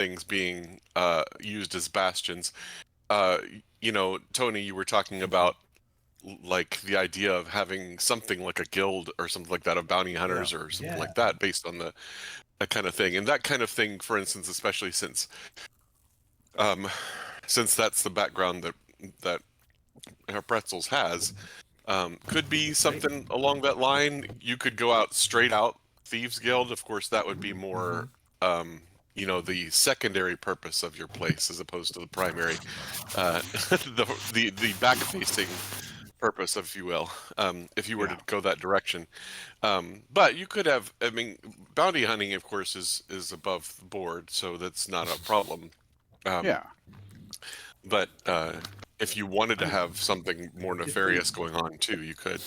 things being used as bastions. Tony, you were talking about like the idea of having something like a guild or something like that of bounty hunters or something like that based on that kind of thing. And that kind of thing, for instance, especially um, since that's the background that Pretzels has, could be something along that line. You could go out straight out Thieves Guild. Of course, that would be more, the secondary purpose of your place as opposed to the primary, the back facing purpose, if you will, if you were to go that direction. But you could have, I mean, bounty hunting, of course, is above the board, so that's not a problem. Yeah. But if you wanted to have something more nefarious going on too, you could.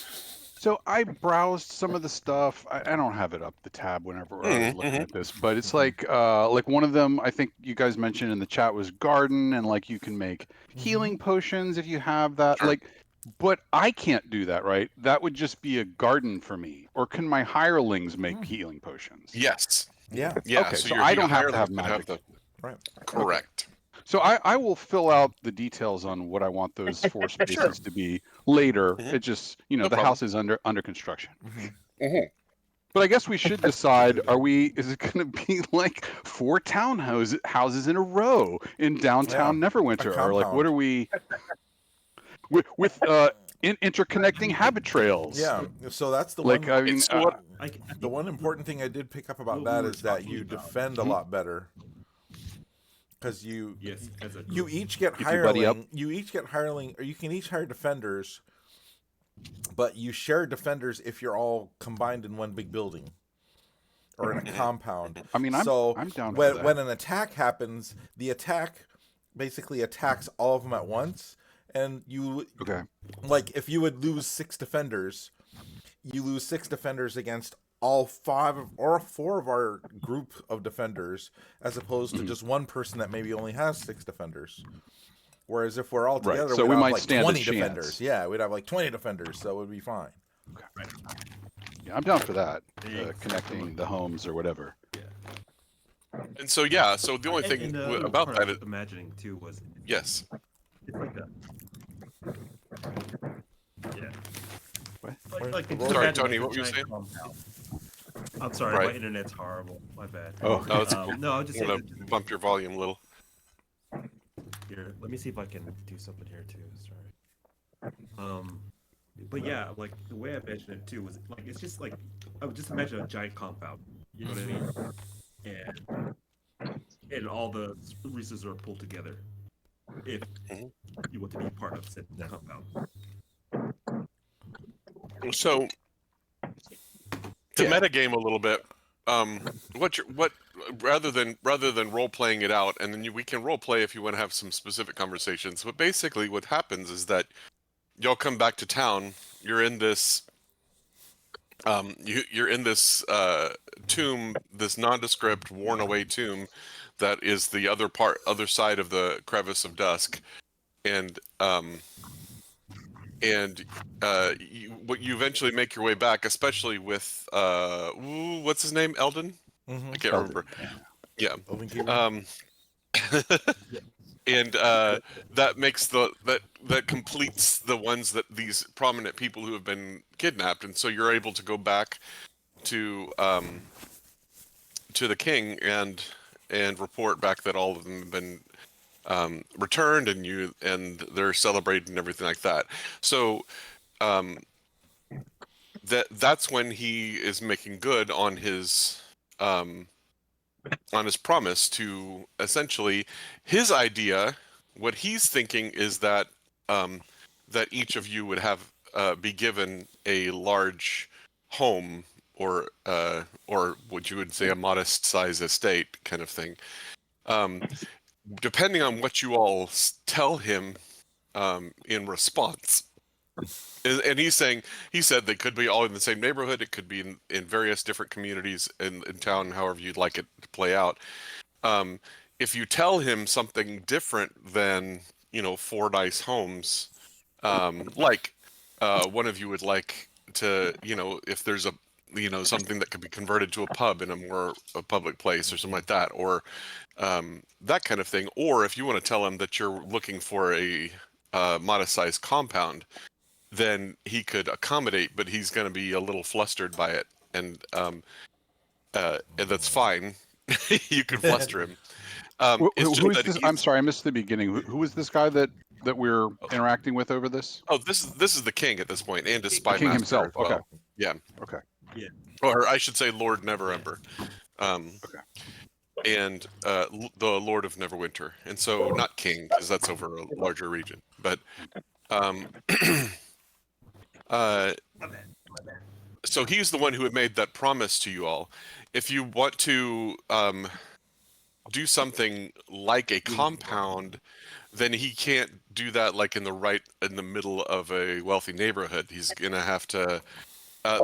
So I browsed some of the stuff. I don't have it up the tab whenever I was looking at this, but it's like one of them I think you guys mentioned in the chat was garden, and like you can make healing potions if you have that. Sure. Like, but I can't do that, right? That would just be a garden for me. Or can my hirelings make healing potions? Yes. Yeah. Yeah. Okay, so your I don't have to have hirelings would magic. Right. Correct. So I will fill out the details on what I want those 4 spaces to be later. It just, No the problem. house is under construction. But I guess we should decide, is it going to be like 4 houses in a row in downtown Neverwinter? Or like, what are we, with interconnecting habit trails? Yeah, so that's the Like, one. I mean, The one important thing I did pick up about that is that you defend a lot better. Because you each get hireling, or you can each hire defenders, but you share defenders if you're all combined in one big building or in a compound. I mean, I'm down for that. When an attack happens, the attack basically attacks all of them at once, and you like if you would lose 6 defenders, you lose 6 defenders against all 5 or 4 of our group of defenders, as opposed to just one person that maybe only has 6 defenders. Whereas if we're all together, so we'd we have might like stand 20 a defenders. chance. Yeah, we'd have like 20 defenders, so it would be fine. Okay. Right. Yeah, I'm down for that. Connecting the homes or whatever. And so so the only thing about that is imagining too was yes. It's like a What? Like Sorry, Tony, what were you saying? I'm sorry, my internet's horrible. My bad. Oh, it's cool. No, I'll just I'm gonna bump your volume a little. Here, let me see if I can do something here too. Sorry. But yeah, like the way I mentioned it too was like it's just like I would just imagine a giant compound. You know what I mean? And all the resources are pulled together. If you want to be part of said compound. So to metagame a little bit, rather than role playing it out, and then we can role play if you want to have some specific conversations. But basically, what happens is that y'all come back to town. You're in this, you're in this tomb, this nondescript, worn away tomb, that is the other side of the crevice of dusk, and you eventually make your way back, especially with what's his name, Eldon? I can't remember. Yeah. And that makes that completes the ones that these prominent people who have been kidnapped, and so you're able to go back to the king and report back that all of them have been returned, and they're celebrated and everything like that. So that's when he is making good on his promise to essentially his idea. What he's thinking is that that each of you would have be given a large home, or what you would say a modest size estate kind of thing. Depending on what you all tell him in response. And he said they could be all in the same neighborhood. It could be in various different communities in town, however you'd like it to play out. If you tell him something different than, 4 nice homes, like one of you would like to, if there's something that could be converted to a pub in a public place or something like that, or that kind of thing. Or if you want to tell him that you're looking for a modest-sized compound, then he could accommodate, but he's going to be a little flustered by it, and that's fine. You can fluster him. It's just who is that this? I'm sorry, I missed the beginning. Who is this guy that we're interacting with over this? Oh, this is the king at this point, and his spy King master himself. as well. Okay. Yeah. Okay. Yeah. Or I should say, Lord Neverember. Okay. And the Lord of Neverwinter, and so not king, because that's over a larger region, but so he's the one who had made that promise to you all. If you want to do something like a compound, then he can't do that like in the middle of a wealthy neighborhood. He's gonna have to.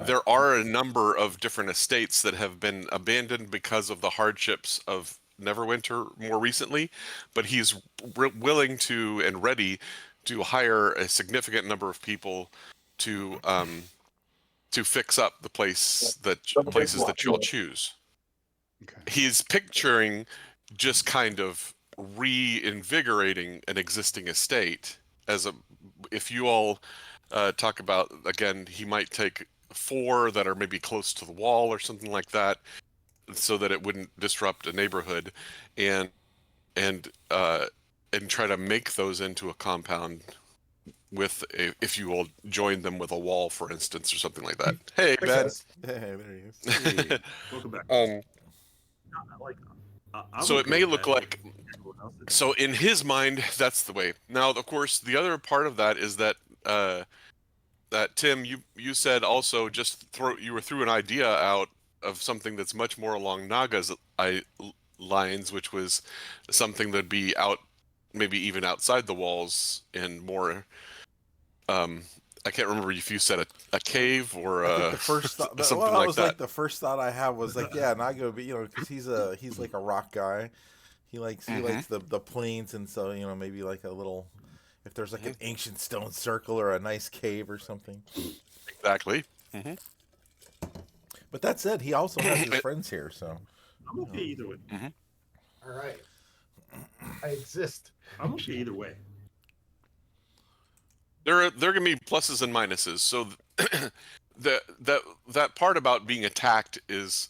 There are a number of different estates that have been abandoned because of the hardships of Neverwinter more recently, but he's willing to and ready to hire a significant number of people to fix up the places that you'll choose. Okay. He's picturing just kind of reinvigorating an existing estate if you all talk about, again, he might take 4 that are maybe close to the wall or something like that, so that it wouldn't disrupt a neighborhood, and try to make those into a compound if you will join them with a wall, for instance, or something like that. Hey, Ben. Hey, there he is. Hey, welcome back. So it may look like. So in his mind, that's the way. Now, of course, the other part of that is that that Tim, you said also you were threw an idea out of something that's much more along Naga's lines, which was something that'd be maybe even outside the walls and more. I can't remember if you said a cave or I think the first thought, something like that. Like the first thought I had was like, yeah, Naga, but because he's like a rock guy. He likes the plains, and so maybe like a little, if there's like an ancient stone circle or a nice cave or something. Exactly. But that said, he also has his friends here, so I'm okay either way. All right, I exist. I'm okay either way. There are going to be pluses and minuses. So that part about being attacked is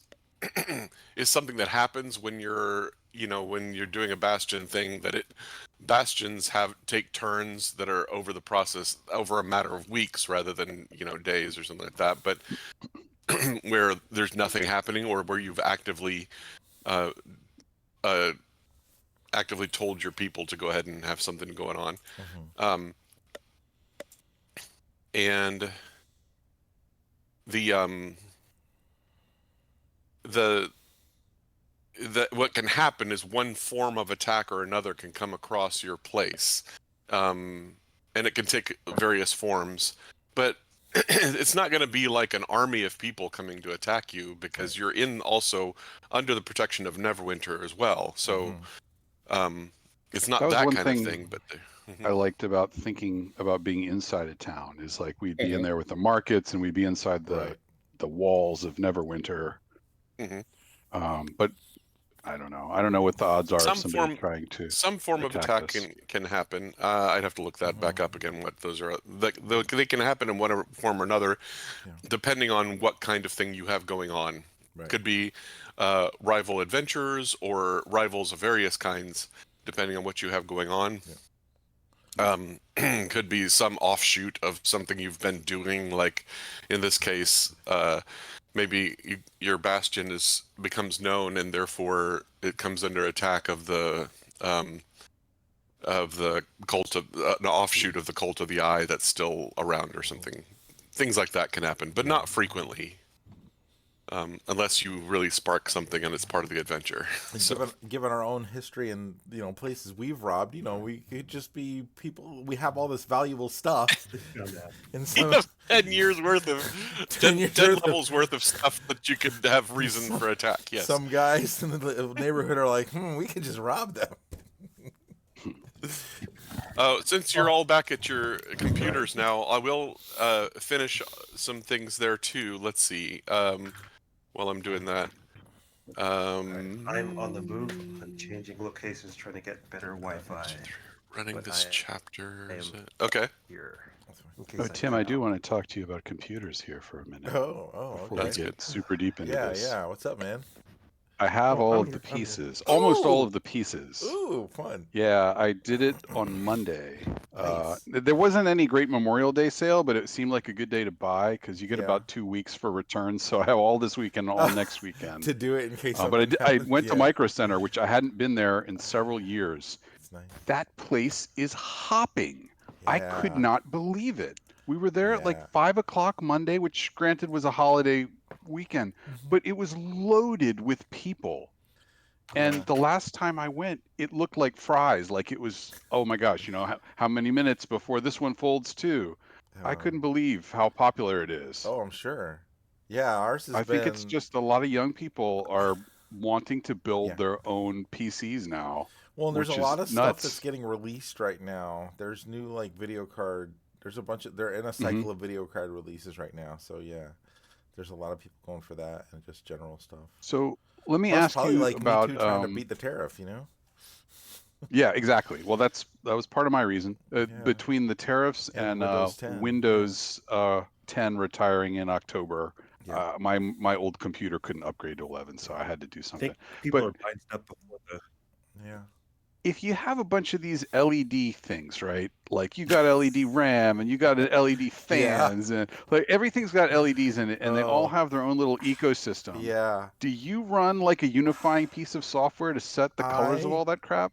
something that happens when you're doing a bastion thing. Bastions take turns that are over a matter of weeks rather than days or something like that. But where there's nothing happening, or where you've actively told your people to go ahead and have something going on. And what can happen is one form of attack or another can come across your place, and it can take various forms, but it's not going to be like an army of people coming to attack you, because you're also under the protection of Neverwinter as well. So it's not that kind of thing. But I liked about thinking about being inside a town is like we'd be in there with the markets, and we'd be inside the walls of Neverwinter. But I don't know. I don't know what the odds are of somebody trying to. Some form of attack can happen. I'd have to look that back up again. What those are? They can happen in one form or another, depending on what kind of thing you have going on. Right. Could be rival adventurers or rivals of various kinds, depending on what you have going on. Could be some offshoot of something you've been doing, like in this case, maybe your bastion becomes known, and therefore it comes under attack of the cult of an offshoot of the cult of the eye that's still around or something. Things like that can happen, but not frequently. Unless you really spark something and it's part of the adventure. So. Given our own history and places we've robbed, we could just be people. We have all this valuable stuff, and so 10 years worth of 10 levels worth of stuff that you could have reason for attack. Yes, some guys in the neighborhood are like, we could just rob them. Since you're all back at your computers now, I will finish some things there too. Let's see. While I'm doing that. I'm on the move. I'm changing locations, trying to get better Wi-Fi. Running this chapter. Okay. Here. Oh, Tim, I do want to talk to you about computers here for a minute. Oh, before we get super deep into this. Yeah. What's up, man? I have all of the pieces, almost all of the pieces. Ooh, fun. Yeah, I did it on Monday. Nice. There wasn't any great Memorial Day sale, but it seemed like a good day to buy because you get about 2 weeks for returns. So I have all this weekend, all next weekend to do it in case. But I went to Micro Center, which I hadn't been there in several years. It's nice. That place is hopping. I could not believe it. We were there at like 5 o'clock Monday, which granted was a holiday weekend, but it was loaded with people. And the last time I went, it looked like fries. Like it was, oh my gosh, you know, how many minutes before this one folds too? I couldn't believe how popular it is. Oh, I'm sure. Yeah, ours has I think it's just a lot of young people are wanting to build their own PCs now. Well, and there's a lot of stuff that's getting released right now. There's new like video card. There's a bunch of they're in a cycle of video card releases right now. So yeah, there's a lot of people going for that and just general stuff. So let me ask you like about me too, trying to beat the tariff. You know. Yeah, exactly. Well, that was part of my reason. Between the tariffs and Windows 10 retiring in October, my old computer couldn't upgrade to 11, so I had to do something. People are buying stuff before the. Yeah. If you have a bunch of these LED things, right? Like you got LED RAM and you got LED fans and like everything's got LEDs in it and they all have their own little ecosystem. Yeah. Do you run like a unifying piece of software to set the colors of all that crap?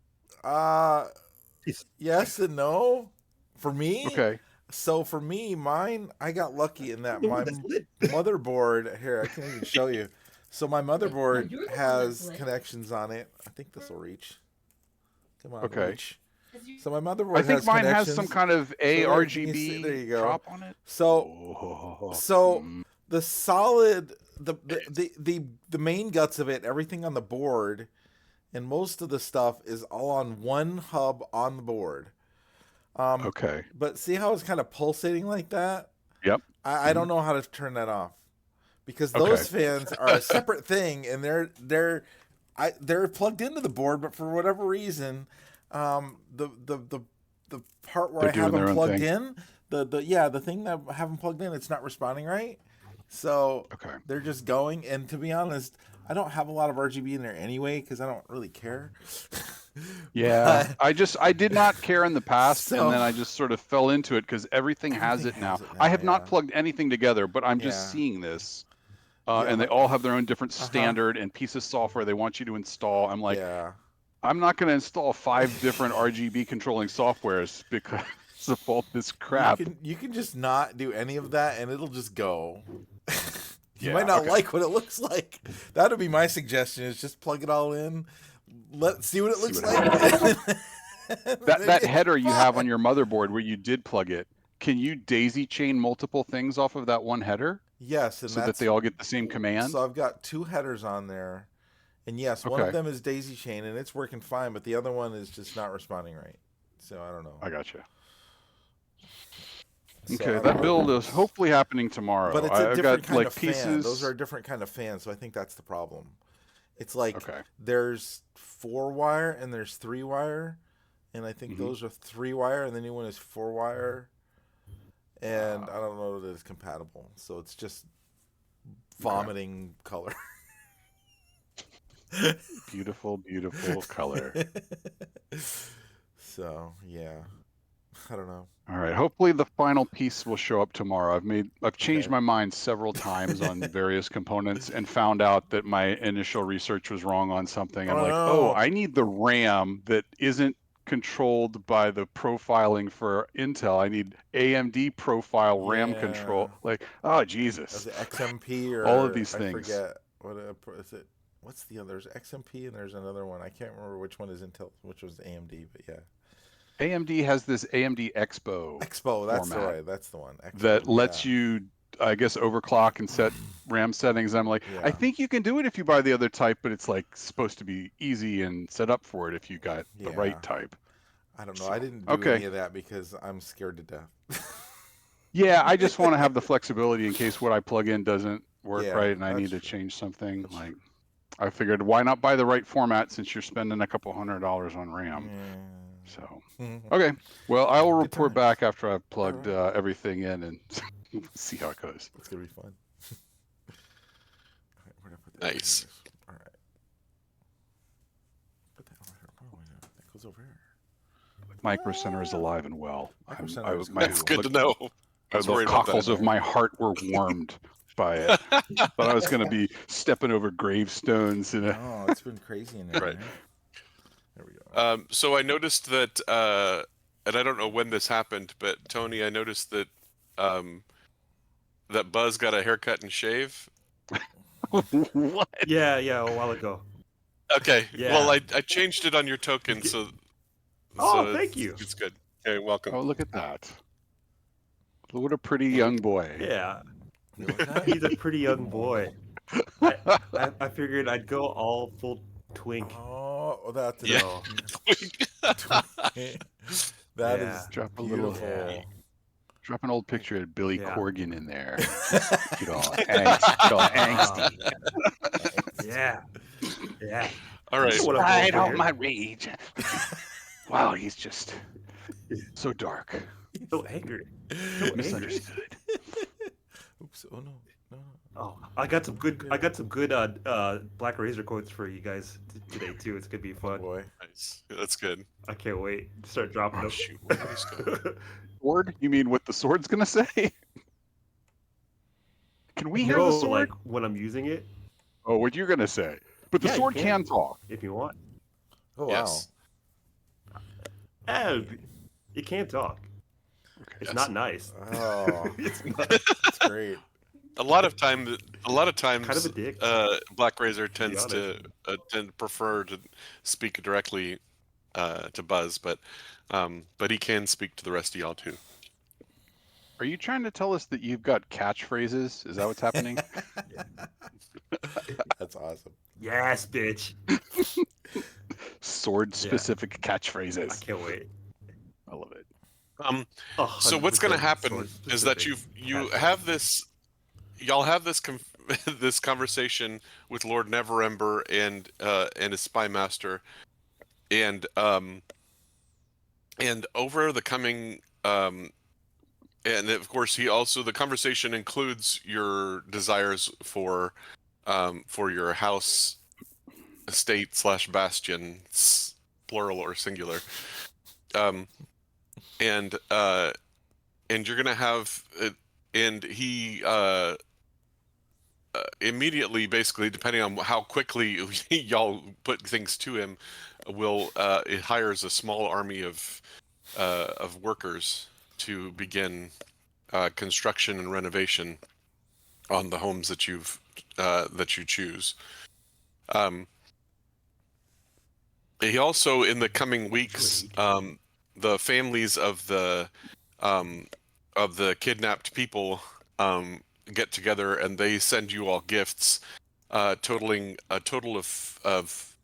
Yes and no. For me, okay. So for me, mine, I got lucky in that my motherboard here. I can't even show you. So my motherboard has connections on it. I think this will reach. Come on, reach. So my motherboard. I think mine has some kind of ARGB there you go. drop on it. So the solid, the main guts of it, everything on the board. And most of the stuff is all on one hub on the board. Okay. But see how it's kind of pulsating like that? Yep. I don't know how to turn that off because those fans are a separate thing, and they're plugged into the board. But for whatever reason, the part where I have them plugged in, the thing that I have them plugged in, it's not responding right. So they're just going. And to be honest, I don't have a lot of RGB in there anyway because I don't really care. Yeah, I did not care in the past, and then I just sort of fell into it because everything has it now. I have not plugged anything together, but I'm just seeing this, and they all have their own different standard and piece of software they want you to install. I'm like, I'm not going to install 5 different RGB controlling softwares because of all this crap. You can just not do any of that, and it'll just go. You might not like what it looks like. That would be my suggestion: is just plug it all in, see what it looks like. that header you have on your motherboard where you did plug it, can you daisy chain multiple things off of that one header? Yes, and so that they all get the same command. So I've got 2 headers on there, and yes, one of them is daisy chain, and it's working fine, but the other one is just not responding right. So I don't know. I gotcha. Okay, that build is hopefully happening tomorrow. But it's a different kind of fan. Those are a different kind of fan, so I think that's the problem. It's like there's 4-wire and there's 3-wire, and I think those are 3-wire, and the new one is 4-wire, and I don't know that it's compatible. So it's just vomiting color. Beautiful, beautiful color. So yeah, I don't know. All right. Hopefully the final piece will show up tomorrow. I've changed my mind several times on various components and found out that my initial research was wrong on something. I'm I need the RAM that isn't controlled by the profiling for Intel. I need AMD profile RAM control. Like, oh Jesus. Is it XMP or all of these things? I forget what is it. What's the other? There's XMP and there's another one. I can't remember which one is Intel, which was AMD, but yeah. AMD has this AMD Expo. That's right. That's the one. Expo, that lets you, I guess, overclock and set RAM settings. I'm like, I think you can do it if you buy the other type, but it's like supposed to be easy and set up for it if you got the right type. I don't know. I didn't do any of that because I'm scared to death. Yeah, I just want to have the flexibility in case what I plug in doesn't work right and I need to change something. Like, I figured, why not buy the right format since you're spending a couple $100 on RAM? So, okay. Well, I will report back after I've plugged everything in and see how it goes. It's gonna be fun. All right, where did I put Nice. All right. Put that over here. Oh, yeah, that goes over here. Micro Center is alive and well. That's good to know. I was the worried about cockles that. of my heart were warmed by it. Thought I was going to be stepping over gravestones. Oh, it's been crazy in there. Right. Man. There we go. So I noticed that, and I don't know when this happened, but Tony, I noticed that that Buzz got a haircut and shave. What? Yeah, a while ago. Okay. Yeah. Well, I changed it on your token, so. Oh, thank you. It's good. Okay, welcome. Oh, look at that. What a pretty young boy. Yeah. He's a pretty young boy. I figured I'd go all full twink. Oh, that's that is drop a beautiful. little. Drop an old picture of Billy Corgan in there. Get all angsty. Yeah. All right. Ride out my rage. Wow, he's just so dark. So angry. Misunderstood. Oops. Oh no. Oh, I got some good Black Razor quotes for you guys today too. It's gonna be fun. Boy. Nice. That's good. I can't wait to start dropping them. Shoot, where did this go? Sword? You mean what the sword's gonna say? Can we hear the sword? Like when I'm using it? Oh, what you're gonna say? But the sword can talk if you want. Oh yes. Wow. It can't talk. Okay. It's not nice. Oh, it's not. That's great. A lot of times, kind of a dick. Black Razor tends to prefer to speak directly to Buzz, but he can speak to the rest of y'all too. Are you trying to tell us that you've got catchphrases? Is that what's happening? That's awesome. Yes, bitch. Sword-specific catchphrases. I can't wait. I love it. So what's going to happen is that y'all have this this conversation with Lord Neverember and his spy master, and over the coming and of course the conversation includes your desires for your house, estate / bastion, plural or singular, and you're gonna have and he immediately, basically, depending on how quickly y'all put things to him, it hires a small army of workers to begin construction and renovation on the homes that you choose. He also, in the coming weeks, the families of the kidnapped people get together and they send you all gifts, totaling a total of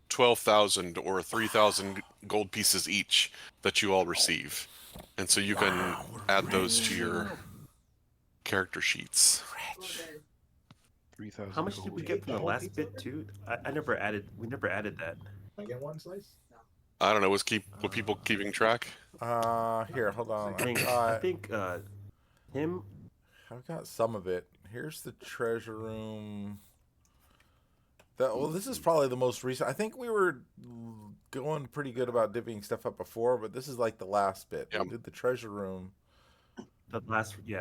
12,000 or 3,000 gold pieces each that you all receive, and so you can add those to your character sheets. 3,000. How much did we get from the last bit too? I never added. We never added that. I get one slice? I don't know. Were people keeping track? Here, hold on. I think him. I've got some of it. Here's the treasure room. This is probably the most recent. I think we were going pretty good about divvying stuff up before, but this is like the last bit. Yep. We did the treasure room. The last bit.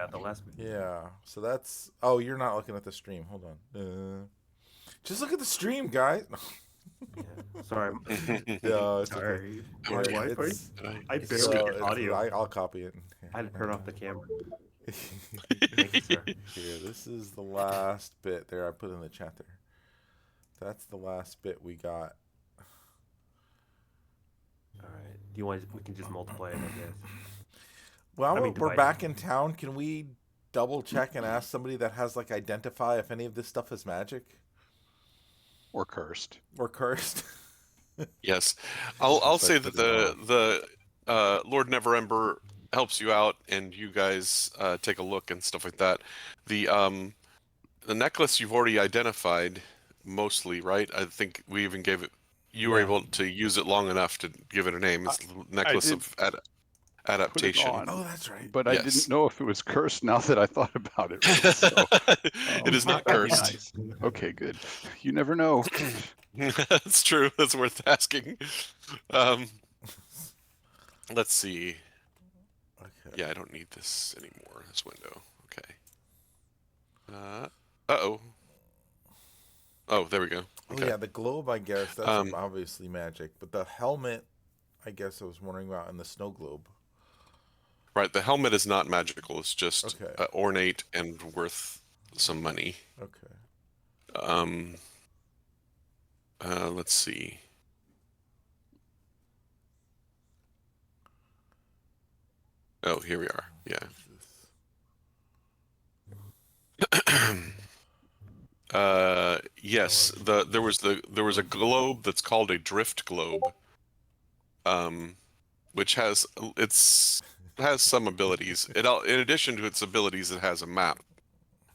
Yeah. So that's. Oh, you're not looking at the stream. Hold on. Just look at the stream, guys. Yeah. Sorry. Yeah, sorry. Okay. My wife. I barely get audio. I'll copy it. I had to turn off the camera. Thank you, sir. Here, this is the last bit. There, I put in the chat there. That's the last bit we got. All right. Do you want? We can just multiply it, I guess. Well, we're back in town. Can we double check and ask somebody that has like identify if any of this stuff is magic or cursed? Or cursed. Yes, I'll Since I say put that it off. the Lord Neverember helps you out, and you guys take a look and stuff like that. The necklace you've already identified mostly, right? I think we even gave it. You were Yeah. able to use it long enough to give it a name. It's the necklace did of put it adaptation. on. Oh, that's right. But I Yes. didn't know if it was cursed now that I thought about it. Really. So It is not that'd be cursed. nice. Okay, good. You never know. That's true. That's worth asking. Um, let's see. Okay. Yeah, I don't need this anymore. This window. Okay. Uh-oh. Oh, there we go. Okay. Oh yeah, the globe. I guess that's Um, obviously magic, but the helmet. I guess I was wondering about in the snow globe. Right, the helmet is not magical. It's just Okay. ornate and worth some money. Okay. Um, let's see. Oh, here we are. Yeah. Yes, there was a globe that's called a drift globe, which has some abilities. In addition to its abilities, it has a map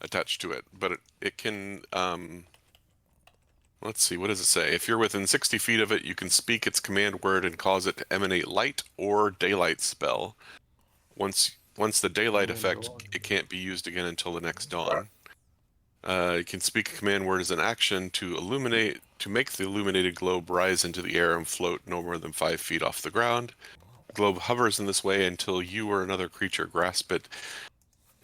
attached to it, but it can let's see, what does it say? If you're within 60 feet of it, you can speak its command word and cause it to emanate light or daylight spell. Once the daylight effect, it can't be used again until the next dawn. You can speak a command word as an action to make the illuminated globe rise into the air and float no more than 5 feet off the ground. The globe hovers in this way until you or another creature grasp it.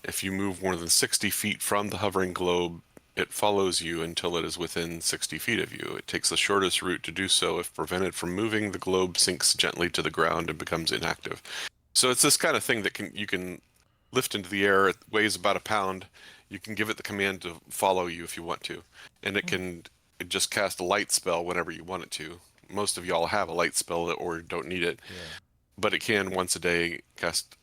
If you move more than 60 feet from the hovering globe, it follows you until it is within 60 feet of you. It takes the shortest route to do so. If prevented from moving, the globe sinks gently to the ground and becomes inactive. So it's this kind of thing that you can lift into the air. It weighs about a pound. You can give it the command to follow you if you want to, and it just cast a light spell whenever you want it to. Most of y'all have a light spell or don't need it, but it can once a day cast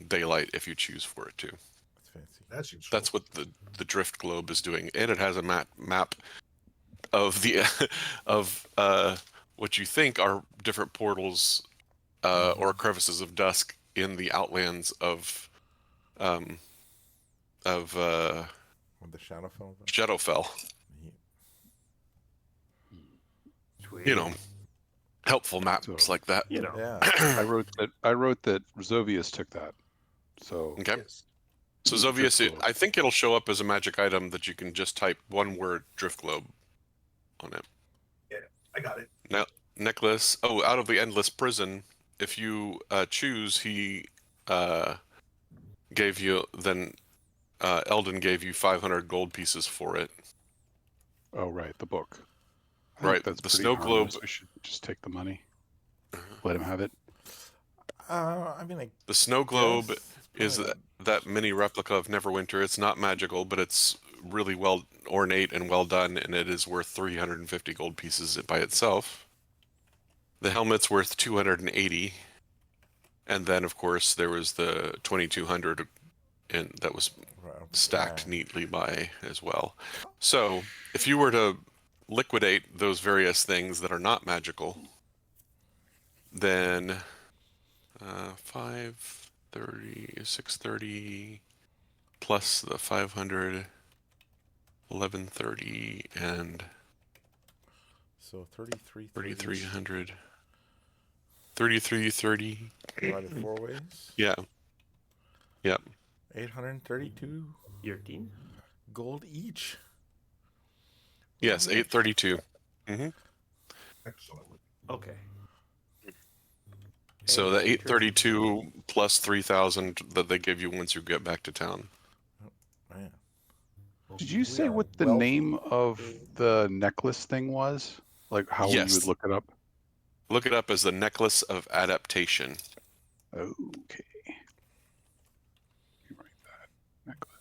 daylight if you choose for it to. That's fancy. That's useful. That's what the drift globe is doing, and it has a map of the of what you think are different portals or crevices of dusk in the outlands of With the Shadowfell. Shadowfell. Sweet. You know, helpful maps like that. You know. Yeah. I wrote that Zovius took that. So Okay. Yes. So Drift Zovius, globe. I think it'll show up as a magic item that you can just type one word drift globe on it. Yeah, I got it. Now, necklace. Oh, out of the endless prison. If you choose, he gave you Eldon gave you 500 gold pieces for it. Oh right, the book. I Right, think that's the pretty snow harmless. globe- We should just take the money. Let him have it. I mean, The snow globe guess is probably that mini replica of Neverwinter. It's not magical, but it's really well ornate and well done, and it is worth 350 gold pieces by itself. The helmet's worth 280, and then of course there was the 2200, and that was stacked neatly by as well. So if you were to liquidate those various things that are not magical, then 530, 630 plus the 500, 1130, and So 33. 3300, 3330. Divided 4 ways. Yeah. Yep. 832 13? gold each. Yes, 832. Mm-hmm. Excellent. Okay. So the 832 plus 3,000 that they give you once you get back to town. Man. Did you say are what the well- name of the necklace thing was? Like how you Yes. would look it up? Look it up as the Necklace of Adaptation. Okay. You write that. Necklace.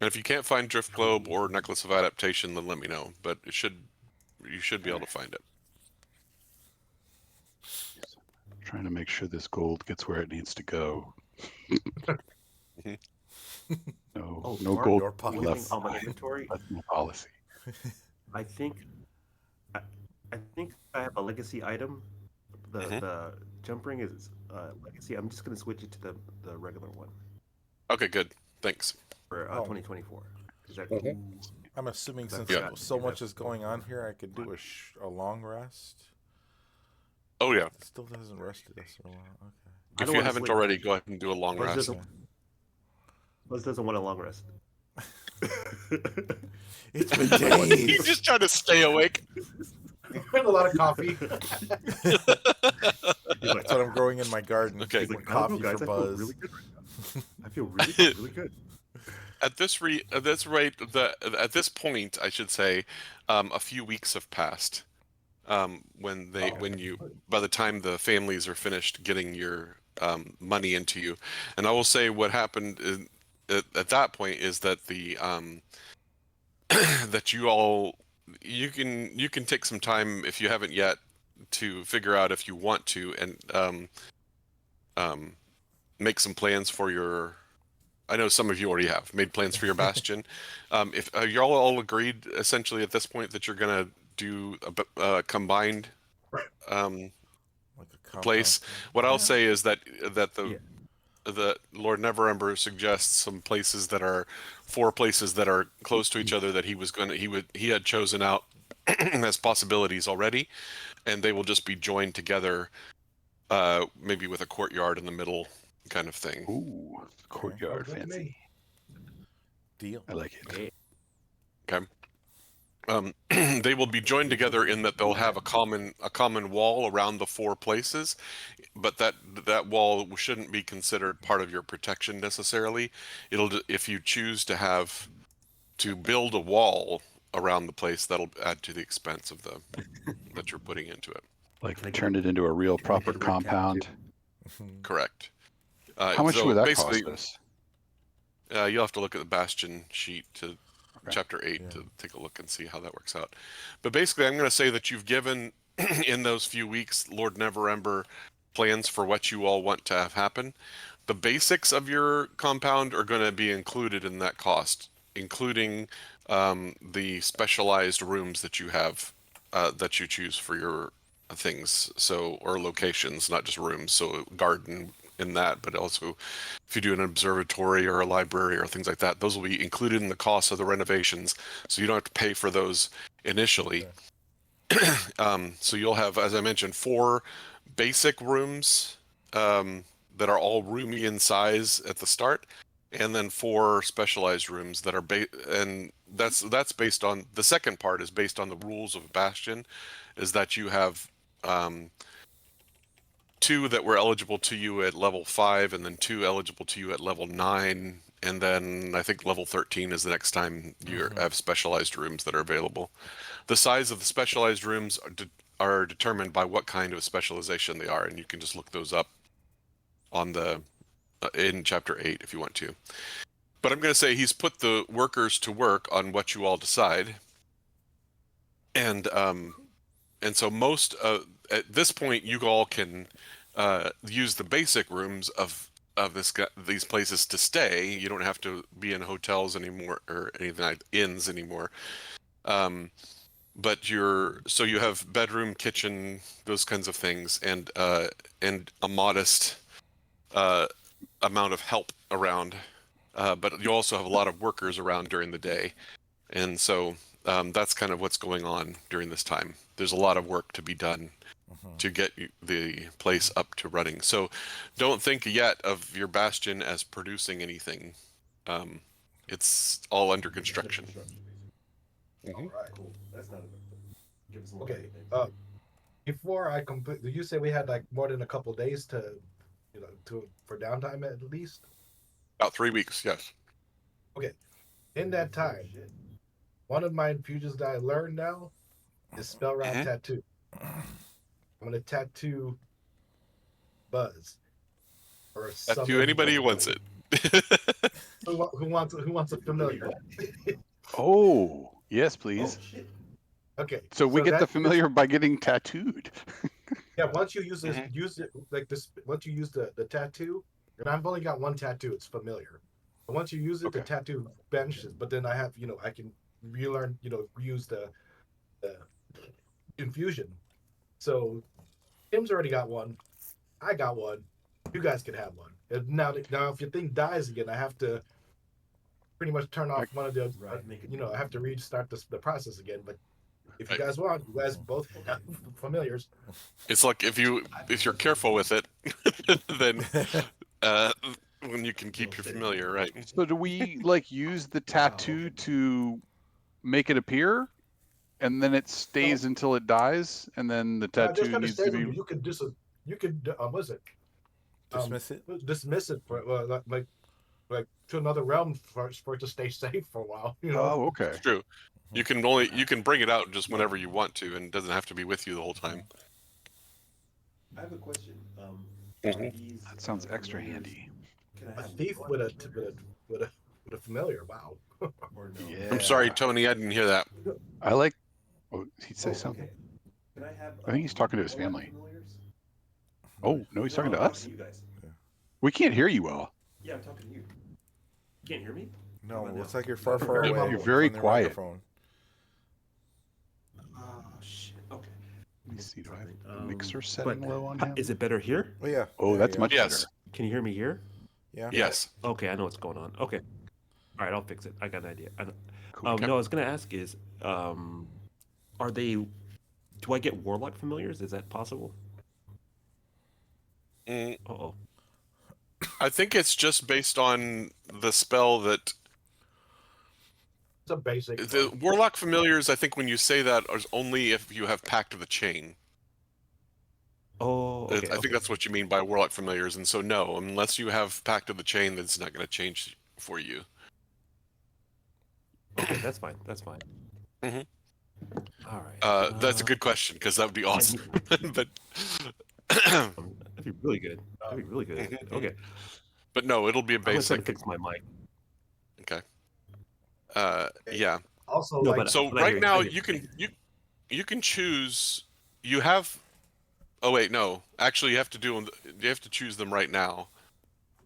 And if you can't find Drift Globe or Necklace of Adaptation, then let me know. But you should be able to find it. Trying to make sure this gold gets where it needs to go. No, Oh, no Mark, gold your pocket. left. On my inventory, That's my policy. I think I think I have a legacy item. Mhm. The jump ring is legacy. I'm just gonna switch it to the regular one Okay, good. Thanks. for Oh. 2024. Is that Mhm. cool? I'm assuming 'Cause I since Yeah. forgot to so do much that is before. going on here, I could do a long rest. Oh yeah. It still hasn't rested us in a while. Okay. I If don't you want to haven't sleep. already, go ahead and do a long Buzz rest. doesn't. Buzz doesn't want a long rest. It's been You days. just trying to stay awake. I had a lot of coffee. He's like, That's what I'm growing in my garden. Okay. he's With like, I don't know, coffee guys. for I feel Buzz. really good right now. I feel really good. At this rate, at this point, I should say, a few weeks have passed. When you, by the time the families are finished getting your money into you, and I will say what happened at that point is that the that you can take some time if you haven't yet to figure out if you want to and um, make some plans for your. I know some of you already have made plans for your bastion. If you're all agreed essentially at this point that you're gonna do a combined um, Like a compound. place, what I'll say is that Yeah. the Lord Neverember suggests some places that are 4 places that are close to each other that he had chosen out as possibilities already, and they will just be joined together, maybe with a courtyard in the middle, kind of thing. Ooh, courtyard, Sounds good to me. fancy. Deal. I like it. Okay. They will be joined together in that they'll have a common wall around the 4 places, but that wall shouldn't be considered part of your protection necessarily. If you choose to build a wall around the place, that'll add to the expense of the that you're putting into it. Like Can I turn it into a real Can I proper get red cap, compound. too? Correct. How much So would that basically, cost us? you'll have to look at the Bastion sheet to Okay. chapter 8 Yeah. to take a look and see how that works out. But basically, I'm going to say that you've given in those few weeks Lord Neverember plans for what you all want to have happen. The basics of your compound are going to be included in that cost, including the specialized rooms that you have that you choose for your things, so or locations, not just rooms. So garden in that, but also if you do an observatory or a library or things like that, those will be included in the cost of the renovations, so you don't have to pay for those initially. So you'll have, as I mentioned, 4 basic rooms that are all roomy in size at the start, and then 4 specialized rooms that are and that's based on the second part is based on the rules of Bastion, is that you have 2 that were eligible to you at level 5, and then 2 eligible to you at level 9, and then I think level 13 is the next time you have specialized rooms that are available. The size of the specialized rooms are determined by what kind of specialization they are, and you can just look those up on the in chapter 8 if you want to. But I'm going to say he's put the workers to work on what you all decide, and so most at this point you all can use the basic rooms of these places to stay. You don't have to be in hotels anymore or anything like inns anymore. But you have bedroom, kitchen, those kinds of things, and a modest amount of help around. But you also have a lot of workers around during the day, and so that's kind of what's going on during this time. There's a lot of work to be done to get the place up to running. So don't think yet of your Bastion as producing anything. It's all under construction. All right. Cool. That's not a give us a Okay. Before I complete, did you say we had like more than a couple days to, for downtime at least? About 3 weeks, yes. Okay. In that time, one of my infusions that I learned now is spell round tattoo. I'm gonna tattoo Buzz or Tattoo anybody who wants it. who wants a familiar. Oh, yes, please. shit. Okay. So we get the that- familiar by getting tattooed. Yeah, once you use this, use it like this. Once you use the tattoo, and I've only got one tattoo. It's familiar. But once you use it, the tattoo benches. But then I have, I can relearn, reuse the infusion. So Tim's already got one. I got one. You guys can have one. And now, if your thing dies again, I have to pretty much turn off one of the. I have to restart the process again. But if you guys want, you guys both have familiars. It's like if you're careful with it, then when you can keep your familiar, right? So do we like use the tattoo to make it appear, and then it stays until it dies, and then the tattoo needs to be? You could what's it? Dismiss it. Dismiss it for like to another realm for it to stay safe for a while. Oh, okay. It's true. You can bring it out just whenever you want to, and it doesn't have to be with you the whole time. I have a question. That sounds extra handy. A thief with a familiar. Wow. Yeah. I'm sorry, Tony, I didn't hear that. I like. Oh, he'd say something. Okay. Can I have? I think he's talking to his family. Familiars? Oh no, he's talking to us. You guys. We can't hear you well. Yeah, I'm talking to you. You can't hear me? No, it looks like you're far away. You're very from the quiet. microphone. Oh shit. Okay. Let me see. Do I have the mixer setting low on him? Is it better here? Oh yeah. Oh, There that's you go. much Yes. better. Can you hear me here? Yeah. Yes. Okay, I know what's going on. Okay. All right, I'll fix it. I got an idea. Cool. Okay. No, I was gonna ask is, are they? Do I get warlock familiars? Is that possible? Mm, Uh-oh. I think it's just based on the spell that It's a basic. the Warlock Familiars. I think when you say that is only if you have Pact of the Chain. Oh, okay. I think that's what you mean by Warlock Familiars, and so no, unless you have Pact of the Chain, that's not going to change for you. Okay, that's fine. That's fine. Mhm. All right. That's a good question because that would be awesome. but That'd be really good. That'd be really good. Okay. but no, it'll be a I'm gonna try to basic. fix my mic. Okay. Yeah. Also, No, like but- So I right hear now you. you can choose. You have. Oh wait, no. Actually, you have to choose them right now,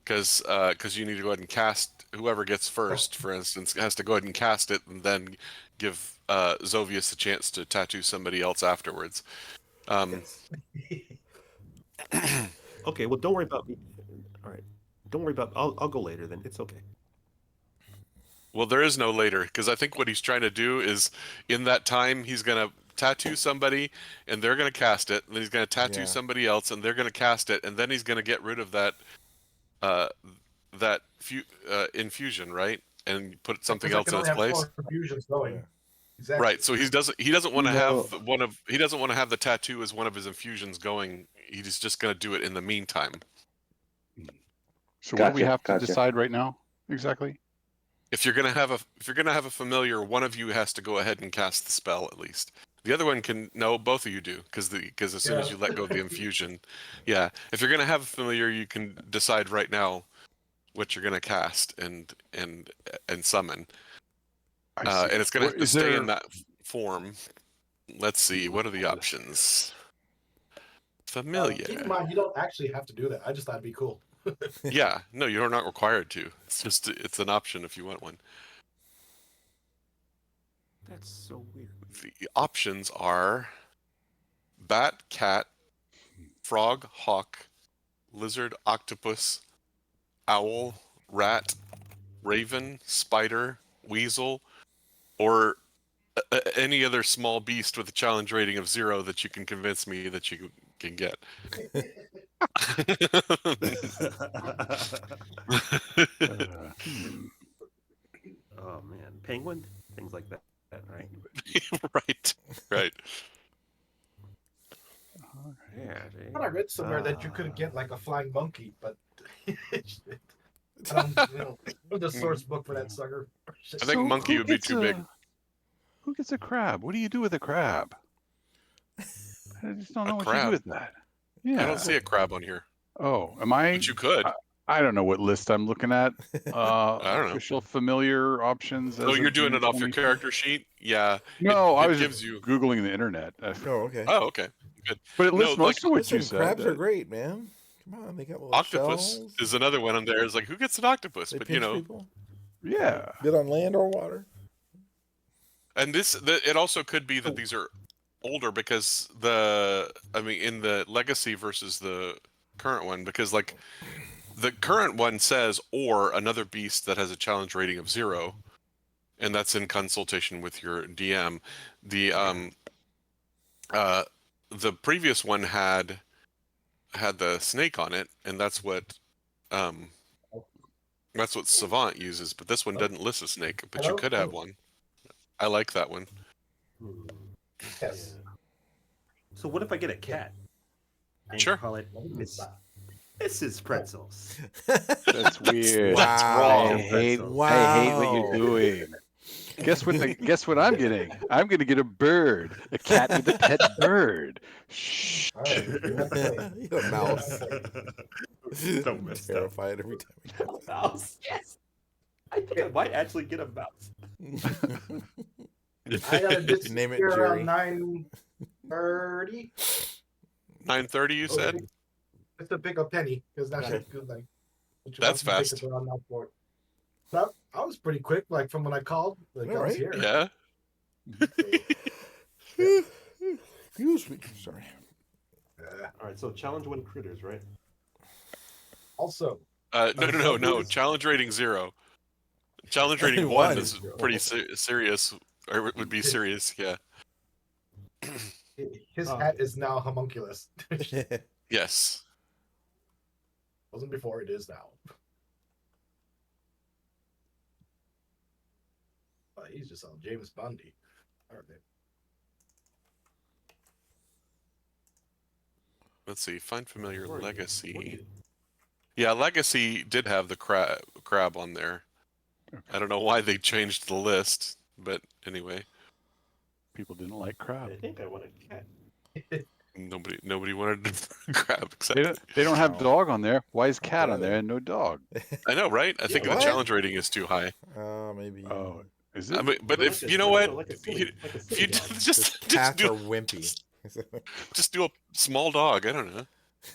because you need to go ahead and cast whoever gets first. For instance, has to go ahead and cast it, and then give Zovius a chance to tattoo somebody else afterwards. Okay. Well, don't worry about me. All right. Don't worry about. I'll go later then. It's okay. Well, there is no later, because I think what he's trying to do is, in that time, he's gonna tattoo somebody, and they're gonna cast it, and then he's gonna tattoo Yeah. somebody else, and they're gonna cast it, and then he's gonna get rid of that infusion, right, and put something else in its place. Infusions going. Yeah. Exactly. Right. So he doesn't want to have he doesn't want to have the tattoo as one of his infusions going. He's just gonna do it in the meantime. So what do we Gotcha, have to gotcha. decide right now exactly? If you're gonna have a familiar, one of you has to go ahead and cast the spell at least. The other one can both of you do, because as soon as Yeah. you let go of the infusion, yeah. If you're gonna have a familiar, you can decide right now what you're gonna cast and summon, I see. and it's gonna have to Is stay there- in that form. Let's see, what are the options? Familiar. Keep in mind, you don't actually have to do that. I just thought it'd be cool. Yeah, no, you're not required to. It's an option if you want one. That's so weird. The options are bat, cat, frog, hawk, lizard, octopus, owl, rat, raven, spider, weasel, or any other small beast with a challenge rating of 0 that you can convince me that you can get. Oh man, penguin, things like that, right? right. Yeah. But I read somewhere that you could get like a flying monkey, but I don't the source book for that sucker. I think monkey who would be gets too big. Who gets a crab? What do you do with a crab? I just don't know what you crab? do with that. Yeah. I don't see a crab on here, Oh, am I? but you could. I don't know what list I'm looking at. don't know. Official familiar options. Oh, as you're of doing June it off your 20. character sheet? Yeah. No, it I was gives just you. googling the internet. Oh, okay. Oh, okay. Good. But it lists No, most of what Listen, you said. crabs are great, man. Come on, they got little Octopus shells. is another one on there. It's like, who gets an octopus? They But pinch people. Yeah. Good on land or water. and it also could be that these are older because in the legacy versus the current one, because like the current one says or another beast that has a challenge rating of 0, and that's in consultation with your DM. The previous one had the snake on it, and that's what Savant uses, but this one doesn't list a snake, but you could have one. I like that one. Yes. So what if I get a cat? And Sure. call it Mrs. Pretzels. That's weird. That's Wow. wrong. I hate Wow. what you're doing. Guess what I'm getting? I'm gonna get a bird. A cat with a pet bird. Shh. All right. You have to You got a mouse. Don't mess up. Terrified every time you get Mouse, yes. I think I might actually get a mouse. I gotta just Name it here Jerry. around 9:30. 9:30, you said? Just to pick a penny, because that's Okay. a good thing. That's fast. Around that port. So I was pretty quick, like from when I called, like I was Alright. here. Yeah. Excuse me. Sorry. All right, so challenge 1 critters, right? Also, No. Challenge rating 0. Challenge rating Only 1 one. is pretty serious, or would be serious. Yeah. his hat is now homunculus. Yes. Wasn't before, it is now. He's just on James Bondy. All right. Let's see. Find familiar legacy. Yeah, legacy did have the crab on there. I don't know why they changed the list, but anyway, People didn't like crab. I think I want a cat. nobody wanted crab except They don't have No. dog on there. Why is cat on there and no dog? I know, right? I think the what? challenge rating is too high. Maybe. Oh, is I it? mean, but Like if a- you know like a- what, like a if you, silly- like a if silly you dog. just Cats are do wimpy. just do a small dog. I don't know.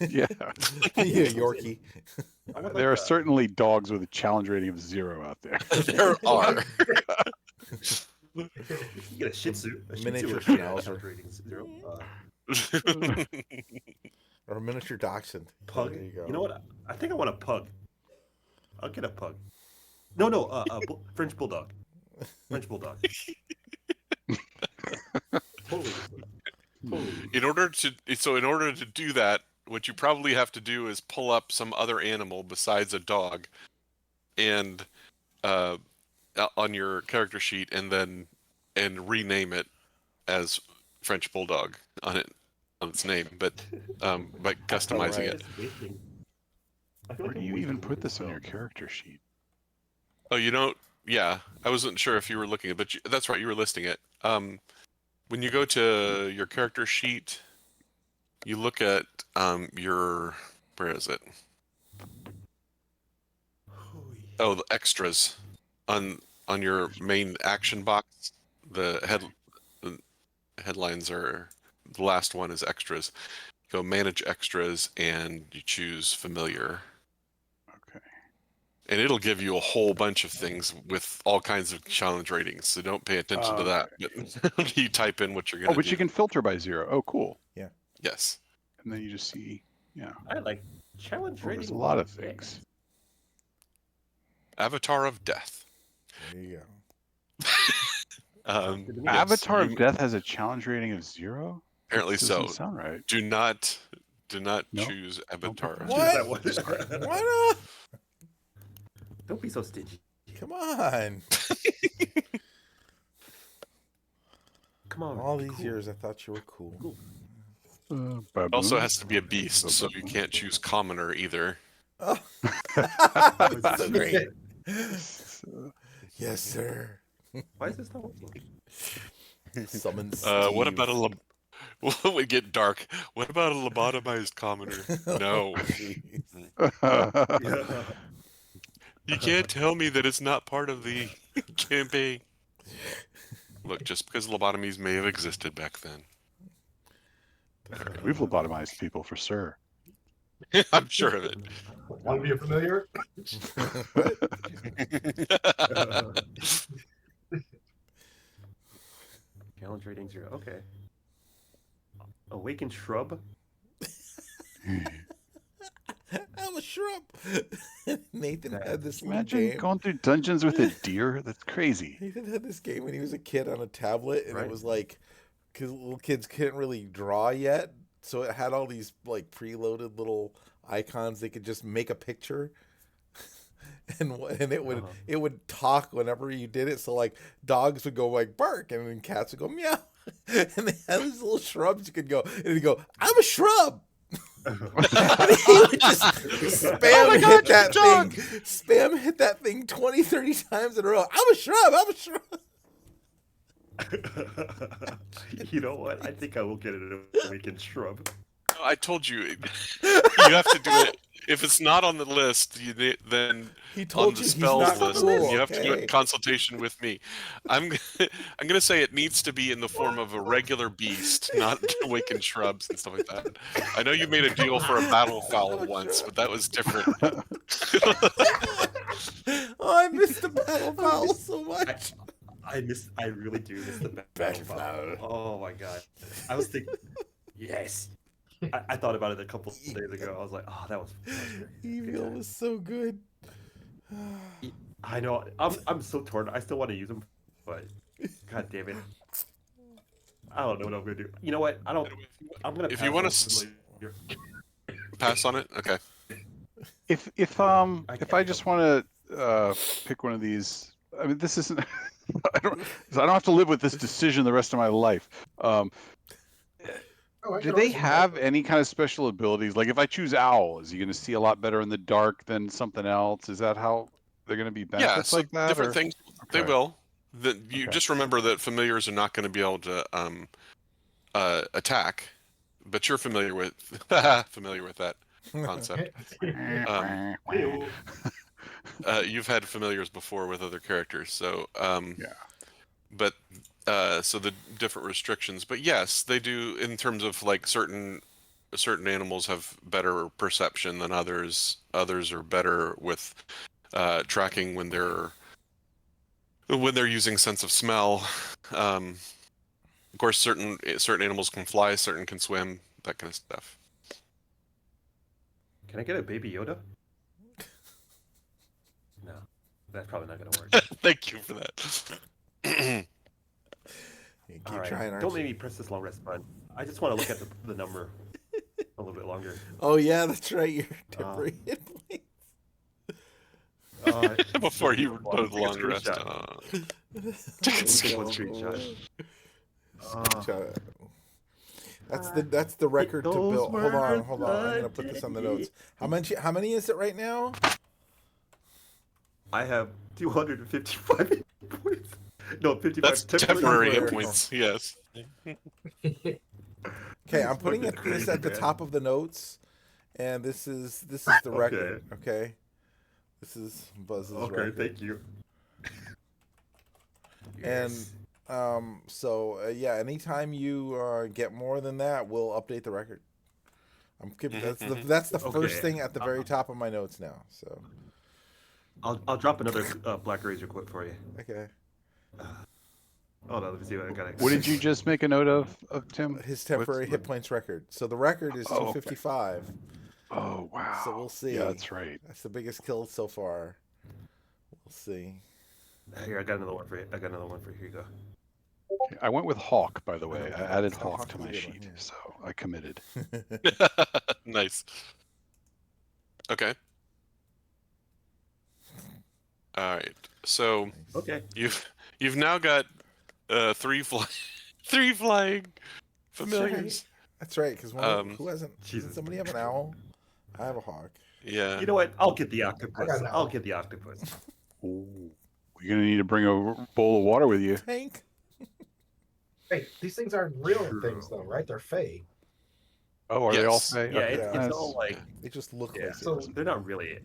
Yeah. Yeah, Yorkie. I would There like are certainly dogs with a challenge rating of 0 out there. There are. You can get a Shih Tzu. A Shih Tzu Miniature with a schnauzer. challenge rating 0. Or a miniature dachshund. Pug. There you go. You know what? I think I want a pug. I'll get a pug. No. French bulldog. French bulldog. Totally. in order to do that, what you probably have to do is pull up some other animal besides a dog, and on your character sheet, and rename it as French bulldog on its name, but by customizing it. Where do you even put this on your character sheet? Oh, you don't? Yeah, I wasn't sure if you were looking at, but that's right, you were listing it. When you go to your character sheet, you look at where is it? Oh, the extras on your main action box. The headlines are, the last one is extras. Go manage extras and you choose familiar. Okay. And it'll give you a whole bunch of things with all kinds of challenge ratings. So don't pay attention to that. But you type in what you're going to do. Oh, but you can filter by 0. Oh, cool. Yes. And then you just see, yeah. I like challenge Well, rating. there's a lot of things. Avatar of Death. There you go. Yes, Avatar of Death has a challenge rating of 0? Apparently That doesn't so. sound right. Do not No? choose Avatar of What? Death. Why not? Don't be so stingy. Come on. Come on. All be these cool. years, I thought you were cool. It also has to be a beast, so you can't choose commoner either. Oh. That's so great. Yes, sir. Why is this not working? Summon What Steve. about a Well, we get dark. What about a lobotomized commoner? No. Jeez. You can't tell me that it's not part of the campaign. Look, just because lobotomies may have existed back then. We've lobotomized people for sure. I'm sure of it. Want to be a familiar? Challenge rating 0. Okay. Awakened shrub? I'm a shrub. Nathan had this little Imagine game. going through dungeons with a deer. That's crazy. Nathan had this game when he was a kid on a tablet, and Right. it was like, because little kids couldn't really draw yet, so it had all these like preloaded little icons. They could just make a picture, and it would talk whenever you did it. So like dogs would go like bark, and then cats would go meow, and they had these little shrubs you could go, and it'd go, I'm a shrub. And he would just hit that thing 20, 30 times in a row. I'm a shrub. You know what? I think I will get an awakened shrub. I told you, you have to do it. If it's not on the list, then He told on the you he's spells not list, cool, you have to do it okay. in consultation with me. I'm gonna say it needs to be in the form of a regular beast, not awakened shrubs and stuff like that. I know you made a deal for a battle fowl once, but that was different. Oh, I missed the battle fowl so much. I really do miss the battle fowl. Oh my god. I was thinking, yes. I thought about it a couple of days ago. I was like, oh, that was great. Evil was so good. I know. I'm so torn. I still want to use them, but god damn it. I don't know what I'm gonna do. You know what? I'm gonna. If you want to pass on it, okay. If I just want to pick one of these, I mean, this isn't. I don't have to live with this decision the rest of my life. Do they have any kind of special abilities? Like if I choose owl, is he going to see a lot better in the dark than something else? Is that how they're going to be benefits Yeah, so like that? different or? things. They Okay. will. You Okay. just remember that familiars are not going to be able to attack, but you're familiar with that concept. You've had familiars before with other characters, so Yeah. But so the different restrictions, but yes, they do in terms of like certain animals have better perception than others. Others are better with tracking when they're using sense of smell. Of course, certain animals can fly, certain can swim, that kind of stuff. Can I get a baby Yoda? No, that's probably not gonna work. Thank you for that. You All keep right. trying, Don't aren't make you? me press this long rest button. I just want to look at the number a little bit longer. Oh yeah, that's right. You're temporary hit points. Before you I'll go take a long rest. screenshot. Take One screenshot. Screenshot. That's the record to Those build. Hold on. were I'm gonna put this on the notes. How many is it right now? I have 255 hit points. No, 55 That's temporary hit temporary. points. Yes. Okay, I'm putting this crazy, at the man. top of the notes, and this is the record. Okay, this is Buzz's Okay, record. thank you. And Yes. yeah, anytime you get more than that, we'll update the record. I'm keeping that's the first Okay. thing at the very top of my notes now. So I'll drop another Black Razor quote for you. okay, Hold on, let me see what I got. What did you just make a note of Tim? his temporary hit points record. So the record is 255. Oh wow. So we'll see. Yeah, that's right. That's the biggest kill so far. We'll see. Here, I got another one for you. Here you go. I went with Hawk, by the way. I added So Hawk Hawk to is a my good one, sheet, yeah. so I committed. Nice. Okay. All right. So Okay. you've now got three flying familiars. That's right. Because who hasn't? Doesn't Jesus. somebody have an owl? I have a hawk. Yeah. You know what? I'll get the octopus. got an I'll owl. get the octopus. Ooh. You're gonna need to bring a bowl of water with you. Tank. Hey, these things aren't real True. things though, right? They're fake. Oh, are they all Yes. fake? Yeah, Okay. it's That's- all like They just look yeah. like So- it. They're not really.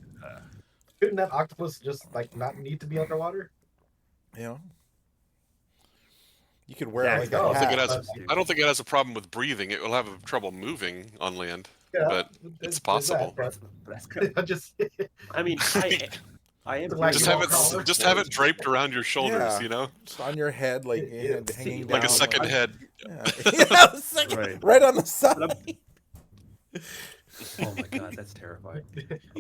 Shouldn't that octopus just like not need to be underwater? You know. You could wear Yeah, like I a don't think it hat. has I don't think it has a problem with breathing. It will have trouble moving on land, Yeah, but there's it's that, possible. but That's kind I just I mean, I am Like Just doing have dog collar. just have it draped around your shoulders, Yeah. you know, Just on your head, like It- hanging see, down. like a second head. Yeah, yeah, the second, Right. right on the side. Oh my god, that's terrifying.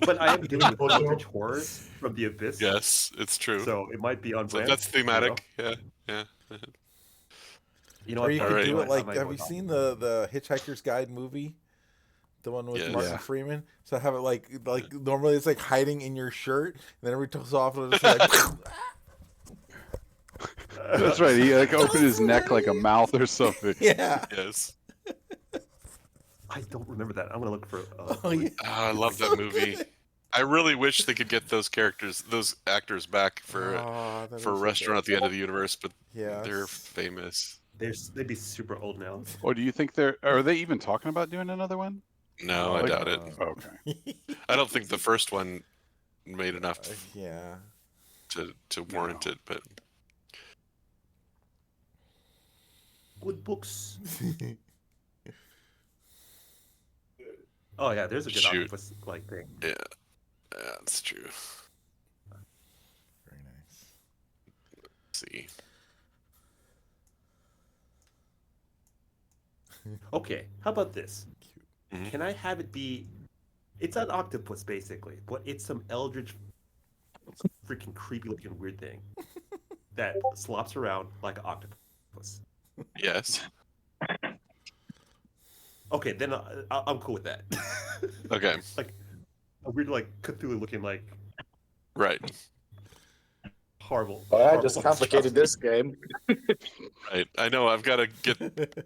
But I am dealing with eldritch horrors from the abyss. Yes, it's true. So it might be on So brand. that's thematic. Yeah, yeah. You know Or what? you All could right. do it I like, might have go you with seen the Hitchhiker's Guide movie? The one with Yes. Martin Yeah. Freeman. So have it like normally it's like hiding in your shirt, and then every so often it's like. That's right. He like opened his neck like a mouth or something. Yeah. Yes. I don't remember that. I'm gonna look for. Oh yeah. Oh, I love So that movie. good. I really wish they could get those actors back for Oh, that'd for be a so restaurant at good. the end of the universe, but Yeah. they're famous. They'd be super old now. Or do you think are they even talking about doing another one? No, I Like- doubt it. Okay. I don't think the first one made enough Yeah. to warrant it, but Good books. Oh yeah, there's a good Shoot. octopus like thing. yeah, that's true. Very nice. Let's see. Okay, how about this? Mhm. Can I have it be? It's an octopus basically, but it's some eldritch, freaking creepy looking weird thing that slops around like an octopus. Yes. Okay, then I'm cool with that. Okay. Like a weird, like Cthulhu looking, like Right. horrible. Well, I horrible just complicated this game. Right. I know. I've got to get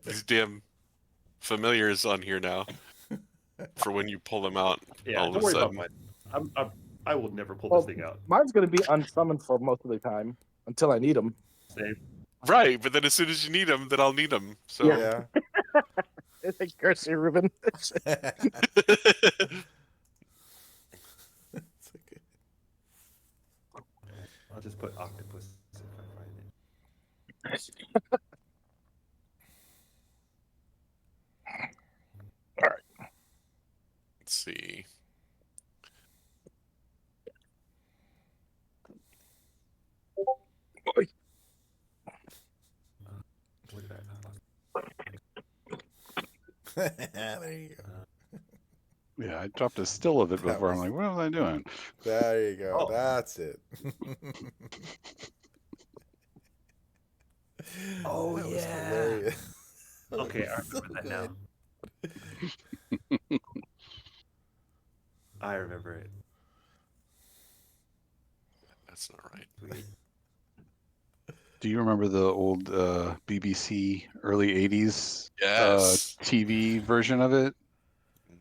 these damn familiars on here now for when you pull them out. Yeah, all of don't a worry about sudden. mine. I will never pull Well, this thing out. Mine's going to be unsummoned for most of the time until I need them. Same. Right, but then as soon as you need them, then I'll need them. So Yeah. Curse you, Ruben. It's okay. I'll just put octopus if I find it. let's see. Look at that. There you go. Yeah, I dropped a still of it That before. I'm was- like, what was I doing? There you go. Oh. That's it. Oh, That was yeah. hilarious. Okay, I So remember that now. I remember it. That's not right. Sweet. Do you remember the old BBC early 80s Yes. TV version of it?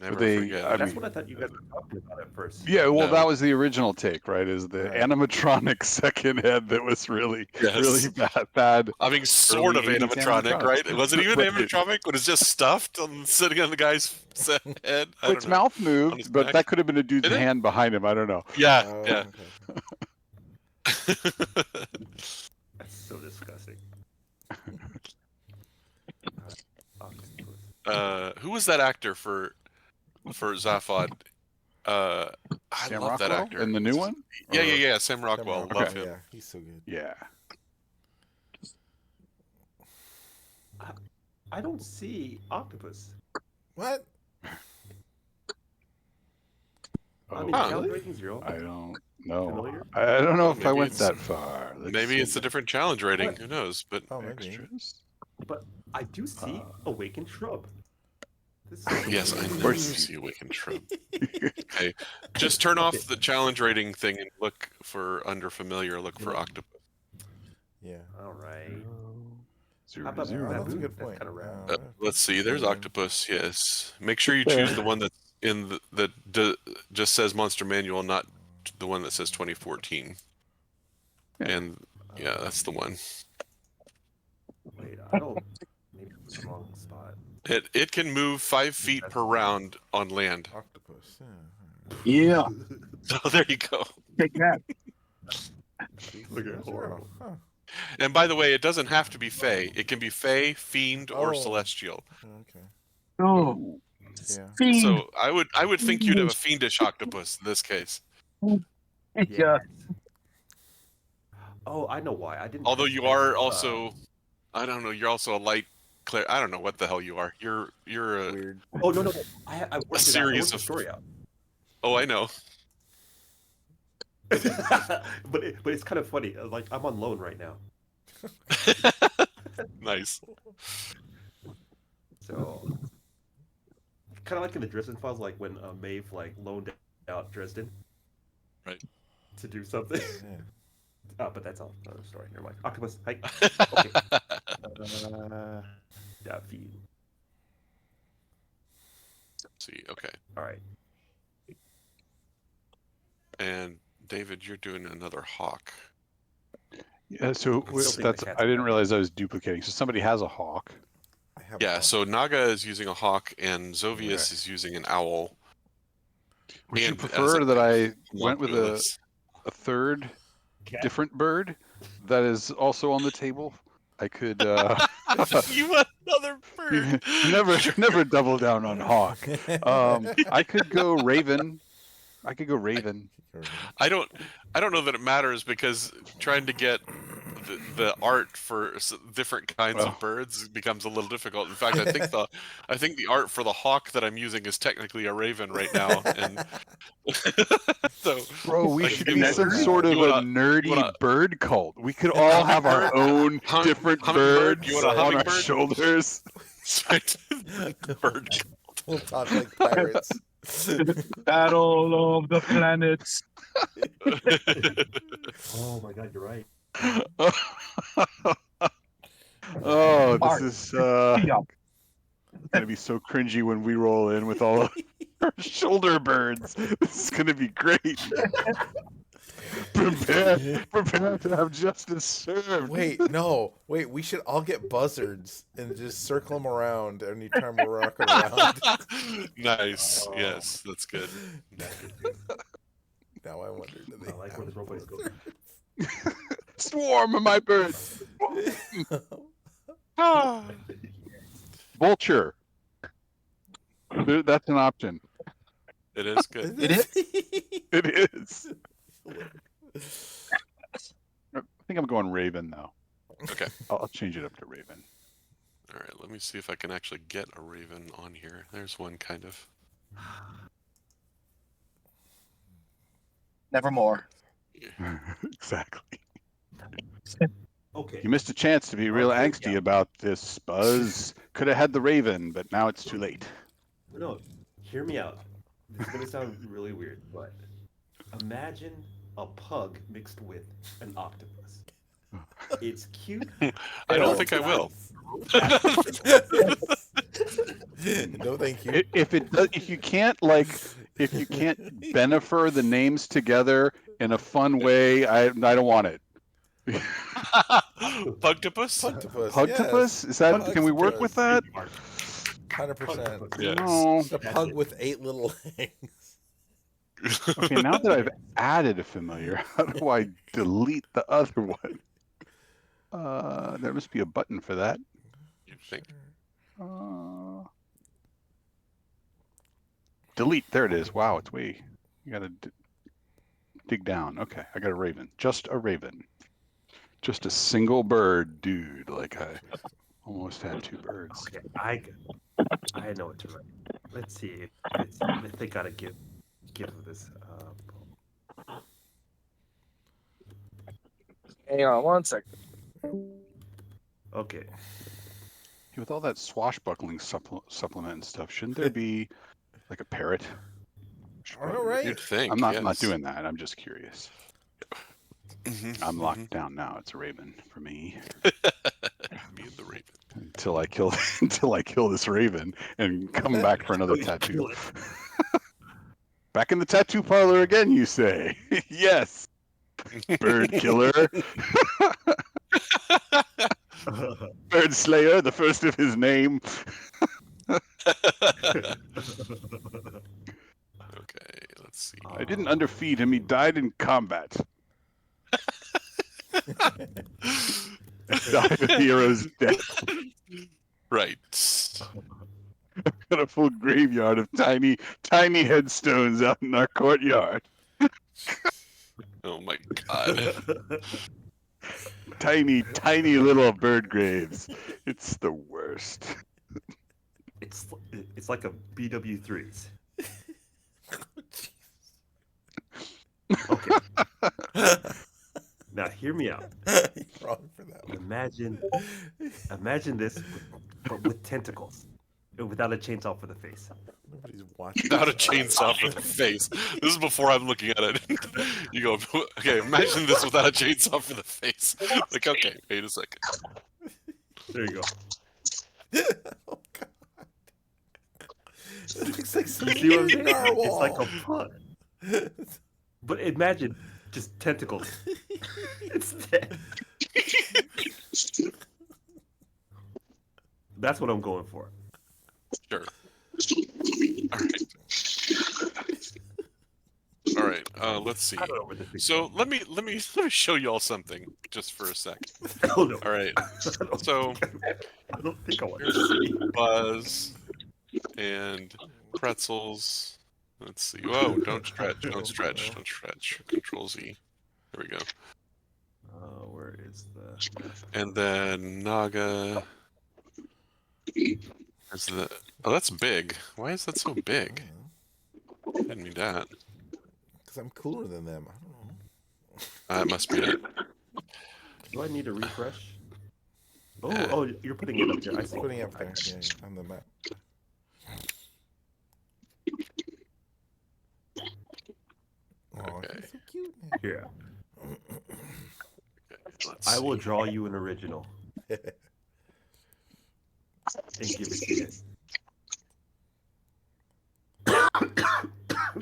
Never they- forget. I That's mean- what I thought you guys were talking about at first. Yeah, well, No. that was the original take, right? Is the Right. animatronic second head that was really, Yes. really bad. I mean, sort of Early 80s animatronic, animatronic. right? It wasn't even Right. animatronic, but it's just stuffed sitting on the guy's head. I Its don't know. mouth his moved, but back. that could have been a dude's Did it? hand behind him. I don't know. Yeah, Oh, yeah. okay. That's so disgusting. Who was that actor for Zaphod? I Sam love that Rockwell actor. in the new one? Yeah, Or- yeah, yeah. Sam Rockwell. Okay. Love Oh, him. yeah, he's so good. Yeah. I don't see octopus. What? Oh, I mean, Huh. Challenge Rating 0. I don't know. Familiar? I don't know if I Maybe went it's- that far. Let's Maybe it's see. a different challenge rating. What? Who knows? But Oh, maybe. Extras. But I do see Awakened Shrub. This is yes, I amazing. know you see Awakened Shrub. Okay, just turn off the challenge rating thing and look for under familiar. Look for octopus. Yeah. All right. Zero, How about zero. Oh, that's a Baboon? good That's point. kinda rad. Let's see. There's Yeah. octopus. Yes. Make sure you choose the one that's in just says Monster Manual, not the one that says 2014. Yeah. And yeah, that's the one. Wait, I don't. Maybe it's the wrong spot. It can move 5 feet per round on land. Octopus. Yeah. So there you go. Take that. Look at Yeah. horrible. Huh. And by the way, it doesn't have to be Fey. It can be Fey, Fiend, or Oh. Celestial. Okay. Oh, Yeah. fiend. So I would think you'd have a fiendish octopus in this case. Yeah. Oh, I know why. I didn't. Although you are also, I don't know, you're also a light clear. I don't know what the hell you are. You're a Weird. Oh no. I worked it out. I series worked the of. story out. Oh, I know. but it's kind of funny. Like I'm on loan right now, Nice. so kind of like in the Dresden Files, like when Maeve like loaned out Dresden, Right. to do something. Yeah. Oh, but that's another story. Never mind. Octopus. Hi. Okay. Yeah, feed. Let's see. Okay. All right. And David, you're doing another hawk. Yeah, so I still think that's the cat's I didn't better. realize I was duplicating. So somebody has a hawk. I have a Yeah. hawk. So Naga is using a hawk, and Zovius Okay. is using an owl. Would you And as prefer a that kind I of went with a homunculus. third Cat. different bird that is also on the table? I could You want another bird? never double down on hawk. I could go raven. I could go raven. I don't know that it matters, because trying to get the art for different kinds Oh. of birds becomes a little difficult. In fact, I think the art for the hawk that I'm using is technically a raven right now, and so Bro, we I should could be do- some sort of you a wanna- nerdy wanna- bird cult. We could all have our own different hummingbird? birds You want a on our hummingbird? shoulders. Bird. We'll talk like pirates. Battle of the planets. Oh my God, you're right. Oh, Mark. this is Yeah. gonna be so cringy when we roll in with all of our shoulder birds. This is gonna be great. Prepare to have justice served. Wait, no. Wait, we should all get buzzards and just circle them around anytime we're rocking around. Nice. Yes, that's good. Now I wonder, do they I like where have this role plays going. Swarm of my birds. Vulture. That's an option. It is good. It is? It is. I think I'm going raven though. Okay. I'll change it up to raven. All right. Let me see if I can actually get a raven on here. There's one, kind of. Nevermore. Exactly. Okay. You missed a chance to be real Okay, angsty yeah. about this, Buzz. Could have had the raven, but now it's too late. No, hear me out. This is gonna sound really weird, but imagine a pug mixed with an octopus. It's cute. I don't think I will. No, thank you. If you can't benefer the names together in a fun way, I don't want it. Pugtopus? Punctopus. Pugtopus? Is that? Can we work with that? 100%. Yes. No. The pug with 8 little legs. Okay, now that I've added a familiar, how do I delete the other one? There must be a button for that. You think? Delete. There it is. Wow, it's way. You gotta dig down. Okay, I got a raven. Just a raven. Just a single bird, dude. Like I almost had 2 birds. Okay, I know what to write. Let's see if they gotta give this. Hang on 1 second. Okay. With all that swashbuckling supplement and stuff, shouldn't there be like a parrot? All right. You'd think. I'm not yes. doing that. I'm just curious. Mhm, I'm locked down now. It's a raven for me Me and the raven. until I kill this raven and come back for another tattoo. Back in the tattoo parlor again, you say? Yes. Bird killer. Bird slayer, the first of his name. Okay, let's see. I didn't underfeed him. He died in combat. Died a hero's death. Right. Got a full graveyard of tiny headstones out in our courtyard. Oh my god. Tiny, tiny little bird graves. It's the worst. It's like a BW3s. Okay. Now hear me out. You're wrong for that one. Imagine this, but with tentacles, and without a chainsaw for the face. Nobody's watching. Without a chainsaw for the face. This is before I'm looking at it. You go, okay, imagine this without a chainsaw for the face. Like, okay, wait a second. There you go. Oh god. It looks like some You see what I'm weird saying? narwhal. It's like a pun. But imagine just tentacles. Instead. That's what I'm going for. Sure. All right. Let's see. I don't know where this is So let me show you all something just for a sec. Oh no. All right. So I don't think I want to here's see. Buzz and pretzels. Let's see. Whoa! Don't stretch. Don't stretch. Don't stretch. Control Z. There we go. Where is the? And then Naga. There's the. Oh, that's big. Why is that so big? Didn't mean that. Because I'm cooler than them. I don't know. That must be it. Do I need a refresh? Oh, Yeah. oh, you're putting it up there. I see. Putting it up there. Yeah, on the map. Oh, Okay. he's so cute. Man. Here, Let's I will see. draw you an original and give it to you.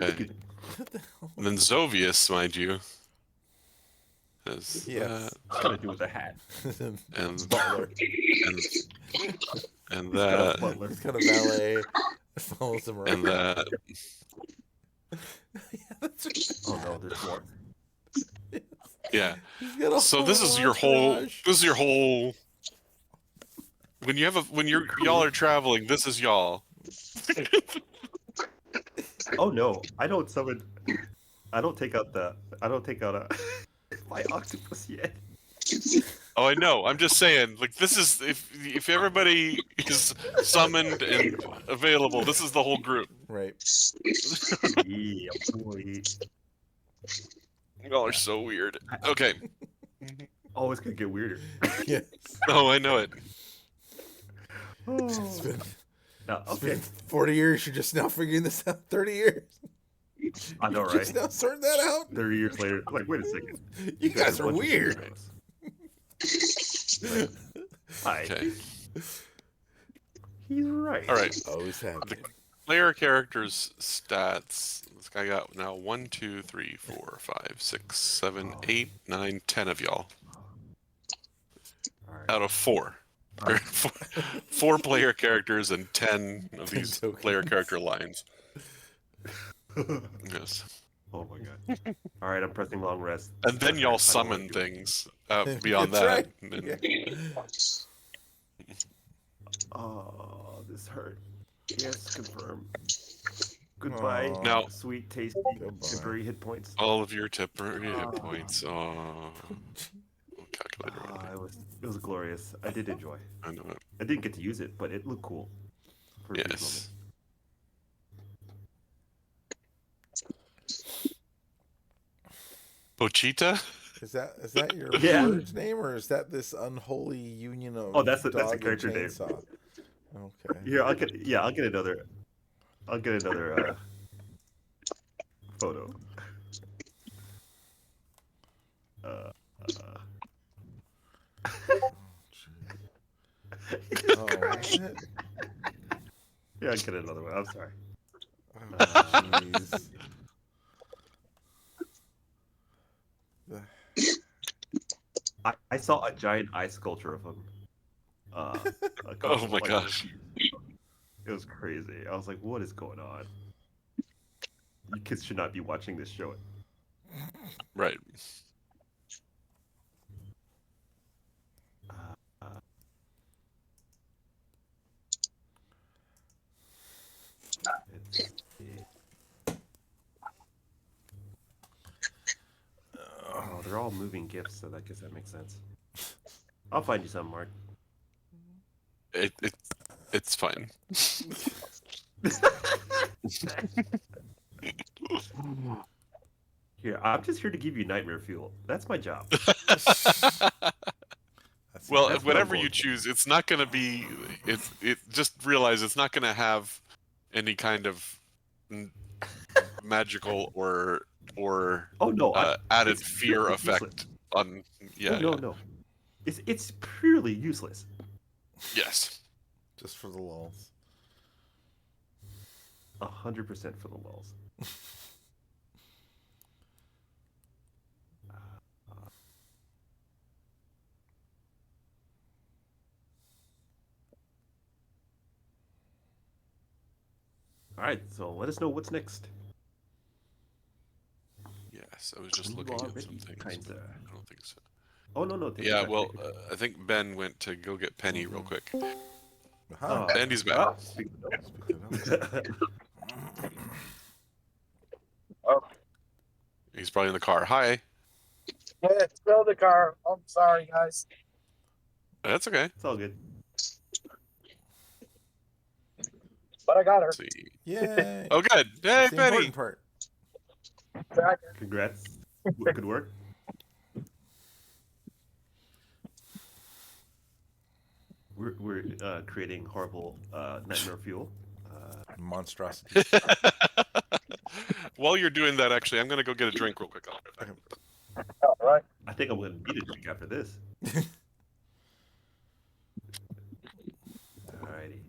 Okay. And then Zovius, mind you. Is Yes. What's got to do with a hat? and Butler. and He's got a that butler. He's got a valet. Follows him around. and that. Yeah, that's right. Oh no, there's more. Yeah. He's got a So this is whole your whole. entourage. This is your whole. When you have a y'all are traveling, this is y'all. Oh no, I don't summon. I don't take out a my octopus yet. Oh, I know. I'm just saying. Like this is if everybody is summoned and available, this is the whole group. Right. Yeah, boy. Y'all are so weird. Okay. Oh, it's gonna get weirder. Yes. Oh, I know it. It's been, No, it's okay, been 40 years. You're just now figuring this out. 30 years. I know, You're right? just now sorting that out. 30 years later, like, wait a second. You guys are Bunch of weird. weirdos. Hi. Okay. He's right. All right. Always happy. Player characters stats. This guy got now 1, 2, 3, 4, 5, 6, 7, 8, 9, 10 of y'all All right. out of 4. Or four player characters and 10 of these tokens. player character lines. Yes. Oh my god. All right, I'm pressing long rest. And then y'all I don't summon wanna do it. things beyond That's that. right. And then- Yeah. Oh, this hurt. Yes, confirm. Goodbye. Aw. Now- Sweet, tasty, Goodbye. temporary hit points. All of your temporary hit points. Oh. Calculator. It was glorious. I did enjoy. I know it. I didn't get to use it, but it looked cool. For a brief Yes. Pochita? Is that your Yeah. word's name, or is that this unholy union of Oh, that's a dog and character name. chainsaw? Okay. Here, I'll get another photo. Oh, is it? Yeah, I'll get another one. I'm sorry. Oh, jeez. I saw a giant eye sculpture of him. Oh my gosh. It was crazy. I was like, what is going on? You kids should not be watching this show. Right. they're all moving gifts, so I guess that makes sense. I'll find you some, Mark. It's fine. Here, I'm just here to give you nightmare fuel. That's my job. Well, That's what I'm whatever going you for. choose, it's not going to be. It just realize it's not going to have any kind of magical or Oh no, added it's fear purely effect useless. on. Yeah. No. It's purely useless. Yes. Just for the lulls. 100% for the lulls. All right, so let us know what's next. Yes, I was just You looking are at ready, some things. kinda. But I don't think so. Oh no, take Yeah, it back, well, take it back. I think Ben went to go get Penny real quick. Huh. Andy's back. Speak it up. He's probably in the car. Hi. Yeah, spill the car. I'm sorry, guys. That's okay. It's all good. But I got her. Let's see. Yay. Oh, good. Hey, That's the Penny. important part. Congrats. Good work. We're creating horrible nightmare fuel. Monstrosity. While you're doing that, actually, I'm gonna go get a drink real quick. All right. I think I'm gonna need a drink after this. Alrighty.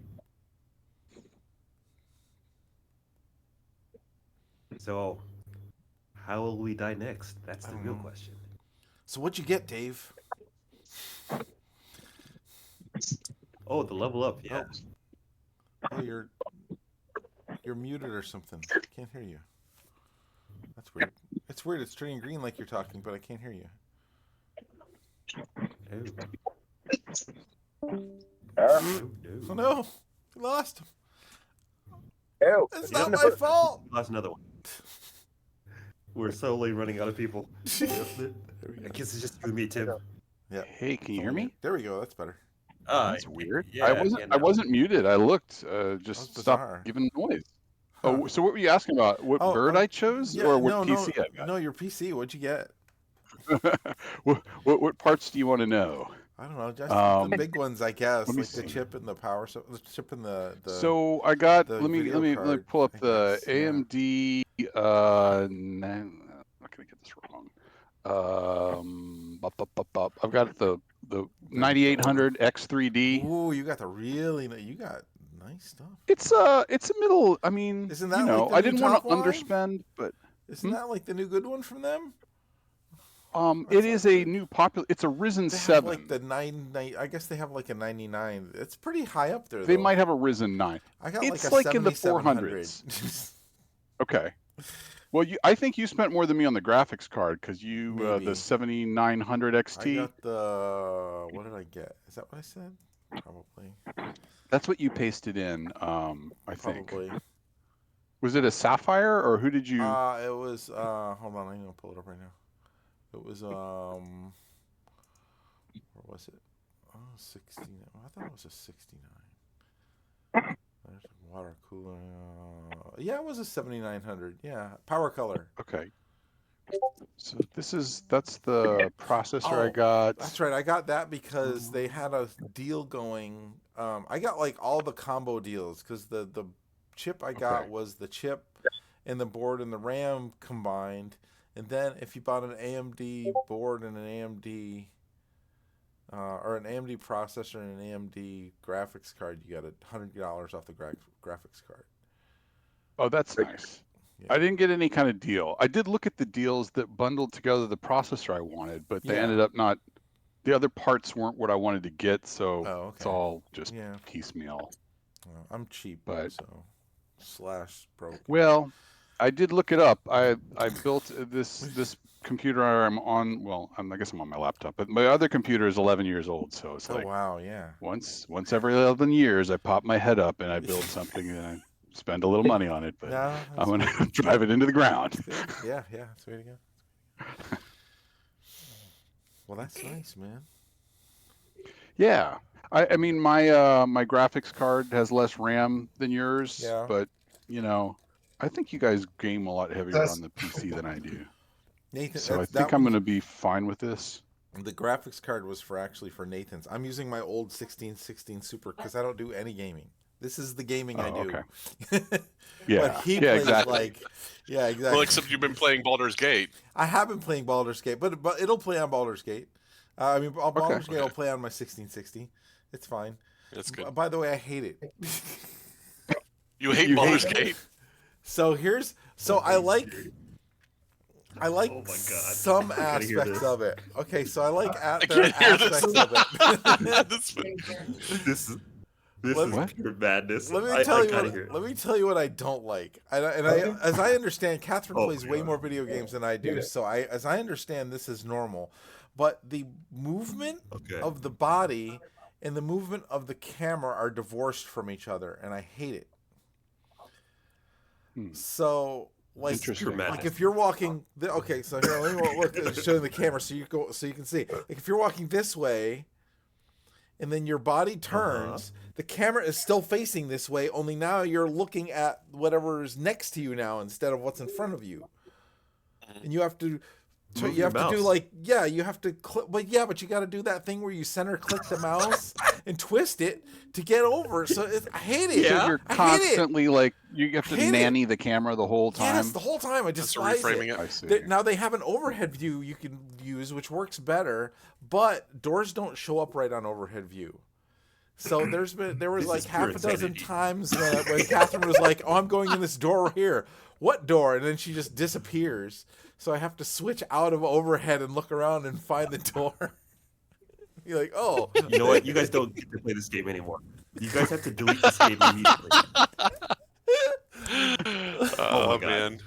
So, how will we die next? That's the real question. So what'd you get, Dave? Oh, the level up, yeah. Oh, you're muted or something. Can't hear you. That's weird. It's weird. It's turning green like you're talking, but I can't hear you. Oh, Oh no, we lost him. Ew. It's not my fault. Lost another one. We're slowly running out of people. I guess it's just you and me, Tim. Yeah. Hey, can you hear me? There we go. That's better. That's weird. yeah, I wasn't muted. I looked. That's Just bizarre. stopped giving noise. Huh. Oh, so what were you asking about? What bird I chose, or what PC I got? No, your PC. What'd you get? what parts do you want to know? I don't know. Just the big ones, I guess, let me like the see. chip and the power, the chip and the. So I got. the Let me video card, pull up I the guess, yeah. AMD. I'm not gonna get this wrong. I've got the 9800 X3D. Ooh, you got the really. You got nice stuff. It's a middle. I mean, Isn't that you know, like the I new didn't want top to line? underspend, but Isn't that like the new good one from them? it is a new popular. It's a Ryzen They 7. have like the 9. I guess they have like a 99. It's pretty high up there. They though. might have a Ryzen 9. I got It's like a like in the 7700. 400s. Okay. Well, I think you spent more than me on the graphics card because you Maybe. the 7900 XT. I got the. What did I get? Is that what I said? Probably. That's what you pasted in. I think. Probably. Was it a Sapphire or who did you? It was. Hold on, I'm gonna pull it up right now. It was. Where was it? Oh, 69. I thought it was a 69. There's a water cooler. Yeah, it was a 7900. Yeah, power color. Okay. So that's the processor I got. That's right. I got that because they had a deal going. I got like all the combo deals because the chip I got was the chip and the board and the RAM combined. And then if you bought an AMD board and an AMD or an AMD processor and an AMD graphics card, you got $100 off the graphics card. Oh, that's nice. Yeah. I didn't get any kind of deal. I did look at the deals that bundled together the processor I wanted, but they ended up not. The other parts weren't what I wanted to get, so it's all just piecemeal. Well, I'm cheap, but so / broke. Well, I did look it up. I built this computer I'm on. Well, I guess I'm on my laptop, but my other computer is 11 years old, so it's like wow, yeah. Once every 11 years, I pop my head up and I build something and I spend a little money on it, but I'm gonna drive it into the ground. Yeah, that's the way to go. Well, that's nice, man. Yeah. I mean, my my graphics card has less RAM than yours, Yeah. but I think you guys game a lot heavier on the PC than I do. Nathan, So I think I'm going to be fine with this. The graphics card was actually for Nathan's. I'm using my old 1616 Super because I don't do any gaming. This is the gaming I do. Okay. Yeah. But he plays exactly. exactly. Well, except you've been playing Baldur's Gate. I have been playing Baldur's Gate, but it'll play on Baldur's Gate. Baldur's Gate will play on my 1660. It's fine. That's good. By the way, I hate it. You hate Baldur's Gate? So I like Oh my God. some aspects of it. Okay, so I like can't hear aspects of it. This is pure madness. Let me tell you what I don't like. As I understand, Catherine plays way more video games than I do. So as I understand, this is normal. But the movement of the body and the movement of the camera are divorced from each other, and I hate it. So like if you're walking, so here let me look showing the camera so you can see. Like if you're walking this way, and then your body turns, the camera is still facing this way. Only now you're looking at whatever is next to you now instead of what's in front of you, and you have to. So you have to do you have to click, but you got to do that thing where you center click the mouse and twist it to get over. So I hate it. Yeah, you're constantly you have to nanny the camera the whole time. Yes, the whole time. I despise it. I see. Now they have an overhead view you can use, which works better, but doors don't show up right on overhead view. So there was like half a dozen times when Catherine was like, "Oh, I'm going in this door here." What door? And then she just disappears. So I have to switch out of overhead and look around and find the door. You're like, oh. You know what? You guys don't get to play this game anymore. You guys have to delete this game immediately. Oh man.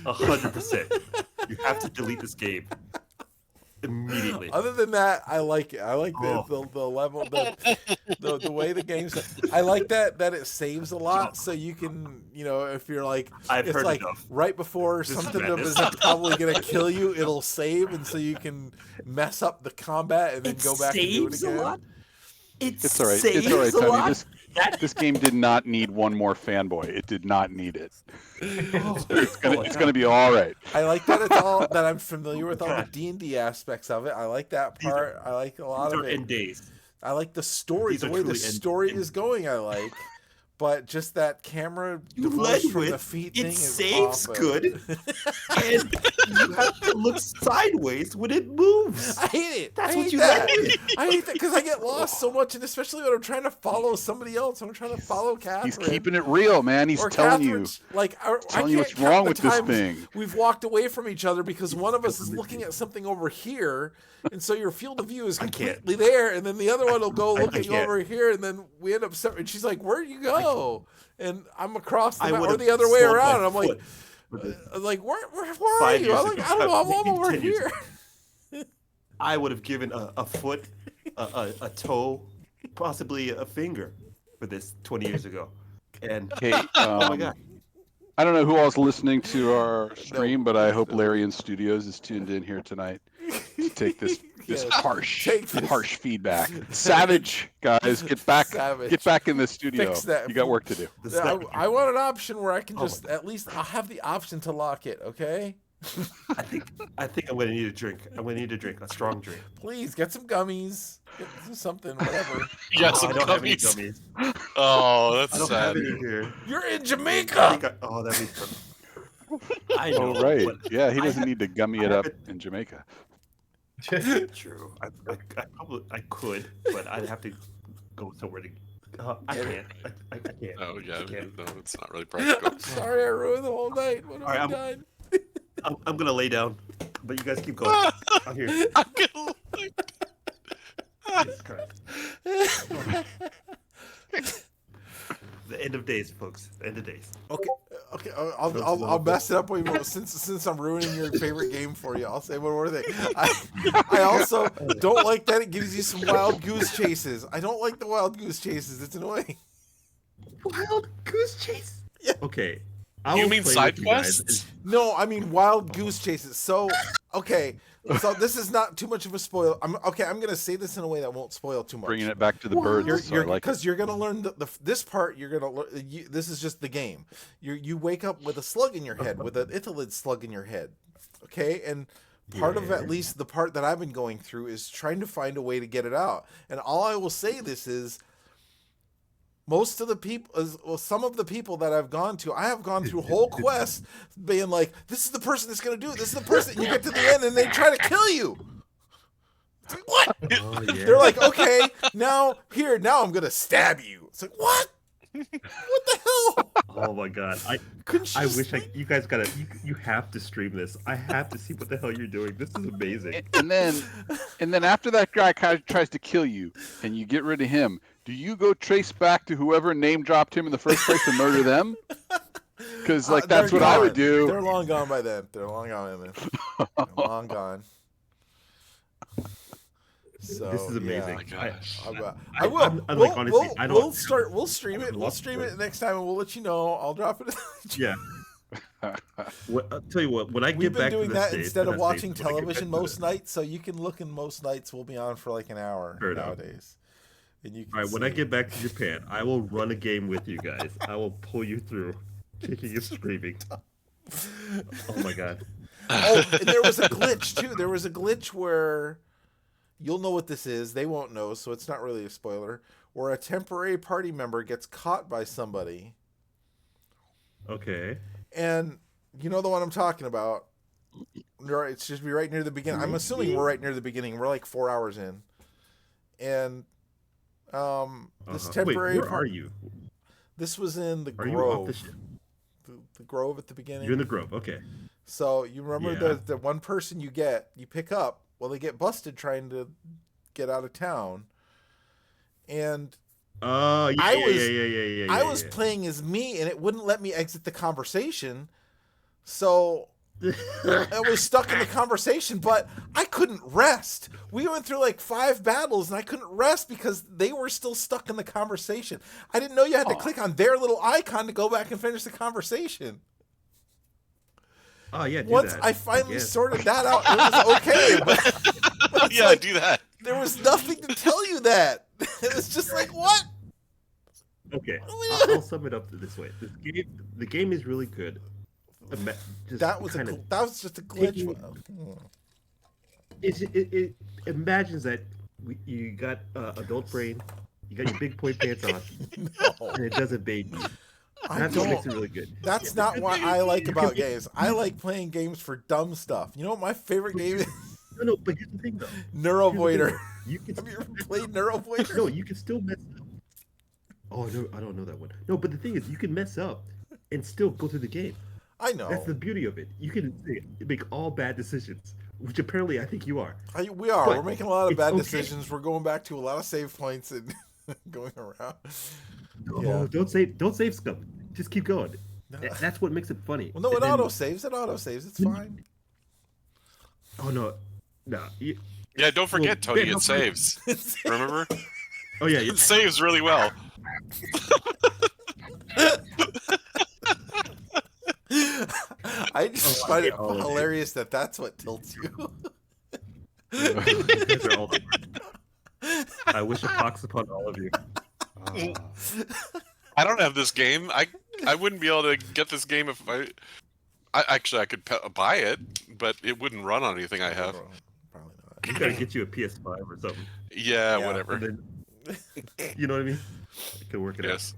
100%. You have to delete this game immediately. Other than that, I like it. I like the level, the way the game's. I like that it saves a lot, so you can, if you're like, I've heard like enough. right before something is probably gonna kill you, it'll save, and so you can mess up the combat and then go back and do it again. A lot. It's all right. It's all right, Tony. This game did not need one more fanboy. It did not need it. It's gonna be all right. I like that that I'm familiar with all the D&D aspects of it. I like that part. I like a lot of it. In days. I like the story, the way the story is going. I like, but just that camera divorced from the feet thing is saves off. Good, and you have to look sideways when it moves. I hate it. That's I what hate you that. like. I hate that because I get lost so much, and especially when I'm trying to follow somebody else. I'm trying to follow Catherine. He's keeping it real, man. He's telling you. Telling you what's wrong with this thing. We've walked away from each other because one of us is looking at something over here, and so your field of view is completely there, and then the other one will go looking over here, and then we end up separate. And she's like, "Where'd you go?" And I'm across the map, or the other way around. And I'm like, where are you? I'm like, I don't know. I'm over here. I would have given a foot, a toe, possibly a finger for this 20 years ago. And oh my God. I don't know who else is listening to our stream, but I hope Larry in Studios is tuned in here tonight to take this harsh feedback. Savage, guys, get back in the studio. You got work to do. I want an option where I can just at least I'll have the option to lock it. Okay. I think I'm gonna need a drink. I'm gonna need a drink, a strong drink. Please get some gummies. Get something, whatever. Yeah, some I don't have any gummies. gummies. Oh, that's I don't sad. have any here. You're in Jamaica. That'd be fun. I know. Oh, right. Yeah, he doesn't need to gummy it up in Jamaica. True. I could, but I'd have to go somewhere to. I can't. I can't. Oh yeah, I can't. no, it's not really practical. I'm sorry, I ruined the whole night. What have I done? I'm gonna lay down, but you guys keep going. I'm here. I'm gonna Jesus Christ. The end of days, folks. The end of days. Okay. I'll mess it up way more since I'm ruining your favorite game for you. I'll say one more thing. I also don't like that it gives you some wild goose chases. I don't like the wild goose chases. It's annoying. Wild goose chase. Yeah. Okay. You mean side quests? No, I mean wild goose chases. So, okay. So this is not too much of a spoil. I'm going to say this in a way that won't spoil too much. Bringing it back to the birds. Because you're going to learn this part. You're going to learn. This is just the game. You wake up with a slug in your head, with an Ithalid slug in your head. Okay, and part of at least the part that I've been going through is trying to find a way to get it out. And all I will say this is, most of the people, well, some of the people that I've gone to, I have gone through whole quests being like, this is the person that's going to do it. This is the person. And you get to the end and they try to kill you. It's like, what? Oh, yeah. They're like, okay, now I'm going to stab you. It's like, what? What the hell? Oh my god! I wish you guys you have to stream this. I have to see what the hell you're doing. This is amazing. And then after that guy kind of tries to kill you, and you get rid of him, do you go trace back to whoever name dropped him in the first place and murder them? Because that's what I would do. They're long gone by then. They're long gone. So, this is amazing. Yeah. I will. Honestly, we'll stream it. We'll stream it next time, and we'll let you know. I'll drop it. Yeah. I'll tell you what. When I get back to the States, we've been doing that instead of watching television most nights. So you can look, and most nights we'll be on for like an hour nowadays. And you can all right. When I get back to Japan, I will run a game with you guys. I will pull you through, kicking and screaming. Oh my god. Oh, and there was a glitch too. There was a glitch where. You'll know what this is. They won't know, so it's not really a spoiler. Where a temporary party member gets caught by somebody. Okay. And you know the one I'm talking about. It's just be right near the beginning. I'm assuming we're right near the beginning. We're like 4 hours in. And this temporary. Wait, where are you? This was in the Grove. Are you off the ship? The Grove at the beginning. You're in the Grove. Okay. So you remember the one person you pick up. Well, they get busted trying to get out of town, and I was playing as me, and it wouldn't let me exit the conversation, so I was stuck in the conversation. But I couldn't rest. We went through like 5 battles, and I couldn't rest because they were still stuck in the conversation. I didn't know you had to click on their little icon to go back and finish the conversation. Oh yeah. Once I finally sorted that out, it was okay. But yeah, do that. There was nothing to tell you that. It was just like, what? Okay, I'll sum it up this way: the game is really good. That was just a glitch. It imagines that you got adult brain, you got your big boy pants on, and it doesn't baby. That's what makes it really good. That's not what I like about games. I like playing games for dumb stuff. You know what my favorite game is? No, but here's the thing, though. Neurovoider. Have you ever played Neurovoider? No, you can still mess up. Oh, no, I don't know that one. No, but the thing is, you can mess up and still go through the game. I know. That's the beauty of it. You can make all bad decisions, which apparently I think you are. We are. We're making a lot of bad decisions. We're going back to a lot of save points and going around. No, don't save scum. Just keep going. No. That's what makes it funny. Well, no, it auto-saves. It's fine. Oh, no. Yeah, don't forget, Tony, it saves. Remember? Oh, yeah. It saves really well. I just find it hilarious that that's what tilts you. I wish a pox upon all of you. I don't have this game. I wouldn't be able to get this game if I actually I could buy it, but it wouldn't run on anything I have. Probably not. You gotta get you a PS5 or something. Yeah, whatever. Then, you know what I mean? You can work it out.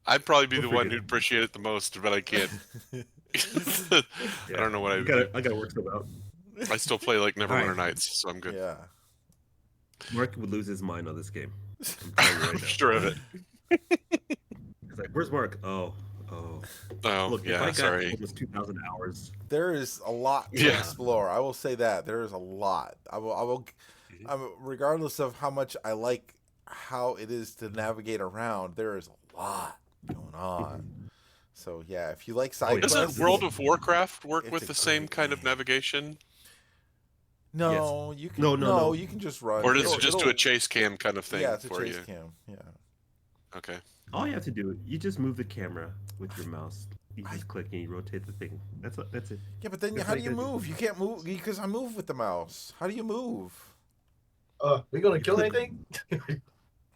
I'd probably be the one who'd appreciate it the most, but I can't. I don't know what I gotta work some out. I still play like Neverwinter Nights, so I'm good. Yeah. Mark would lose his mind on this game. I'm sure of it. He's like, "Where's Mark?" Oh. Look, yeah, if I got almost 2,000 hours. There is a lot to explore. I will say that there is a lot. I will, regardless of how much I like how it is to navigate around, there is a lot going on. So yeah, if you like side quests, doesn't World of Warcraft work with the same kind of navigation? No, you can. No. You can just run. Or does it just do a chase cam kind of thing? Yeah, it's a chase you? cam. Yeah. Okay. All you have to do, you just move the camera with your mouse You just click and you rotate the thing. That's it. Yeah, but then That's how all do you gotta move? You can't move because I move with the mouse. How do you move? We gonna kill click- anything?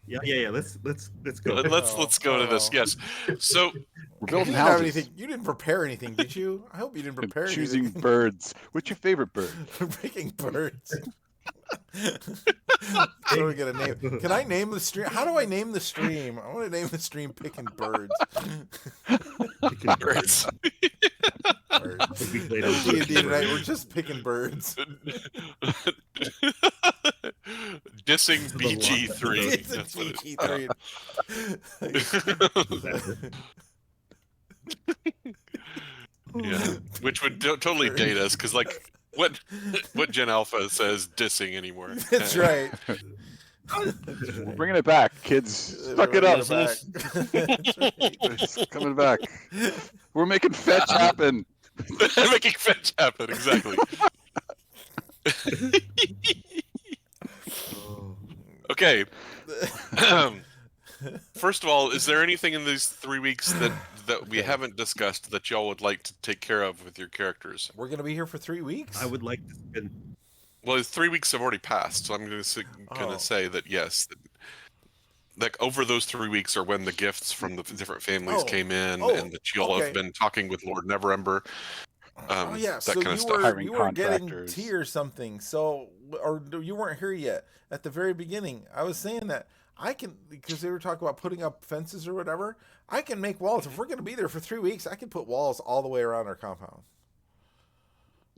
Yeah. Let's go. Let's go to this. Yes. So We're You building didn't have houses. anything. You didn't prepare anything, did you? I hope you didn't And prepare choosing anything. birds. What's your favorite bird? Picking birds. So we get a name. Can I name the stream? How do I name the stream? I want to name the stream "Picking Birds." Picking birds. Birds. A week later, D&D picking tonight. birds. We're just picking birds. dissing The lot- BG3. It's a That's what it GG3. Yeah, which would totally date us because like what Gen Alpha says dissing anymore. That's right. We're bringing it back, kids. Suck it up. That's right. It's coming back. We're making fetch happen. Making fetch happen, exactly. Okay. First of all, is there anything in these 3 weeks that we haven't discussed that y'all would like to take care of with your characters? We're gonna be here for 3 weeks. I would like to spend. Well, 3 weeks have already passed, so I'm going to say that yes, like over those 3 weeks are when the gifts from the different families came in, and that y'all have been talking with Lord Neverember. Oh yeah, that so kind of you stuff. were getting tea or something. So or you weren't here yet at the very beginning. I was saying that I can, because they were talking about putting up fences or whatever. I can make walls. If we're going to be there for 3 weeks, I can put walls all the way around our compound.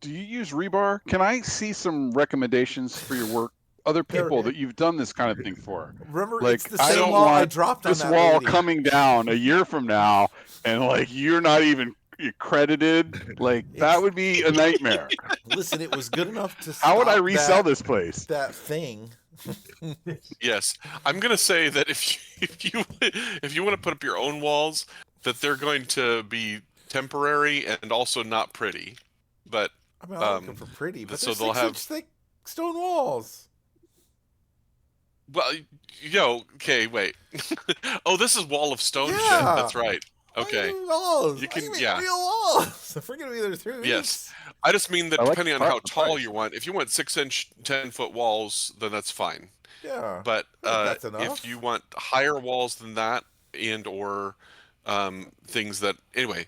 Do you use rebar? Can I see some recommendations for your work? Other people that you've done this kind of thing for. Remember, like, it's the same wall I dropped on this that wall lady. coming down a year from now, and like you're not even credited. Like that would be a nightmare. Listen, it was good enough to. How would I stop resell this place? That thing. Yes, I'm gonna say that if you want to put up your own walls, that they're going to be temporary and also not pretty. But I'm not looking for pretty, but so they're 6-inch thick stone walls. Well, okay, wait. Oh, this is wall of stone shit. Yeah. That's right. Okay. Walls. You can, real walls. If we're gonna be there 3 weeks. Yes. I just mean that I like depending on the how tall price. you want, if you want 6-inch, 10-foot walls, then that's fine. Yeah. But that's enough. if you want higher walls than that, and or things that anyway,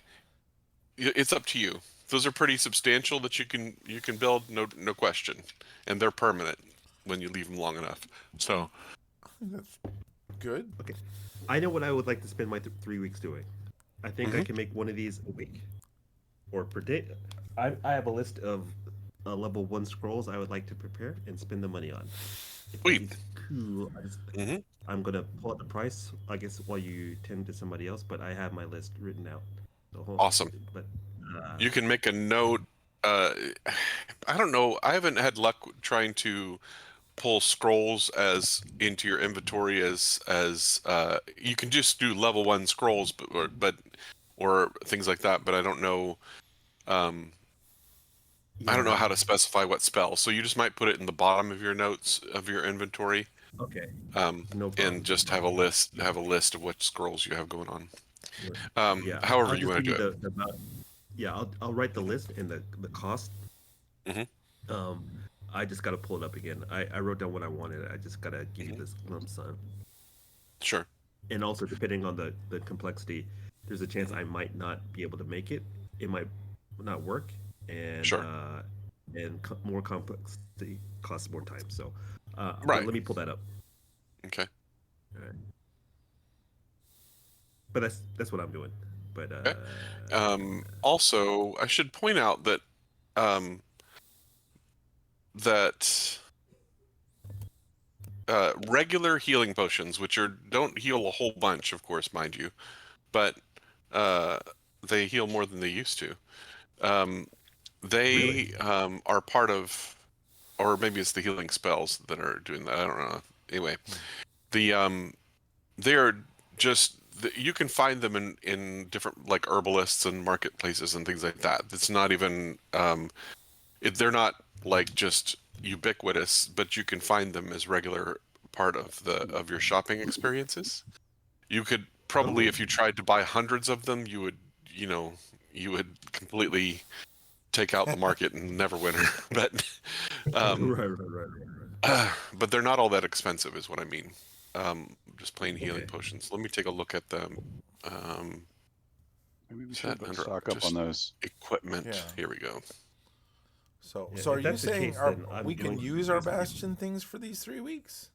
it's up to you. Those are pretty substantial that you can build, no question, and they're permanent when you leave them long enough. So that's good. Okay, I know what I would like to spend my 3 weeks doing. I think I can make one of these a week or per day. I have a list of level 1 scrolls I would like to prepare and spend the money on. Sweet. Cool. I'm gonna pull out the price, I guess, while you tend to somebody else. But I have my list written out. Awesome. But you can make a note. I don't know. I haven't had luck trying to pull scrolls as into your inventory as you can just do level 1 scrolls, or things like that. But I don't know. I don't know how to specify what spell, so you just might put it in the bottom of your notes of your inventory. Okay. No problem. And just have a list of what scrolls you have going on. Yeah. However you want to do it. I'll write the list and the cost. Mm-hmm. I just gotta pull it up again. I wrote down what I wanted. I just gotta give you this lump sum. Sure. And also, depending on the complexity, there's a chance I might not be able to make it. It might not work. And sure. More complexity costs more time. So, right. Let me pull that up. Okay. All right. But that's what I'm doing. But okay. Also, I should point out that regular healing potions, which don't heal a whole bunch, of course, mind you, but they heal more than they used to. They are part of, or maybe it's the healing spells that are doing that. I don't know. Anyway, they are just, you can find them in different like herbalists and marketplaces and things like that. It's not even they're not like just ubiquitous, but you can find them as regular part of your shopping experiences. You could probably, if you tried to buy hundreds of them, you you would completely take out the market and Neverwinter. But but they're not all that expensive, is what I mean. Just plain healing potions. Let me take a look at them. Maybe we should stock up on those. Equipment. Yeah. Here we go. So Yeah, are if you that's the saying case, then I'm we can going to use use our the people. Bastion things for these 3 weeks?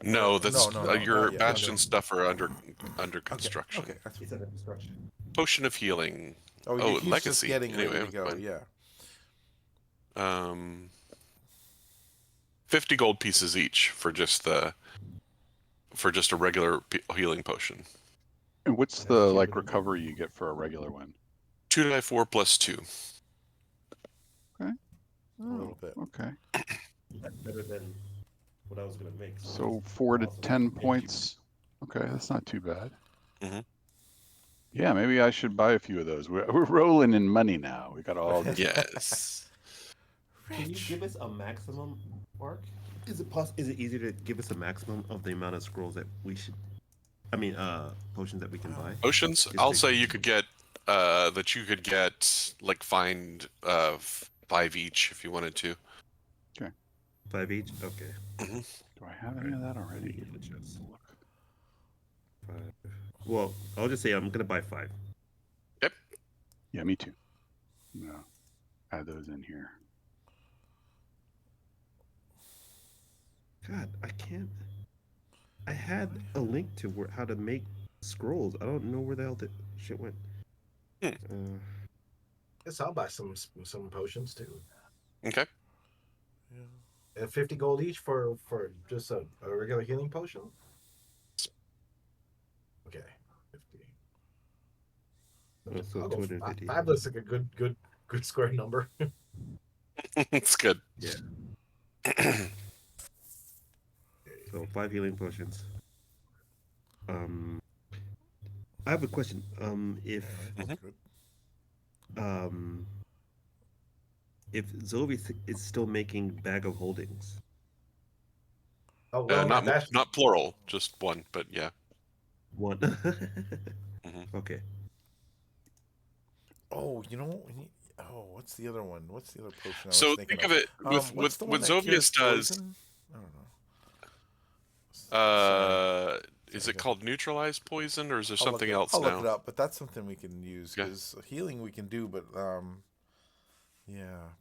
No, that's no, your not yet. Bastion stuff are under construction. Okay, that's It's under construction. Potion of healing. he's legacy. just getting Anyway, ready to go. fine. Yeah. 50 gold pieces each for just a regular healing potion. And what's the recovery you get for a regular one? 2d4 plus 2. Okay. A little bit. Okay. That's better than what I was gonna make. So 4 to 10 points. Okay, that's not too bad. Yeah, maybe I should buy a few of those. We're rolling in money now. We got all this. Yes. Can you give us a maximum, Mark? Is it easier to give us a maximum of the amount of scrolls that we should? I mean, potions that we can buy. Potions. I'll say you could get like find 5 each if you wanted to. Okay. 5 each. Okay. Mm-hmm. Do I have any of that already? Well, I'll just say I'm gonna buy 5. Yep. Yeah, me too. No, add those in here. God, I can't. I had a link to how to make scrolls. I don't know where the hell that shit went. Guess I'll buy some potions too. Okay. Yeah. 50 gold each for just a regular healing potion. Okay. 50. So 250. 5 looks like a good square number. It's good. Yeah. So 5 healing potions. I have a question. If Zovi is still making bag of holdings. Oh, well, not plural, just one, but yeah. One. Okay. Oh, what's the other one? What's the other potion? So think of it with what Zovius does. I don't know. Is it called neutralize poison, or is there I'll something else I'll now? look it up, but that's something we can use because healing we can do, but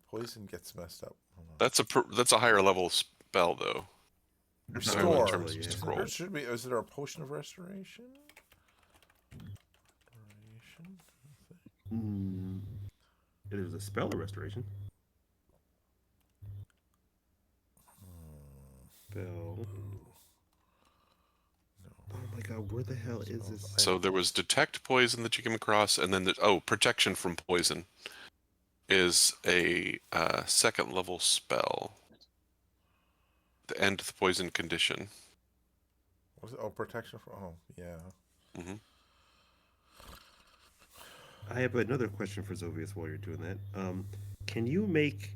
poison gets messed up. That's a higher level spell though. Restore. In terms of scrolls. Should be. Is it our potion of restoration? It is a spell of restoration. Spell. Oh my god, where the hell is this? So there was detect poison that you came across, and then protection from poison is a second level spell. To end the poison condition. Protection from. Oh, yeah. I have another question for Zovius while you're doing that. Can you make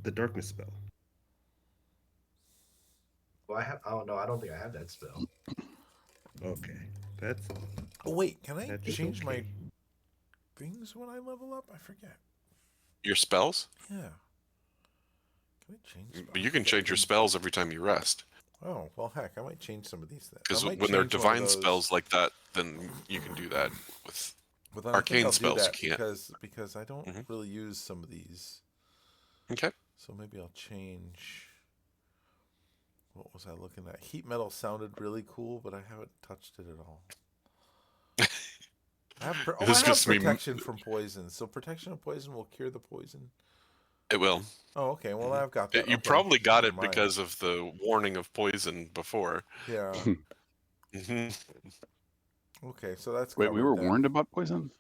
the darkness spell? Well, I don't know. I don't think I have that spell. Okay, that's. Oh wait, can I change okay. my things when I level up? I forget. Your spells? Yeah. Can I change spells? But you can change your spells every time you rest. Oh well, heck, I might change some of these things. Because when they're divine spells like that, then you can do that with. Arcane spells you can't. Because I don't really use some of these. Okay. So maybe I'll change. What was I looking at? Heat metal sounded really cool, but I haven't touched it at all. I have protection from poison. So protection of poison will cure the poison. It will. Oh, okay. Well, I've got that. You probably got it because of the warning of poison before. Yeah. Okay, so that's. Wait, we were warned about poison?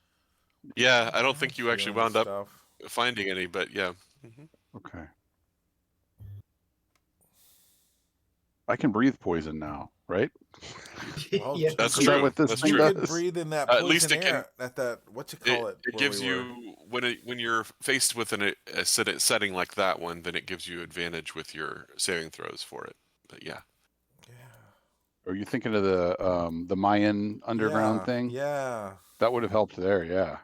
Yeah, I don't think you actually wound up finding any, but yeah. Okay. I can breathe poison now, right? Well, yeah, that's true. true. what this That's thing true. You does? can breathe in that poison at least it air at that. What you call it? It gives you when you're faced with a setting like that one, then it gives you advantage with your saving throws for it. But yeah. Are you thinking of the Mayan underground thing? Yeah. That would have helped there. Yeah.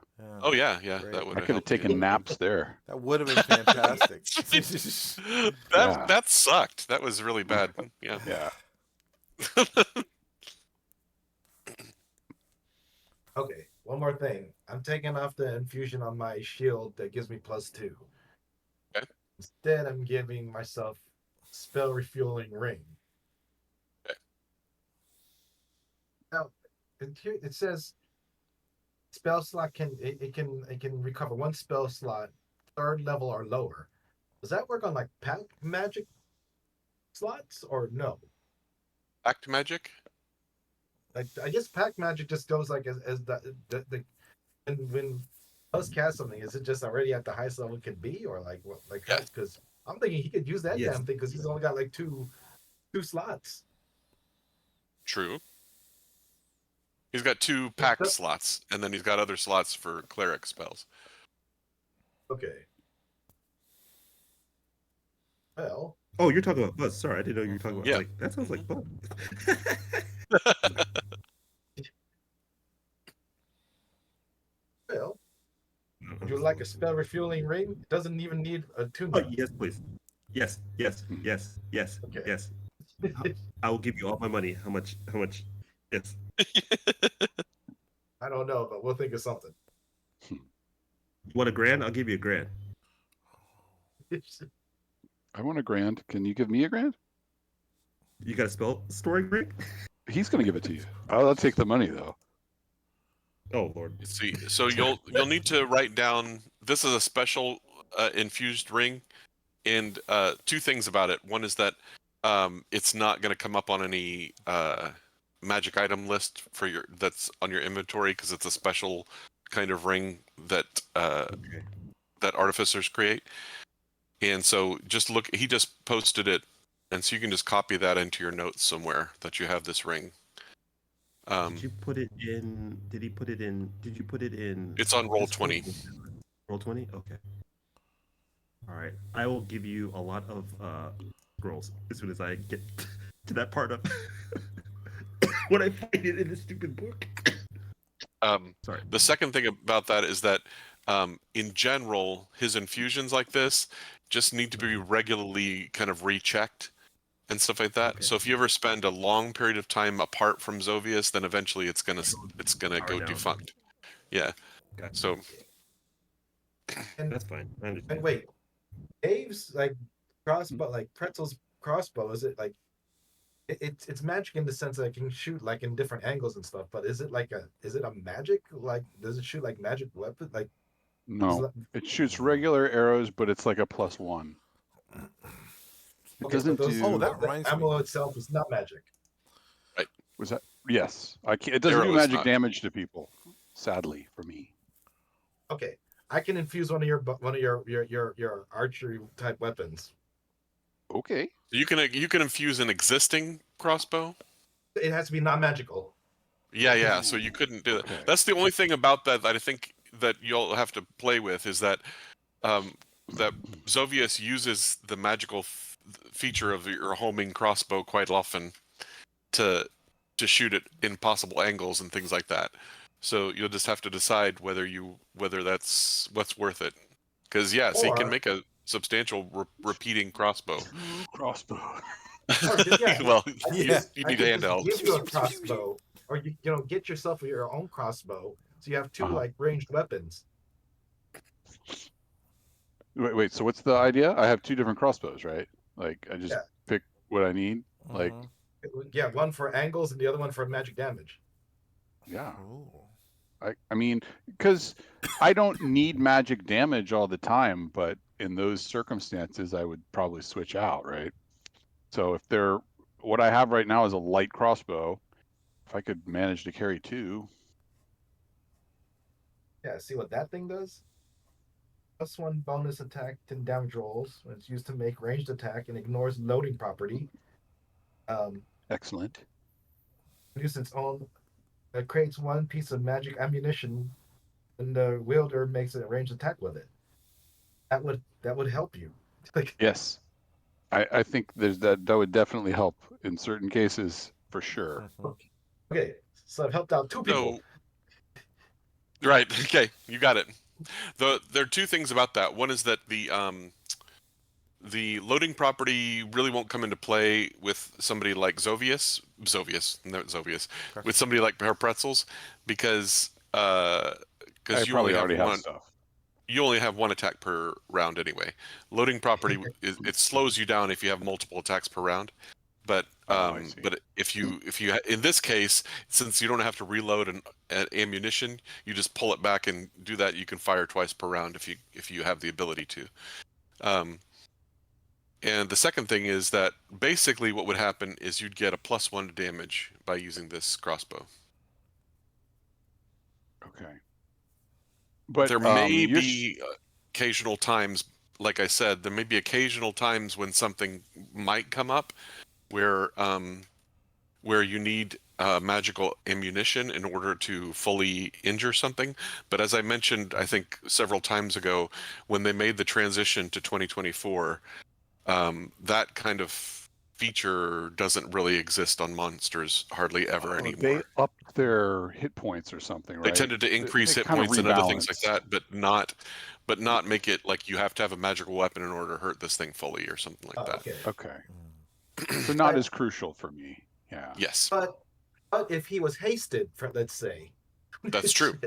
Oh yeah, Great. that would I have could have helped. taken naps there. That would have been fantastic. Yeah. That sucked. That was really bad. Yeah. Yeah. Okay, one more thing. I'm taking off the infusion on my shield that gives me +2. Okay. Instead, I'm giving myself spell refueling ring. Okay. Now, it says spell slot it can recover 1 spell slot, 3rd level or lower. Does that work on like pack magic slots or no? Act magic. Like I guess pack magic just goes like as the when does cast something, is it just already at the highest level it could be, or like what, like how? Yes. Because I'm thinking he could use that Yes. damn thing because he's only got like two slots. True. He's got 2 pack slots, and then he's got other slots for cleric spells. Okay. Well. Oh, you're talking about Buzz. Sorry, I didn't know you were talking about. Yeah. Like that sounds like Buzz. Well, would you like a spell refueling ring? It doesn't even need a tune. Oh, yes, please. Yes. Okay. Yes. I will give you all my money. How much? Yes. I don't know, but we'll think of something. You want $1,000? I'll give you $1,000. I want $1,000. Can you give me $1,000? You got a spell story ring? He's gonna give it to you. I'll take the money though. Oh Lord. See, so you'll need to write down. This is a special infused ring, and 2 things about it. One is that it's not going to come up on any magic item list for that's on your inventory because it's a special kind of ring that that artificers create. And so just look. He just posted it, and so you can just copy that into your notes somewhere that you have this ring. Did you put it in? Did he put it in? Did you put it in? It's on Roll20. Roll20. Okay. All right. I will give you a lot of scrolls as soon as I get to that part of when I find it in the stupid book. Sorry. The second thing about that is that in general, his infusions like this just need to be regularly kind of rechecked and stuff like that. Okay. So if you ever spend a long period of time apart from Xovius, then eventually it's gonna go down. defunct. Yeah. Gotcha. So That's fine. I understand. And wait, Dave's like crossbow, like Pretzel's crossbow, is it like it's magic in the sense that it can shoot like in different angles and stuff, but is it a magic, like does it shoot like magic weapon, like No, it shoots regular arrows, but it's like a +1. It doesn't do. Oh, that reminds me. ammo itself is not magic. Was that? Yes, I can't. It doesn't do Arrow is magic not. damage to people. Sadly for me. Okay, I can infuse one of your archery type weapons. Okay. you can infuse an existing crossbow. It has to be non-magical. Yeah. So you couldn't do that. Okay. That's the only thing about that I think that you'll have to play with is that that Xovius uses the magical feature of your homing crossbow quite often to shoot it in possible angles and things like that. So you'll just have to decide whether that's what's worth it. Because yes, he can make a substantial repeating crossbow. Crossbow. Well, Yeah. you I need can just handhelds. give you a crossbow, or you get yourself your own crossbow, so you have 2 like ranged weapons. Wait. So what's the idea? I have 2 different crossbows, right? Like I just pick what I need. Like Yeah, one for angles and the other one for magic damage. yeah. I mean, because I don't need magic damage all the time, but in those circumstances, I would probably switch out, right? So if what I have right now is a light crossbow. If I could manage to carry 2. Yeah, see what that thing does? +1 bonus attack to damage rolls when it's used to make ranged attack and ignores loading property. Excellent. Use its own. It creates 1 piece of magic ammunition, and the wielder makes a ranged attack with it. That would help you. Yes, I think that would definitely help in certain cases. for sure. Okay, so I've helped out 2 people. So, right. Okay, you got it. There are 2 things about that. One is that the loading property really won't come into play with somebody like with somebody like Pear Pretzels, because I you only probably have already have one. stuff. You only have 1 attack per round anyway. Loading property it slows you down if you have multiple attacks per round. But I see. but if you in this case, since you don't have to reload an ammunition, you just pull it back and do that. You can fire twice per round if you have the ability to. And the second thing is that basically what would happen is you'd get a +1 to damage by using this crossbow. Okay. But there may be occasional times, like I said, there may be occasional times when something might come up where you need magical ammunition in order to fully injure something. But as I mentioned, I think several times ago, when they made the transition to 2024, that kind of feature doesn't really exist on monsters hardly ever anymore. They upped their hit points or something, right? They tended to increase hit kind of points and other things like rebalanced. that, but not make it like you have to have a magical weapon in order to hurt this thing fully or something like that. Okay. So not as crucial for me. Yeah. Yes. But if he was hasted, let's say. That's true.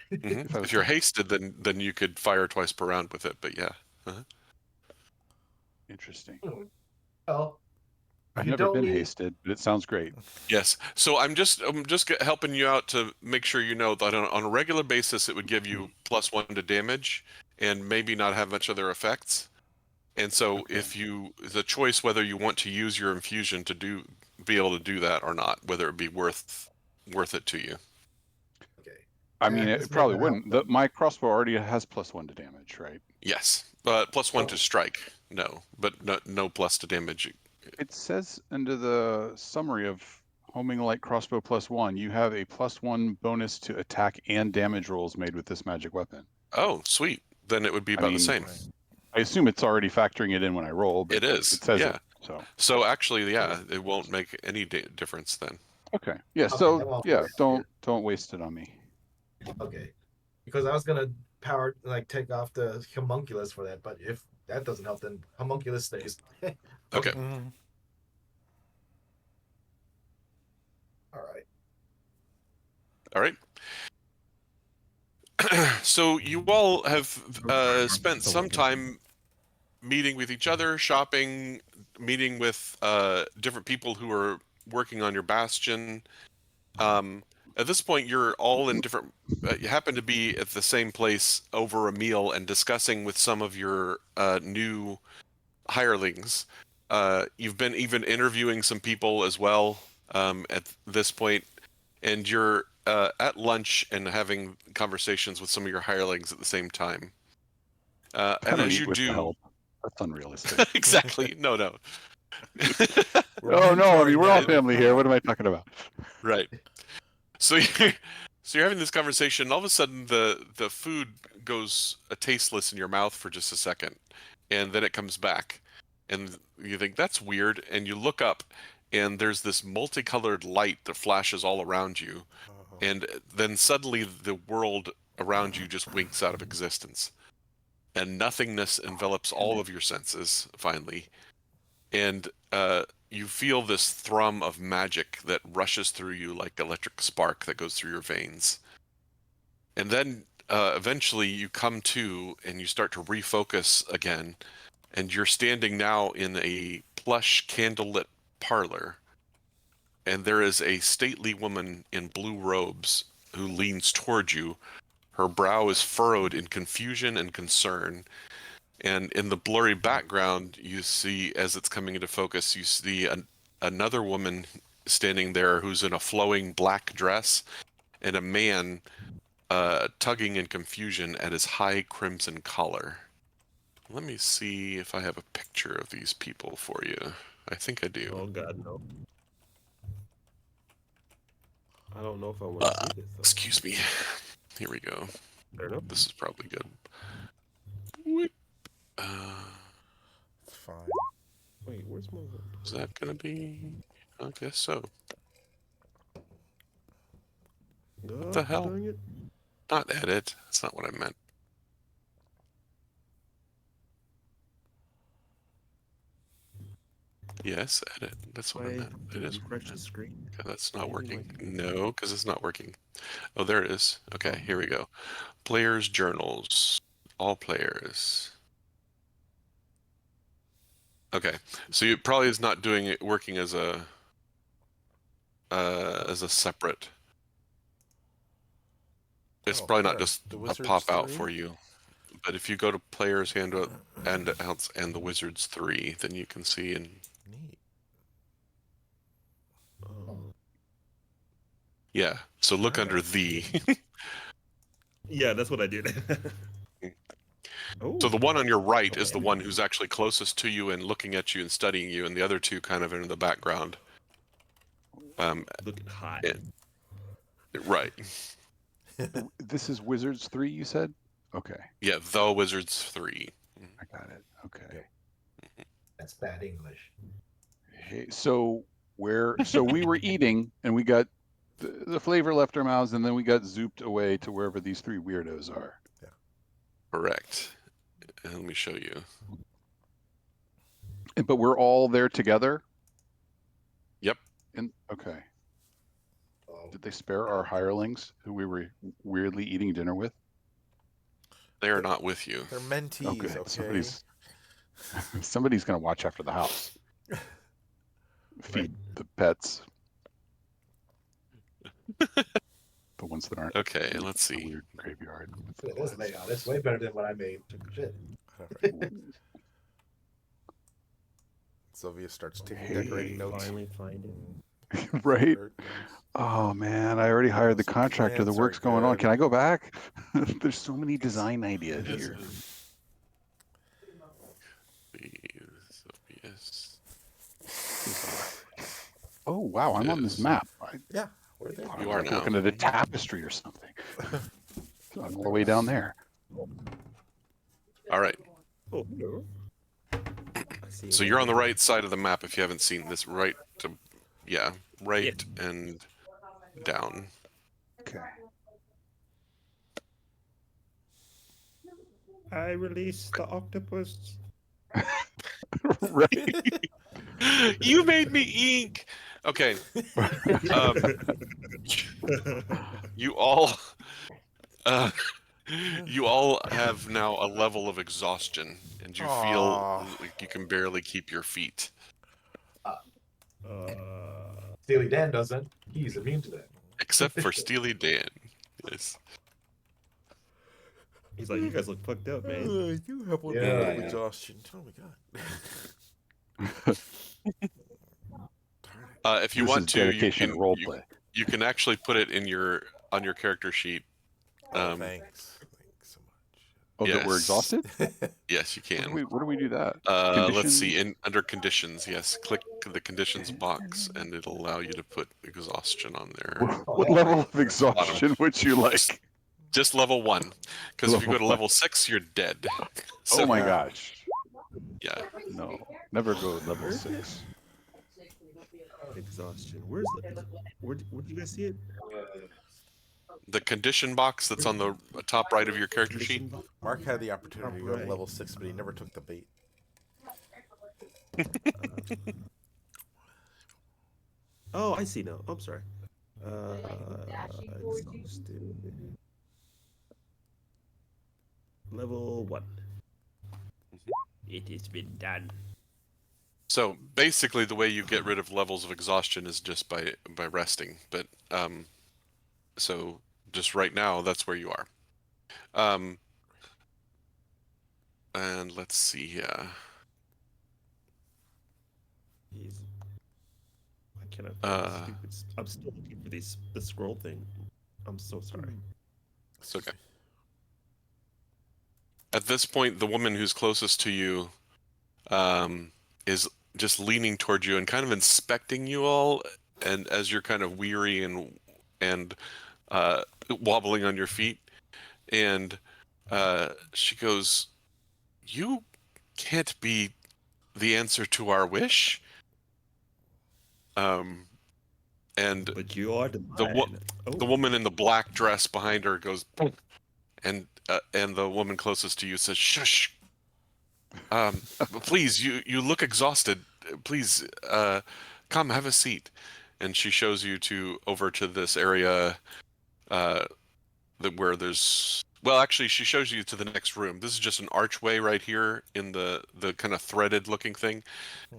If you're hasted, then you could fire twice per round with it. But yeah. Interesting. Well, I've never been hasted, but it sounds great. Yes. So I'm just helping you out to make sure you know that on a regular basis it would give you +1 to damage and maybe not have much other effects. And so if the choice whether you want to use your infusion to be able to do that or not, whether it be worth it to you. Okay. I mean, it probably wouldn't. My crossbow already has +1 to damage, right? Yes, but +1 to strike. No, but no plus to damage. It says under the summary of homing light crossbow +1, you have a +1 bonus to attack and damage rolls made with this magic weapon. Oh, sweet. Then it would be about the same. I assume it's already factoring it in when I roll, but it is. It says yeah. it. So actually, yeah, it won't make any difference then. Okay. Yeah. So yeah, don't waste it on me. Okay. Because I was gonna take off the homunculus for that, but if that doesn't help, then homunculus stays. Okay. All right. So you all have spent some time meeting with each other, shopping, meeting with different people who are working on your bastion. At this point, you're all in different. You happen to be at the same place over a meal and discussing with some of your new hirelings. You've been even interviewing some people as well at this point, and you're at lunch and having conversations with some of your hirelings at the same time. And as you do, that's unrealistic. Exactly. No. Oh no! I mean, we're all family here. What am I talking about? Right. So you're having this conversation, and all of a sudden the food goes tasteless in your mouth for just a second, and then it comes back, and you think that's weird, and you look up, and there's this multicolored light that flashes all around you, and then suddenly the world around you just winks out of existence, and nothingness envelops all of your senses finally, and you feel this thrum of magic that rushes through you like electric spark that goes through your veins. And then eventually you come to and you start to refocus again, and you're standing now in a plush candlelit parlor, and there is a stately woman in blue robes who leans toward you. Her brow is furrowed in confusion and concern. And in the blurry background, you see, as it's coming into focus, you see another woman standing there who's in a flowing black dress, and a man tugging in confusion at his high crimson collar. Let me see if I have a picture of these people for you. I think I do. Oh God, no. I don't know if I want to see this. Though. Excuse me. Here we go. Fair enough. This is probably good. It's fine. Wait, where's my? Is that gonna be? I guess so. What the hell? Not edit. That's not what I meant. Yes, edit. That's what I meant. It is. Refresh the screen. Okay, that's not working. No, because it's not working. Oh, there it is. Okay, here we go. Players' journals. All players. Okay, so you probably is not doing it working as a separate. It's probably not just a pop out for you. But if you go to players handout and the Wizards 3, then you can see and Neat. yeah. So look under the. Yeah, that's what I did. So the one on your right is the one who's actually closest to you and looking at you and studying you, and the other two kind of in the background. Looking hot. Right. This is Wizards 3, you said? Okay. Yeah, the Wizards 3. I got it. Okay. That's bad English. Hey, so we were eating and we got the flavor left our mouths and then we got zooped away to wherever these three weirdos are. Yeah. Correct. And let me show you. But we're all there together? Yep. Okay. Did they spare our hirelings who we were weirdly eating dinner with? They are not with you. They're mentees, okay? Somebody's going to watch after the house. Feed the pets. The ones that aren't. Okay, let's see. Weird graveyard. Look at this layout. It's way better than what I made. Shit. Sylvia starts taking decorating notes. Finally finding. Right? Oh man, I already hired the contractor. The work's going on. Can I go back? There's so many design ideas here. Oh wow, I'm on this map. Yeah, we're there. You are now. Looking at a tapestry or something. I'm all the way down there. All right. Oh, no. So you're on the right side of the map if you haven't seen this. Right to, yeah, right and down. Okay. I released the octopus. Right. You made me ink. Okay. You all have now a level of exhaustion, and you feel like you can barely keep your feet. Steely Dan doesn't. He's immune to that. Except for Steely Dan. Yes. He's like, you guys look fucked up, man. You have one level of exhaustion. Oh my god. If you This want is to, dedication role play. you can actually put it in on your character sheet. Thanks. Thanks so much. Oh, that we're exhausted? Yes, you can. Where do we do that? Let's see. Under conditions, yes. Click the conditions box, and it'll allow you to put exhaustion on there. What level of exhaustion would you like? Just level 1, because if you go to level 6, you're dead. So, oh my gosh. Yeah. No, never go to level 6. Exhaustion. Where did you guys see it? The condition box that's on the top right of your character sheet. Mark had the opportunity to go to level 6, but he never took the bait. Oh, I see now. I'm sorry. Level 1. It has been done. So basically, the way you get rid of levels of exhaustion is just by resting. But so just right now, that's where you are. And let's see. Yeah. I cannot find I'm still looking for the scroll thing. I'm so sorry. It's okay. At this point, the woman who's closest to you is just leaning towards you and kind of inspecting you all, and as you're kind of weary and wobbling on your feet, and she goes, "You can't be the answer to our wish." And But you are the the woman in the black dress behind her goes, and the woman closest to you says, "Shush. Please, you look exhausted. Please, come have a seat." And she shows you over to this area, where there's, well, actually, she shows you to the next room. This is just an archway right here in the kind of threaded looking thing,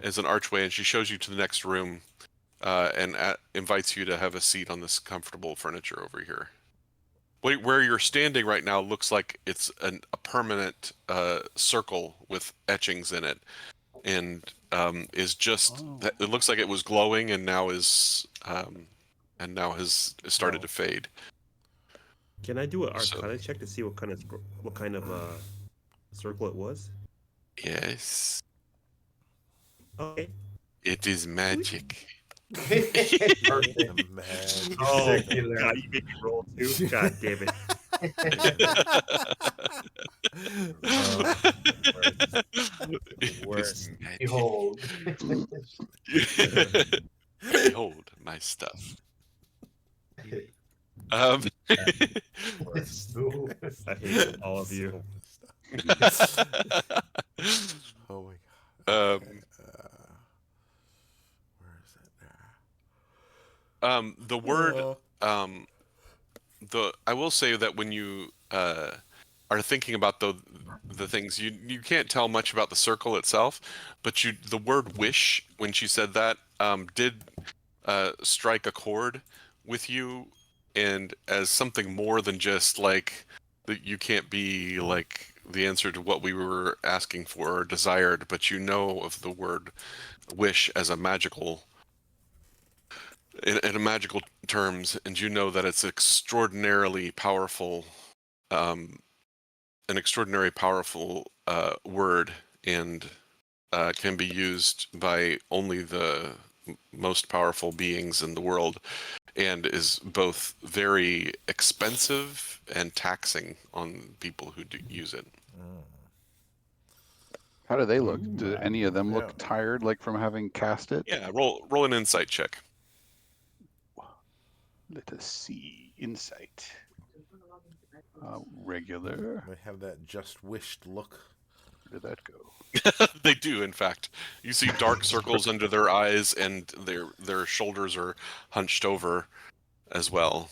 is an archway, and she shows you to the next room, and invites you to have a seat on this comfortable furniture over here. Where you're standing right now looks like it's a permanent circle with etchings in it, and is just, it looks like it was glowing and now has started to fade. Can I do an Arcana check to see what kind of circle it was? Yes. Okay. It is magic. Perfect. Man. Oh, Circular. God, you made me roll too. God damn it. Worst. Magic. Behold. Behold my stuff. Um, I hate all of you. Oh my god. um, Where is it now? the word, I will say that when you are thinking about the things, you can't tell much about the circle itself, but the word wish, when she said that, did strike a chord with you, and as something more than just like that, you can't be like the answer to what we were asking for or desired, but you know of the word wish as a magical, in a magical terms, and you know that it's extraordinarily powerful, an extraordinary powerful word, and can be used by only the most powerful beings in the world, and is both very expensive and taxing on people who do use it. How do they look? Do any of them look Yeah. tired, like from having cast it? Yeah, roll an insight check. Let us see. Insight. Regular. They have that just wished look. Where did that go? They do, in fact. You see dark circles under their eyes, and their shoulders are hunched over as well.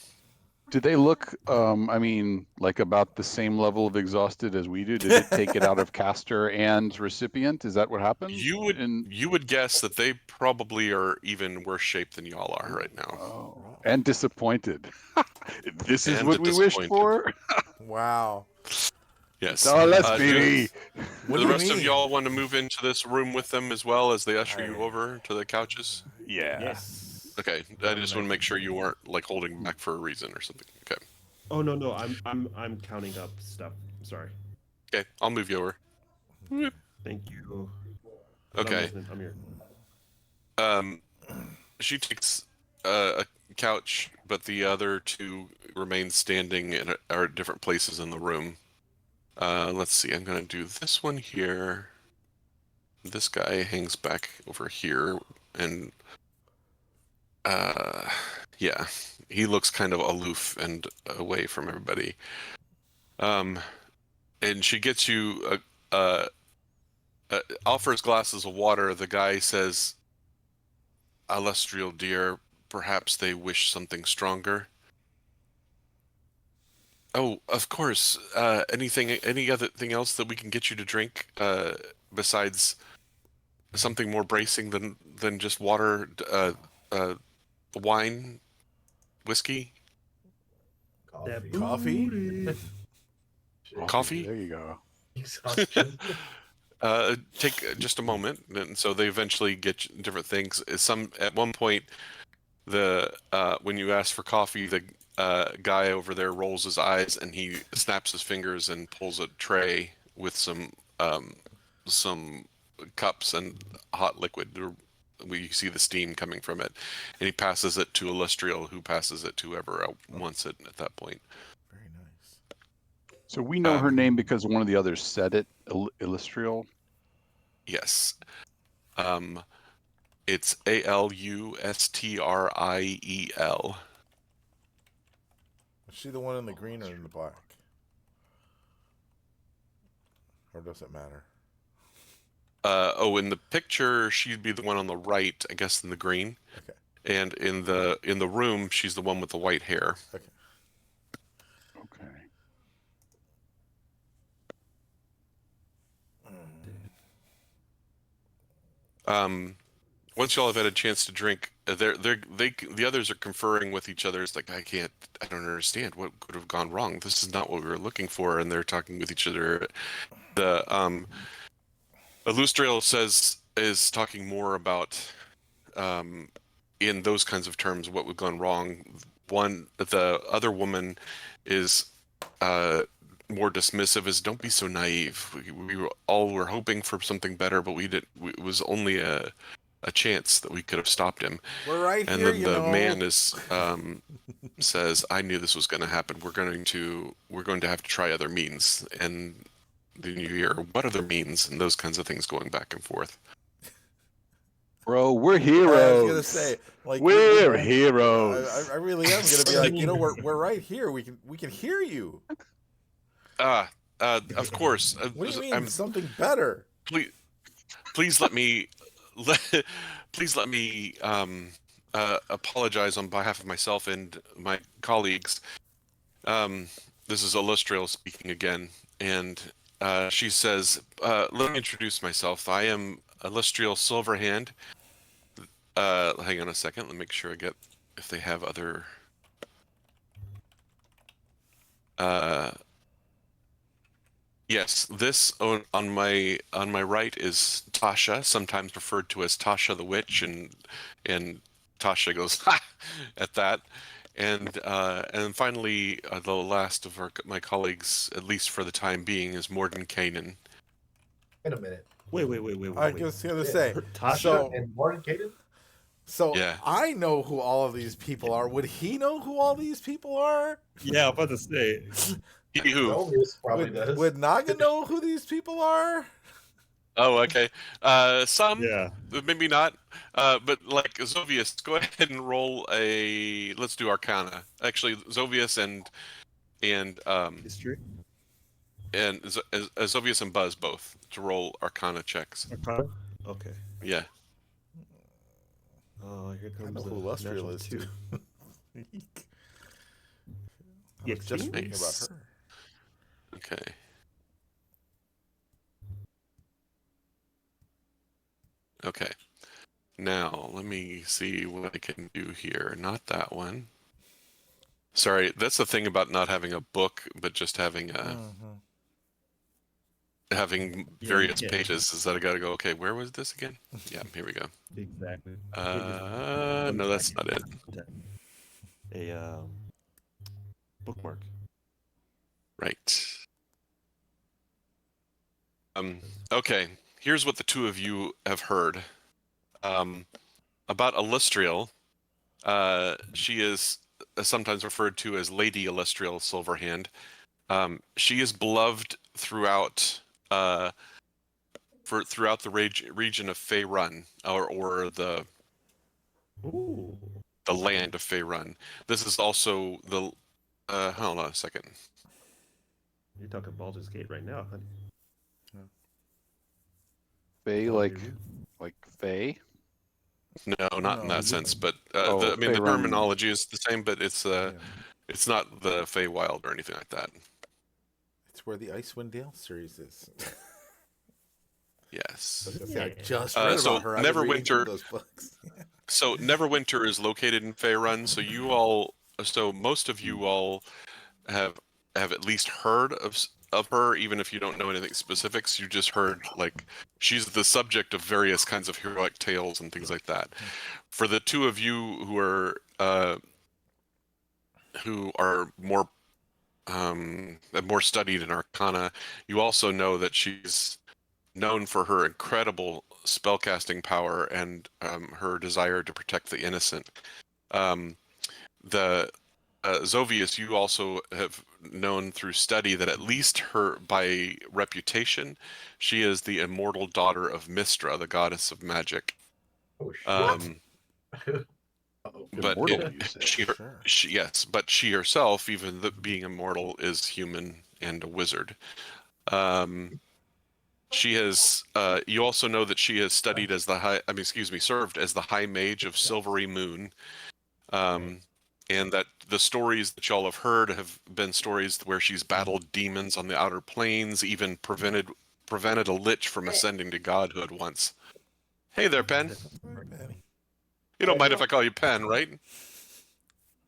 Do they look, I mean, like about the same level of exhausted as we do? Did it take it out of caster and recipient? Is that what happened? You would guess that they probably are even worse shape than y'all are right now. Oh, and disappointed. This is And what we wished for? Wow. Yes. Oh, let's baby. What Do do the you rest of mean? y'all want to move into this room with them as well as they usher you over to the couches? Yeah. Yes. Okay, I just want to make sure you weren't like holding back for a reason or something. Okay. Oh no, I'm counting up stuff. Sorry. Okay, I'll move you over. Thank you. Okay. I'm here. She takes a couch, but the other two remain standing and are at different places in the room. Let's see. I'm gonna do this one here. This guy hangs back over here, and yeah, he looks kind of aloof and away from everybody. And she gets you offers glasses of water. The guy says, "Illustrial dear, perhaps they wish something stronger." Oh, of course. Any other thing else that we can get you to drink, besides something more bracing than just water, wine, whiskey, Coffee? coffee? There you go. Exhaustion. Take just a moment, and so they eventually get different things. At one point, when you ask for coffee, the guy over there rolls his eyes and he snaps his fingers and pulls a tray with some cups and hot liquid. We see the steam coming from it, and he passes it to Illustrial, who passes it to whoever wants it at that point. Very nice. So we know her name because one of the others said it, Illustrial. Yes. It's Alustriel. Is she the one in the green or in the black? Or does it matter? In the picture, she'd be the one on the right, I guess, in the green. Okay. And in the room, she's the one with the white hair. Okay. Okay. Once y'all have had a chance to drink, the others are conferring with each other. It's like, I don't understand what could have gone wrong. This is not what we were looking for. And they're talking with each other. The Illustrial is talking more about in those kinds of terms what would have gone wrong. The other woman is more dismissive, is don't be so naive. We were hoping for something better, but it was only a chance that we could have stopped him. We're right and here, then you the know. man is says, I knew this was going to happen. We're going to have to try other means. And then you hear what other means and those kinds of things going back and forth. Bro, we're heroes. I was gonna say, like, we're heroes. I really am gonna be like, you know, we're right here. We can hear you. Of course. What do you mean something better? Please let me apologize on behalf of myself and my colleagues. This is Illustrial speaking again, and she says, let me introduce myself. I am Illustrial Silverhand. Hang on a second. Let me make sure I get if they have other. Yes, this on my right is Tasha, sometimes referred to as Tasha the Witch, and Tasha goes ha at that, and finally the last of my colleagues, at least for the time being, is Morden Kanan. Wait a minute. Wait. I was gonna say Tasha and Morden Kanan. So yeah. I know who all of these people are. Would he know who all these people are? Yeah, I'm about to say. He who? Would Naga know who these people are? Oh, okay. Some, Yeah. maybe not. But like Zovius, go ahead and roll a. Let's do Arcana. Actually, Zovius and History. and Zovius and Buzz both to roll Arcana checks. Arcana. Okay. Yeah. Oh, here I comes know who the Lustrial is too. I was just thinking about her. Okay. Okay. Now, let me see what I can do here. Not that one. Sorry, that's the thing about not having a book, but just having a having various pages, is that I gotta go, okay, where was this again? Yeah, here we go. Exactly. No, that's not it. A bookmark. Right. Okay, here's what the two of you have heard. About Illustrial, she is sometimes referred to as Lady Illustrial Silverhand. She is beloved throughout throughout the region of Faerun, or the land of Faerun. This is also the hold on a second. You're talking Baldur's Gate right now, honey. Fae, like Fae? No, not in that sense, but the the terminology is the same, but it's not the Feywild or anything like that. It's where the Icewind Dale series is. Yes. I just read about her. Neverwinter. Those books. So Neverwinter is located in Faerun. So most of you all have at least heard of her, even if you don't know anything specifics. You just heard like she's the subject of various kinds of heroic tales and things like that. For the two of you who are more studied in Arcana, you also know that she's known for her incredible spellcasting power and her desire to protect the innocent. Zovius, you also have known through study that at least her, by reputation, she is the immortal daughter of Mystra, the goddess of magic. Oh shit. But Immortal, you say? yes, but she herself, even being immortal, is human and a wizard. She has. You also know that she has studied as the high. I mean, excuse me, served as the High Mage of Silvery Moon. And that the stories that y'all have heard have been stories where she's battled demons on the outer planes, even prevented a lich from ascending to godhood once. Hey there, Pen. You don't mind if I call you Pen, right?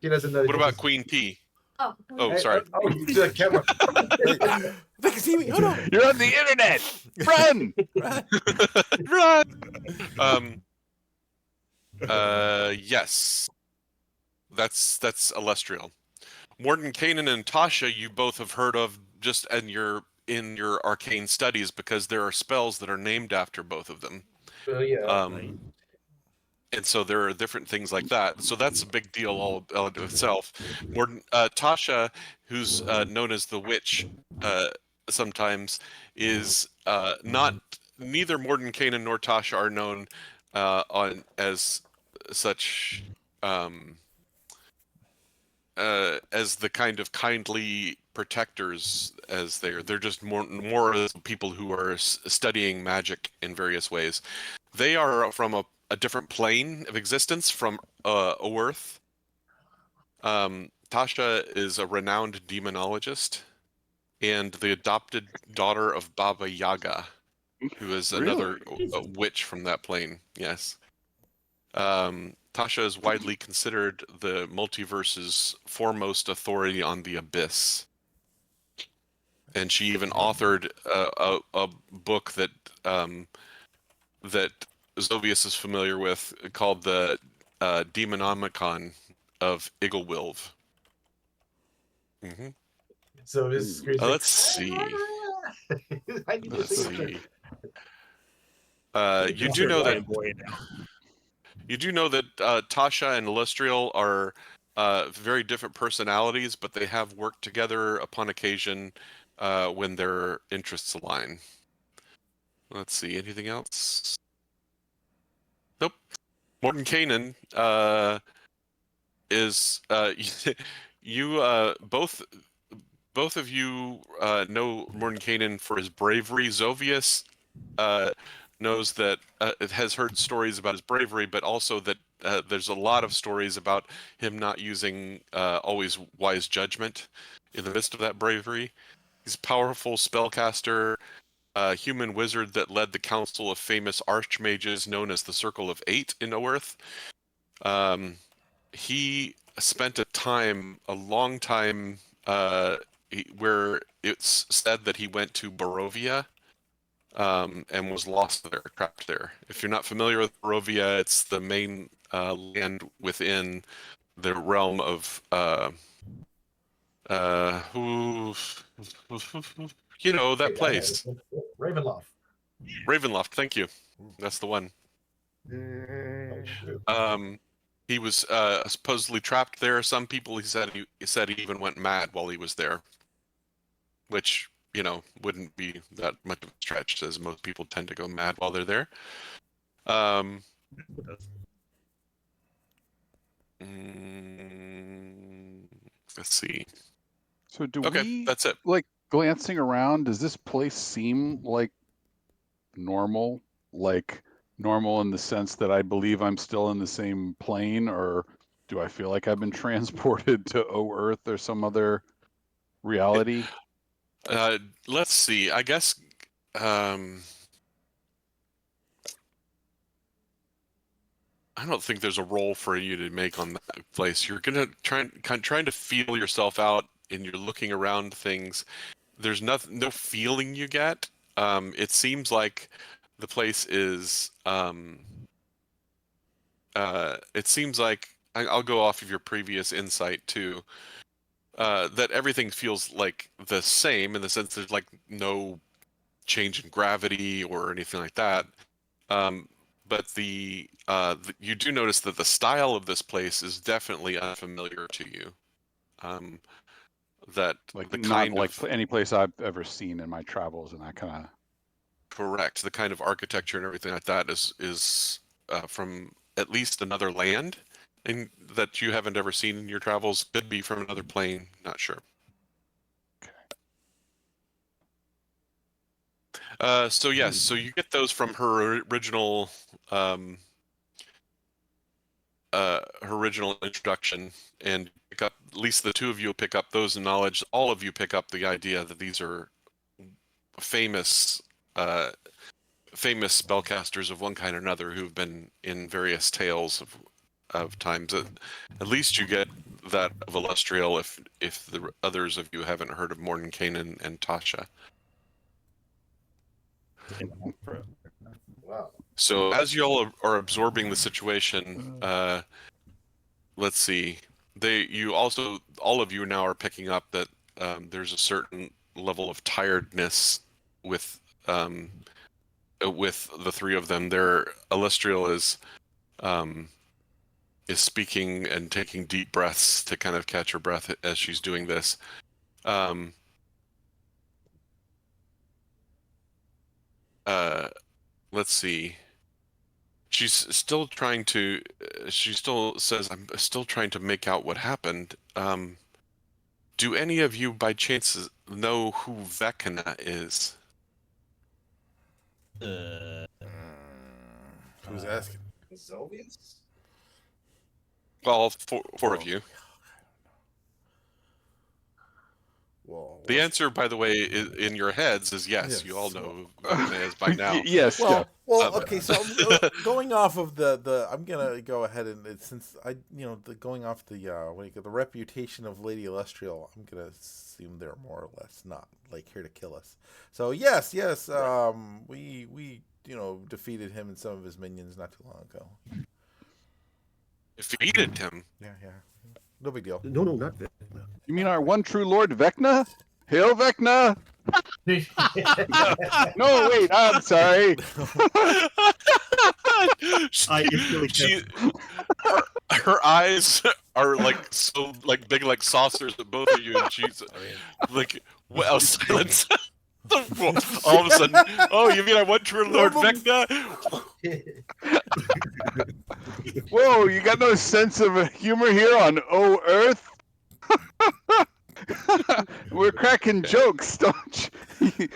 He doesn't know. What about Queen P? Oh, sorry. You the camera. They can see me. Oh no! You're on the internet. Run! Run! Yes. That's Elestrial. Mordenkainen and Tasha, you both have heard of just in your arcane studies because there are spells that are named after both of them. Yeah. And so there are different things like that. So that's a big deal all to itself. Tasha, who's known as the witch sometimes, is not. Neither Mordenkainen nor Tasha are known as such as the kind of kindly protectors as they're just more as people who are studying magic in various ways. They are from a different plane of existence from Earth. Tasha is a renowned demonologist and the adopted daughter of Baba Yaga, who is another witch from that plane. Yes. Tasha is widely considered the multiverse's foremost authority on the abyss. And she even authored a book that that Zovius is familiar with called the Demonomicon of Igglewilv. So his screen. Let's see. Let's see. You do know that Tasha and Elestrial are very different personalities, but they have worked together upon occasion when their interests align. Let's see, anything else? Nope. Mordenkainen is you both of you know Mordenkainen for his bravery. Zovius knows that has heard stories about his bravery, but also that there's a lot of stories about him not using always wise judgment in the midst of that bravery. He's a powerful spellcaster, human wizard that led the council of famous archmages known as the Circle of Eight in Oerth. He spent a long time where it's said that he went to Barovia and was lost there, trapped there. If you're not familiar with Barovia, it's the main land within the realm of that place. Ravenloft. Ravenloft, thank you. That's the one. He was supposedly trapped there. Some people he said he even went mad while he was there, which wouldn't be that much of a stretch, as most people tend to go mad while they're there. Let's see. So that's it. Like, glancing around, does this place seem like normal? Like normal in the sense that I believe I'm still in the same plane, or do I feel like I've been transported to Earth or some other reality? Let's see. I guess I don't think there's a role for you to make on that place. You're gonna trying to feel yourself out, and you're looking around things. There's no feeling you get. It seems like the place is. It seems like I'll go off of your previous insight too. That everything feels like the same in the sense there's like no change in gravity or anything like that. But you do notice that the style of this place is definitely unfamiliar to you. That like the not kind like of any place I've ever seen in my travels and that kind of. correct. The kind of architecture and everything like that is from at least another land, and that you haven't ever seen in your travels. Could be from another plane. Not sure. So yes, so you get those from her original introduction, and pick up, at least the two of you pick up those knowledge. All of you pick up the idea that these are famous famous spellcasters of one kind or another who've been in various tales of times. At least you get that of Illustrial, if the others of you haven't heard of Mordenkainen and Tasha. Wow. So as you all are absorbing the situation, let's see. You also, all of you now are picking up that there's a certain level of tiredness with the three of them. Illustrial is speaking and taking deep breaths to kind of catch her breath as she's doing this. Let's see. She still says, I'm still trying to make out what happened. Do any of you by chance know who Vecna is? Who's asking? Zovians? Well, four of you. Well, The answer, by the way, in your heads is yes. Yes. You all know who Vecna is by now. Yes. Well, okay. So going off of the I'm gonna go ahead and since going off the reputation of Lady Illustrial, I'm gonna assume they're more or less not like here to kill us. So yes. We defeated him and some of his minions not too long ago. Defeated him. Yeah. No big deal. No, not that. You mean our one true Lord Vecna? Hail Vecna! No, wait, I'm sorry. Her eyes are like so like big like saucers at both of you, and she's like, well, silence. All of a sudden, oh, you mean I want true Lord Vecna? Whoa, you got no sense of humor here on Earth? We're cracking jokes, don't you?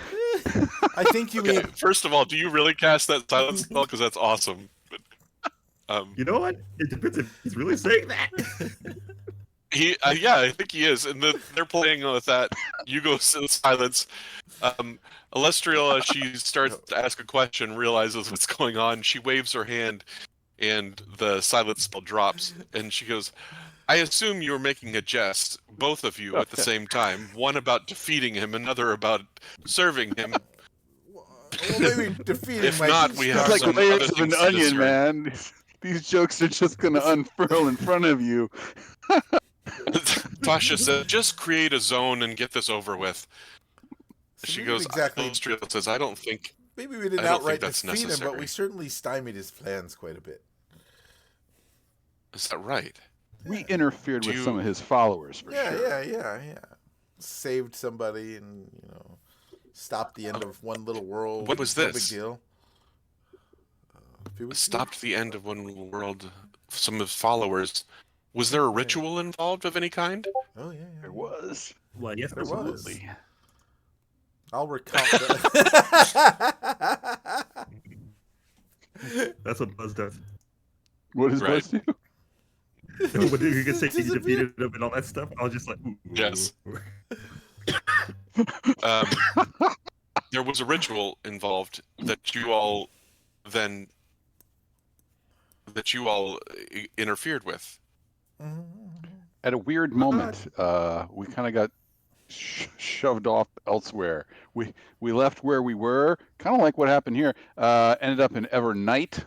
I think you mean. First of all, do you really cast that silence spell? Because that's awesome. But, you know what? It depends if he's really saying that. Yeah, I think he is, and they're playing with that. You go silence. Illustrial, as she starts to ask a question, realizes what's going on. She waves her hand, and the silence spell drops, and she goes, I assume you were making a jest, both of you, at the same time. One about defeating him, another about serving him. Well, maybe defeating. If not, we have like some layers other of an things to onion, discern. man. These jokes are just going to unfurl in front of you. Tasha said, just create a zone and get this over with. She goes, exactly. Illustrial says, I don't think... Maybe we didn't outright defeat him, but we certainly stymied his plans quite a bit. Is that right? We interfered with some of his followers, for sure. Yeah. Saved somebody and, stopped the end of one little world. What was no this? Big deal. Stopped the end of one world. Some of his followers. Was there a ritual involved of any kind? Oh, yeah. There was. Well, yes, There absolutely. was. I'll recount that. That's what Buzz does. What does Buzz do? What you can say you defeated him and all that stuff? I was just like, ooh. Yes. There was a ritual involved that you all interfered with. At a weird moment, we kind of got shoved off elsewhere. We left where we were, kind of like what happened here. Ended up in Evernight,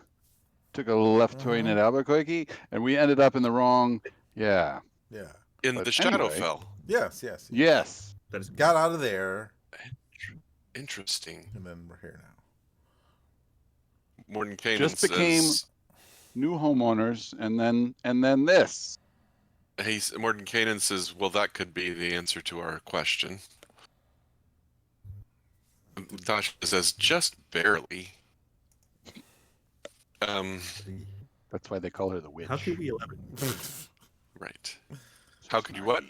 took a left turn at Albuquerque, and we ended up in the wrong. Yeah. In But the anyway. Shadowfell. Yes. That is got out of there. Interesting. And then we're here now. Mordenkainen just says, became new homeowners, and then this. Mordenkainen says, well, that could be the answer to our question. Tasha says, just barely. That's why they call her the witch. How can we elaborate? Right. How could you what?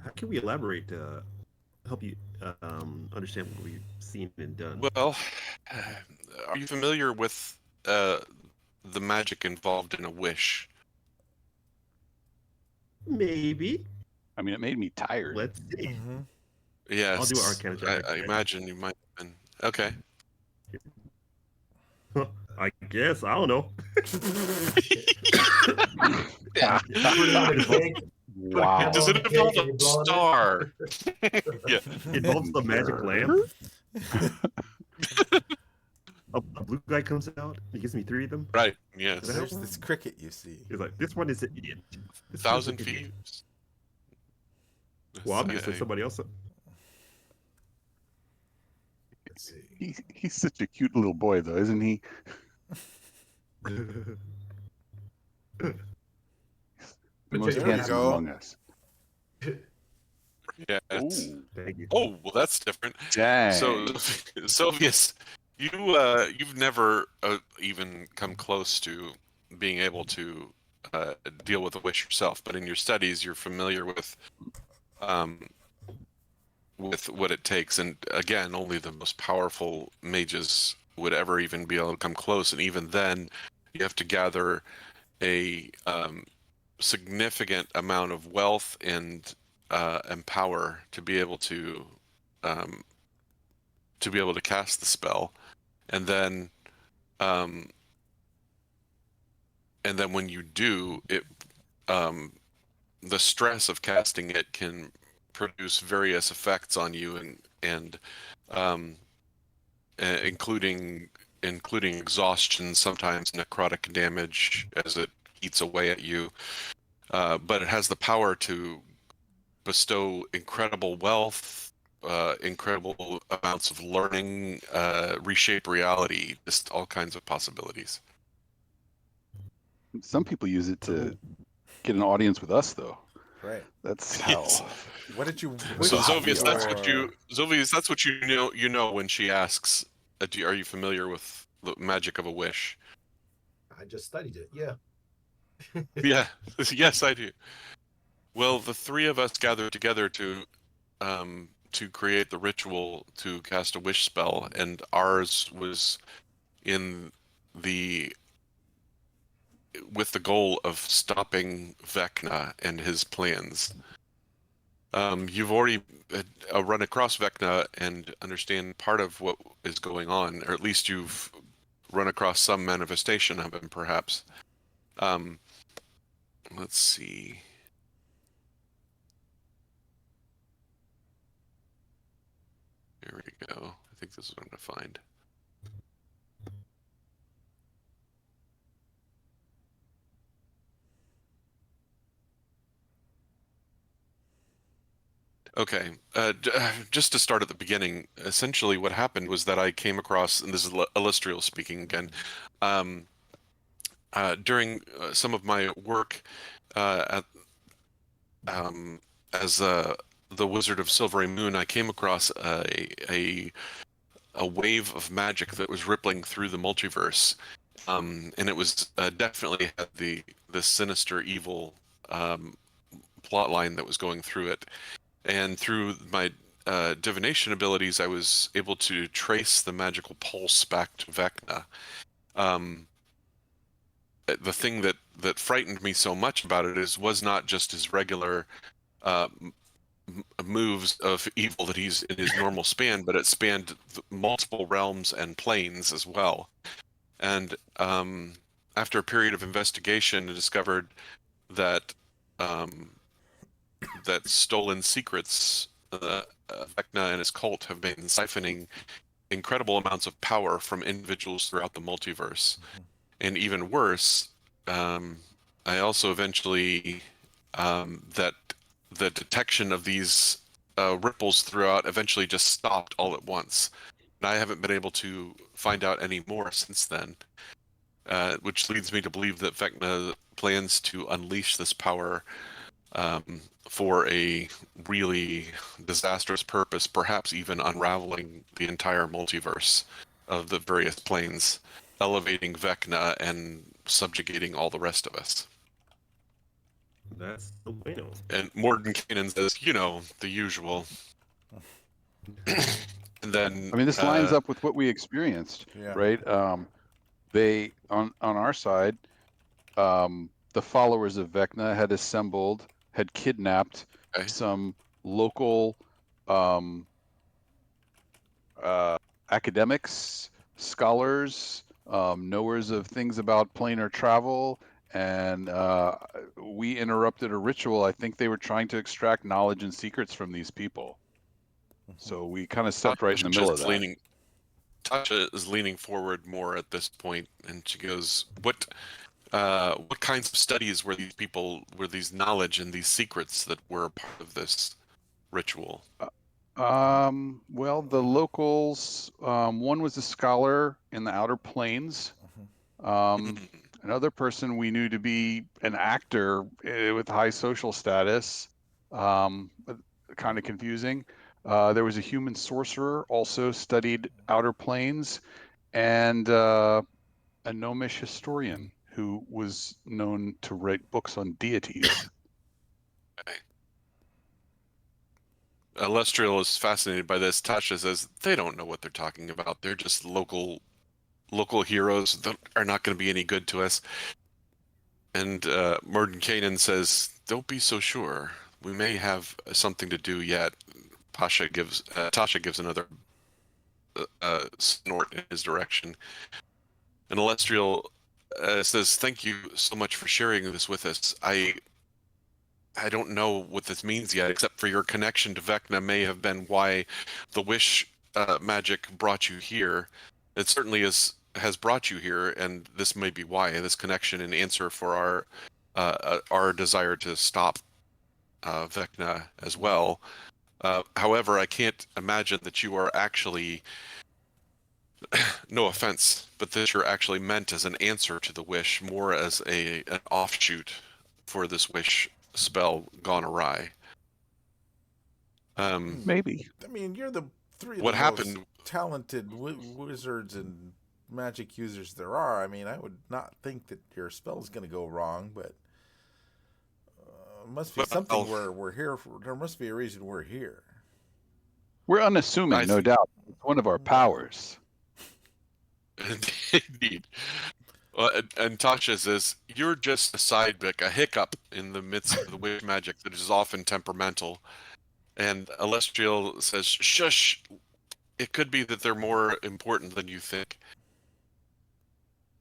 How can we elaborate to help you understand what we've seen and done? Well, are you familiar with the magic involved in a wish? Maybe. I mean, it made me tired. Let's see. Mm-hmm. Yes. I'll do an Arcana check. I imagine you might have been. Okay. I guess. I don't know. Yeah. Wow. Does it involve a star? Yeah. It involves the magic lamp. A blue guy comes out. He gives me 3 of them. Right. Yes. There's this cricket you see. He's like, this one is an idiot. This 1,000 one's an idiot. feet. Well, obviously somebody else. Let's see. He's such a cute little boy, though, isn't he? The most There you handsome go. among us. Yeah. Ooh, Thank you. Oh, well, that's different. dang. So, Sylvius, you've never even come close to being able to deal with a wish yourself, but in your studies, you're familiar with what it takes. And again, only the most powerful mages would ever even be able to come close. And even then, you have to gather a significant amount of wealth and power to be able to cast the spell, and then when you do it, the stress of casting it can produce various effects on you, and including exhaustion, sometimes necrotic damage as it eats away at you. But it has the power to bestow incredible wealth, incredible amounts of learning, reshape reality, just all kinds of possibilities. Some people use it to get an audience with us, though. Right. That's how. Yes. What did you? So wish Zovius, for? that's what you know. You know when she asks, "Are you familiar with the magic of a wish?" I just studied it. Yeah. Yeah. Yes, I do. Well, the 3 of us gathered together to create the ritual to cast a wish spell, and ours was with the goal of stopping Vecna and his plans. You've already run across Vecna and understand part of what is going on, or at least you've run across some manifestation of him, perhaps. Let's see. There we go. I think this is what I'm going to find. Okay, just to start at the beginning, essentially what happened was that I came across, and this is Illustrial speaking again, during some of my work as the Wizard of Silvery Moon, I came across a wave of magic that was rippling through the multiverse, and it was definitely had the sinister, evil plot line that was going through it. And through my divination abilities, I was able to trace the magical pulse back to Vecna. The thing that frightened me so much about it was not just his regular moves of evil that he's in his normal span, but it spanned multiple realms and planes as well. And after a period of investigation, I discovered that stolen secrets, Vecna and his cult have been siphoning incredible amounts of power from individuals throughout the multiverse. And even worse, I also eventually, that the detection of these ripples throughout eventually just stopped all at once. And I haven't been able to find out any more since then, which leads me to believe that Vecna plans to unleash this power for a really disastrous purpose, perhaps even unraveling the entire multiverse of the various planes. elevating Vecna and subjugating all the rest of us. That's the bueno. And Mordenkainen says, you know, the usual. And then I mean, this lines up with what we experienced, right? They on our side, the followers of Vecna had assembled, had kidnapped some local academics, scholars, knowers of things about planar travel, and we interrupted a ritual. I think they were trying to extract knowledge and secrets from these people. So we kind of stepped right in the middle of that. Tasha is leaning forward more at this point, and she goes, what kinds of studies were these knowledge and these secrets that were a part of this ritual? Well, the locals, one was a scholar in the Outer Plains. Another person we knew to be an actor with high social status, kind of confusing. There was a human sorcerer, also studied Outer Plains, and a gnomish historian who was known to write books on deities. Lestriel is fascinated by this. Tasha says they don't know what they're talking about. They're just local heroes that are not going to be any good to us. And Mordenkainen says, don't be so sure. We may have something to do yet. Tasha gives another snort in his direction. And Lestriel says, thank you so much for sharing this with us. I don't know what this means yet, except for your connection to Vecna may have been why the wish magic brought you here. It certainly has brought you here, and this may be why this connection and answer for our desire to stop Vecna as well. However, I can't imagine that you are actually, no offense, but that you're actually meant as an answer to the wish, more as an offshoot for this wish spell gone awry. Maybe. I mean, you're the three of what the happened? most talented wizards and magic users there are. I mean, I would not think that your spell is going to go wrong, but must be something we're here for. There must be a reason we're here. We're unassuming, no doubt. It's one of our powers. Indeed. And Tasha says, you're just a sidekick, a hiccup in the midst of the wish magic that is often temperamental. And Alestriel says, shush, it could be that they're more important than you think.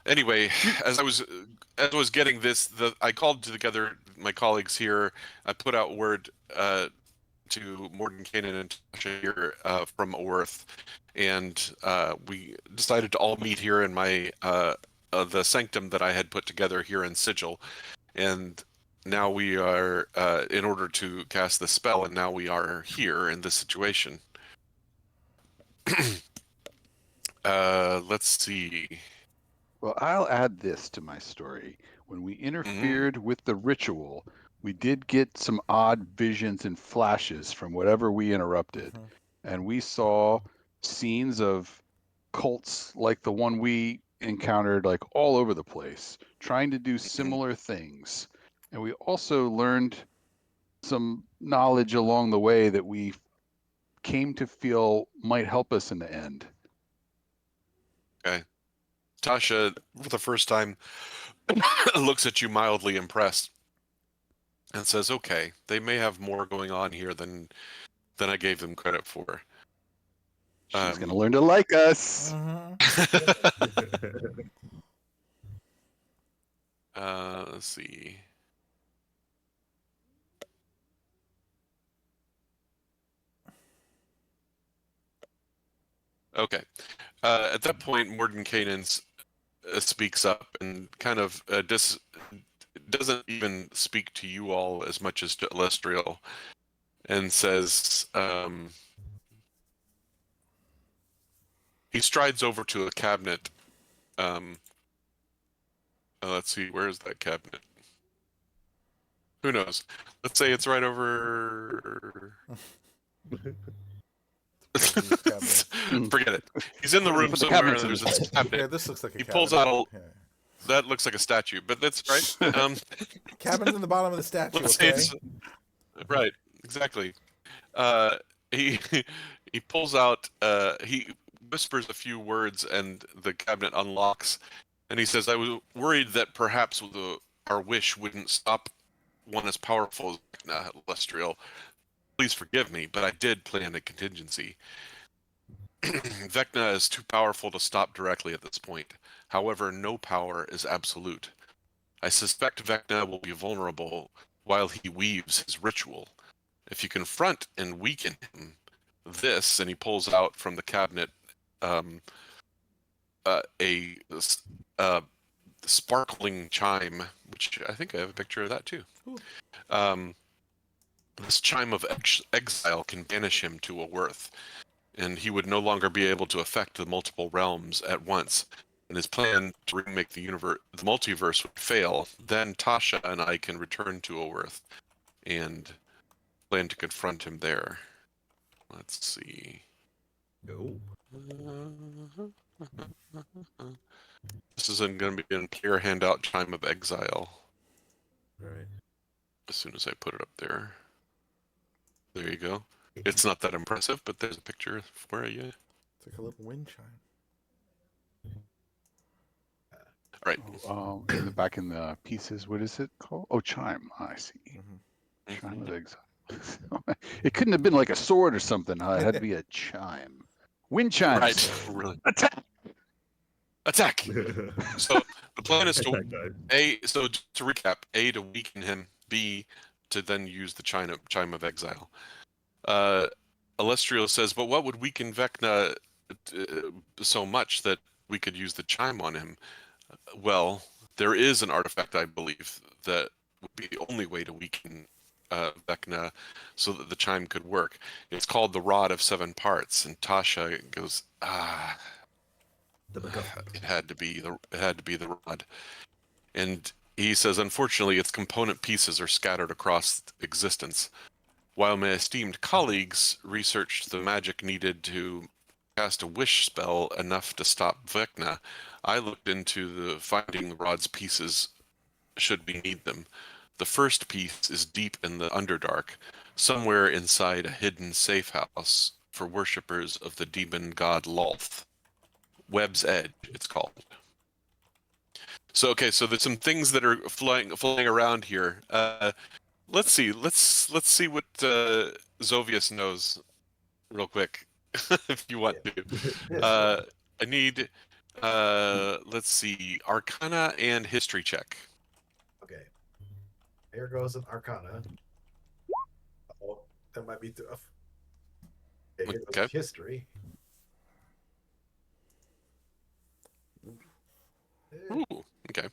Anyway, as I was getting this, I called together my colleagues here. I put out word to Mordenkainen and Tasha here from Orth, and we decided to all meet here in my the sanctum that I had put together here in Sigil, and now we are in order to cast the spell, and now we are here in this situation. Let's see. Well, I'll add this to my story. When we interfered with the ritual, we did get some odd visions and flashes from whatever we interrupted. And we saw scenes of cults like the one we encountered, like all over the place, trying to do similar things. And we also learned some knowledge along the way that we came to feel might help us in the end. Okay. Tasha, for the first time, looks at you mildly impressed and says, okay, they may have more going on here than I gave them credit for. She's going to learn to like us. Let's see. Okay. At that point, Mordenkainen speaks up and kind of doesn't even speak to you all as much as to Lestriel, and says, he strides over to a cabinet. Let's see, where is that cabinet? Who knows? Let's say it's right over. Forget it. He's in the room Put the somewhere, and cabinets in there's his this cabinet. Yeah, this looks like a He cabinet. pulls out a. Yeah. That looks like a statue, but that's right. Cabin's in the bottom of the statue. Let's say Okay. it's right. Exactly. He he pulls out. He whispers a few words, and the cabinet unlocks. And he says, "I was worried that perhaps our wish wouldn't stop one as powerful as Lestriel. Please forgive me, but I did plan a contingency. Vecna is too powerful to stop directly at this point. However, no power is absolute. I suspect Vecna will be vulnerable while he weaves his ritual. If you confront and weaken him, this," and he pulls out from the cabinet a sparkling chime, which I think I have a picture of that too. This chime of exile can banish him to a worth, and he would no longer be able to affect the multiple realms at once. And his plan to remake the multiverse would fail. Then Tasha and I can return to Oworth and plan to confront him there. Let's see. No. This is going to be in player handout Chime of Exile. Right. As soon as I put it up there. There you go. It's not that impressive, but there's a picture for you. It's like a little wind chime. All right. Back in the pieces, what is it called? Oh, chime. I see. Mm-hmm. Chime of exile. It couldn't have been like a sword or something, huh? It had to be a chime. Wind chimes. Right. Really. Attack. Attack. So the plan is to Attack time. So to recap, A, to weaken him, B, to then use the chime of exile. Alestrio says, but what would weaken Vecna so much that we could use the chime on him? Well, there is an artifact, I believe, that would be the only way to weaken Vecna so that the chime could work. It's called the Rod of Seven Parts, and Tasha goes, it had to be the rod. And he says, unfortunately, its component pieces are scattered across existence. While my esteemed colleagues researched the magic needed to cast a wish spell enough to stop Vecna, I looked into finding the rod's pieces should we need them. The first piece is deep in the Underdark, somewhere inside a hidden safe house for worshippers of the demon god Lolth. Web's Edge, it's called. So okay, so there's some things that are flying around here. Let's see what Zovius knows real quick, if you want to. I need, let's see, Arcana and History check. Okay. Here goes an Arcana. Oh, that might be tough. Okay, here goes History. Ooh, okay.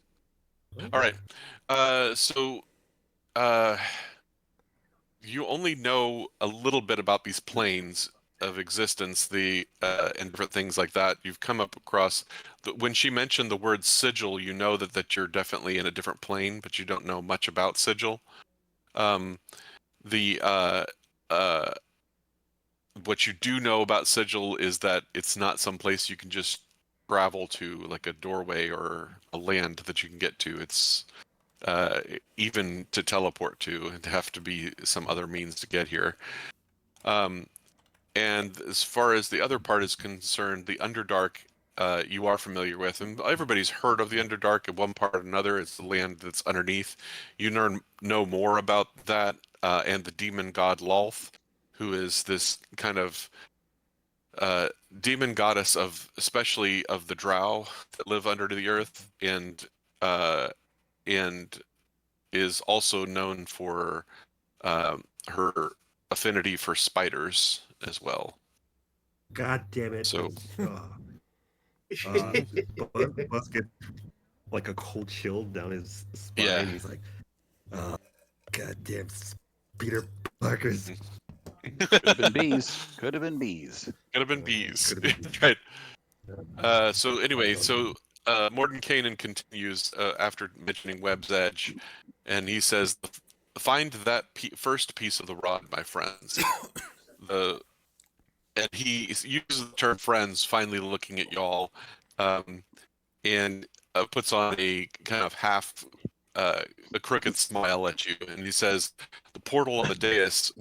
All right. So you only know a little bit about these planes of existence, and different things like that. You've come up across when she mentioned the word sigil, you know that you're definitely in a different plane, but you don't know much about sigil. What you do know about sigil is that it's not someplace you can just travel to, like a doorway or a land that you can get to. It's even to teleport to, it'd have to be some other means to get here. And as far as the other part is concerned, the Underdark, you are familiar with, and everybody's heard of the Underdark in one part or another. It's the land that's underneath. You know more about that, and the demon god Lolth, who is this kind of demon goddess especially of the drow that live under the earth, and is also known for her affinity for spiders as well. God damn it! So, Buzz gets like a cold chill down his spine. Yeah. He's like, goddamn Peter Parker's. Could have been bees. Could have been bees. Could have been bees. Right. So anyway, Mordenkainen continues after mentioning Web's Edge, and he says, find that first piece of the rod, my friends. and he uses the term friends, finally looking at y'all, and puts on a kind of half a crooked smile at you, and he says, "The portal on the dais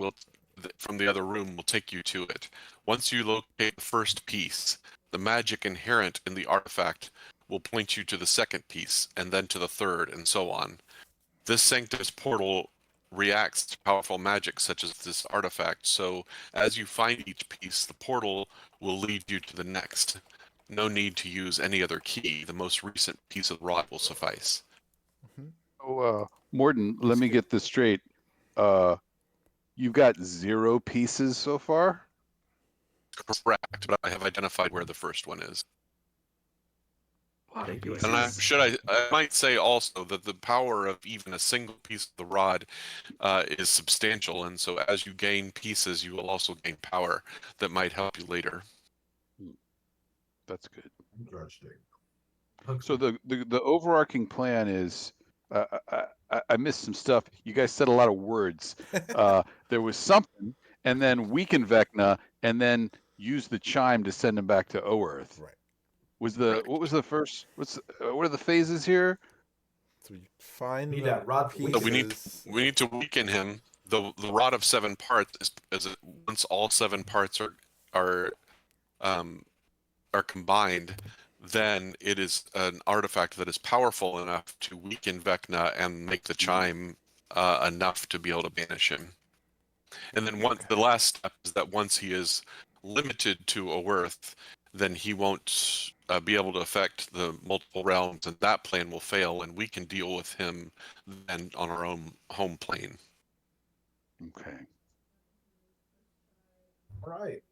from the other room will take you to it. Once you locate the first piece, the magic inherent in the artifact will point you to the second piece, and then to the third, and so on. This Sanctus portal reacts to powerful magic such as this artifact, so as you find each piece, the portal will lead you to the next. No need to use any other key. The most recent piece of rod will suffice." Oh, Morton, let me get this straight. You've got 0 pieces so far? Correct, but I have identified where the first one is. Thank you. And I might say also that the power of even a single piece of the rod is substantial, and so as you gain pieces, you will also gain power that might help you later. That's good. Interesting. So the overarching plan is, I missed some stuff. You guys said a lot of words. There was something, and then weaken Vecna, and then use the chime to send him back to Oerth. Right. What was the first? What are the phases here? So we find Need the that rod pieces. So we need to weaken him. The rod of 7 parts is once all 7 parts are combined, then it is an artifact that is powerful enough to weaken Vecna and make the chime enough to be able to banish him. And then the last step is that once he is limited to Oerth, then he won't be able to affect the multiple realms, and that plan will fail, and we can deal with him then on our own home plane. Okay. All right.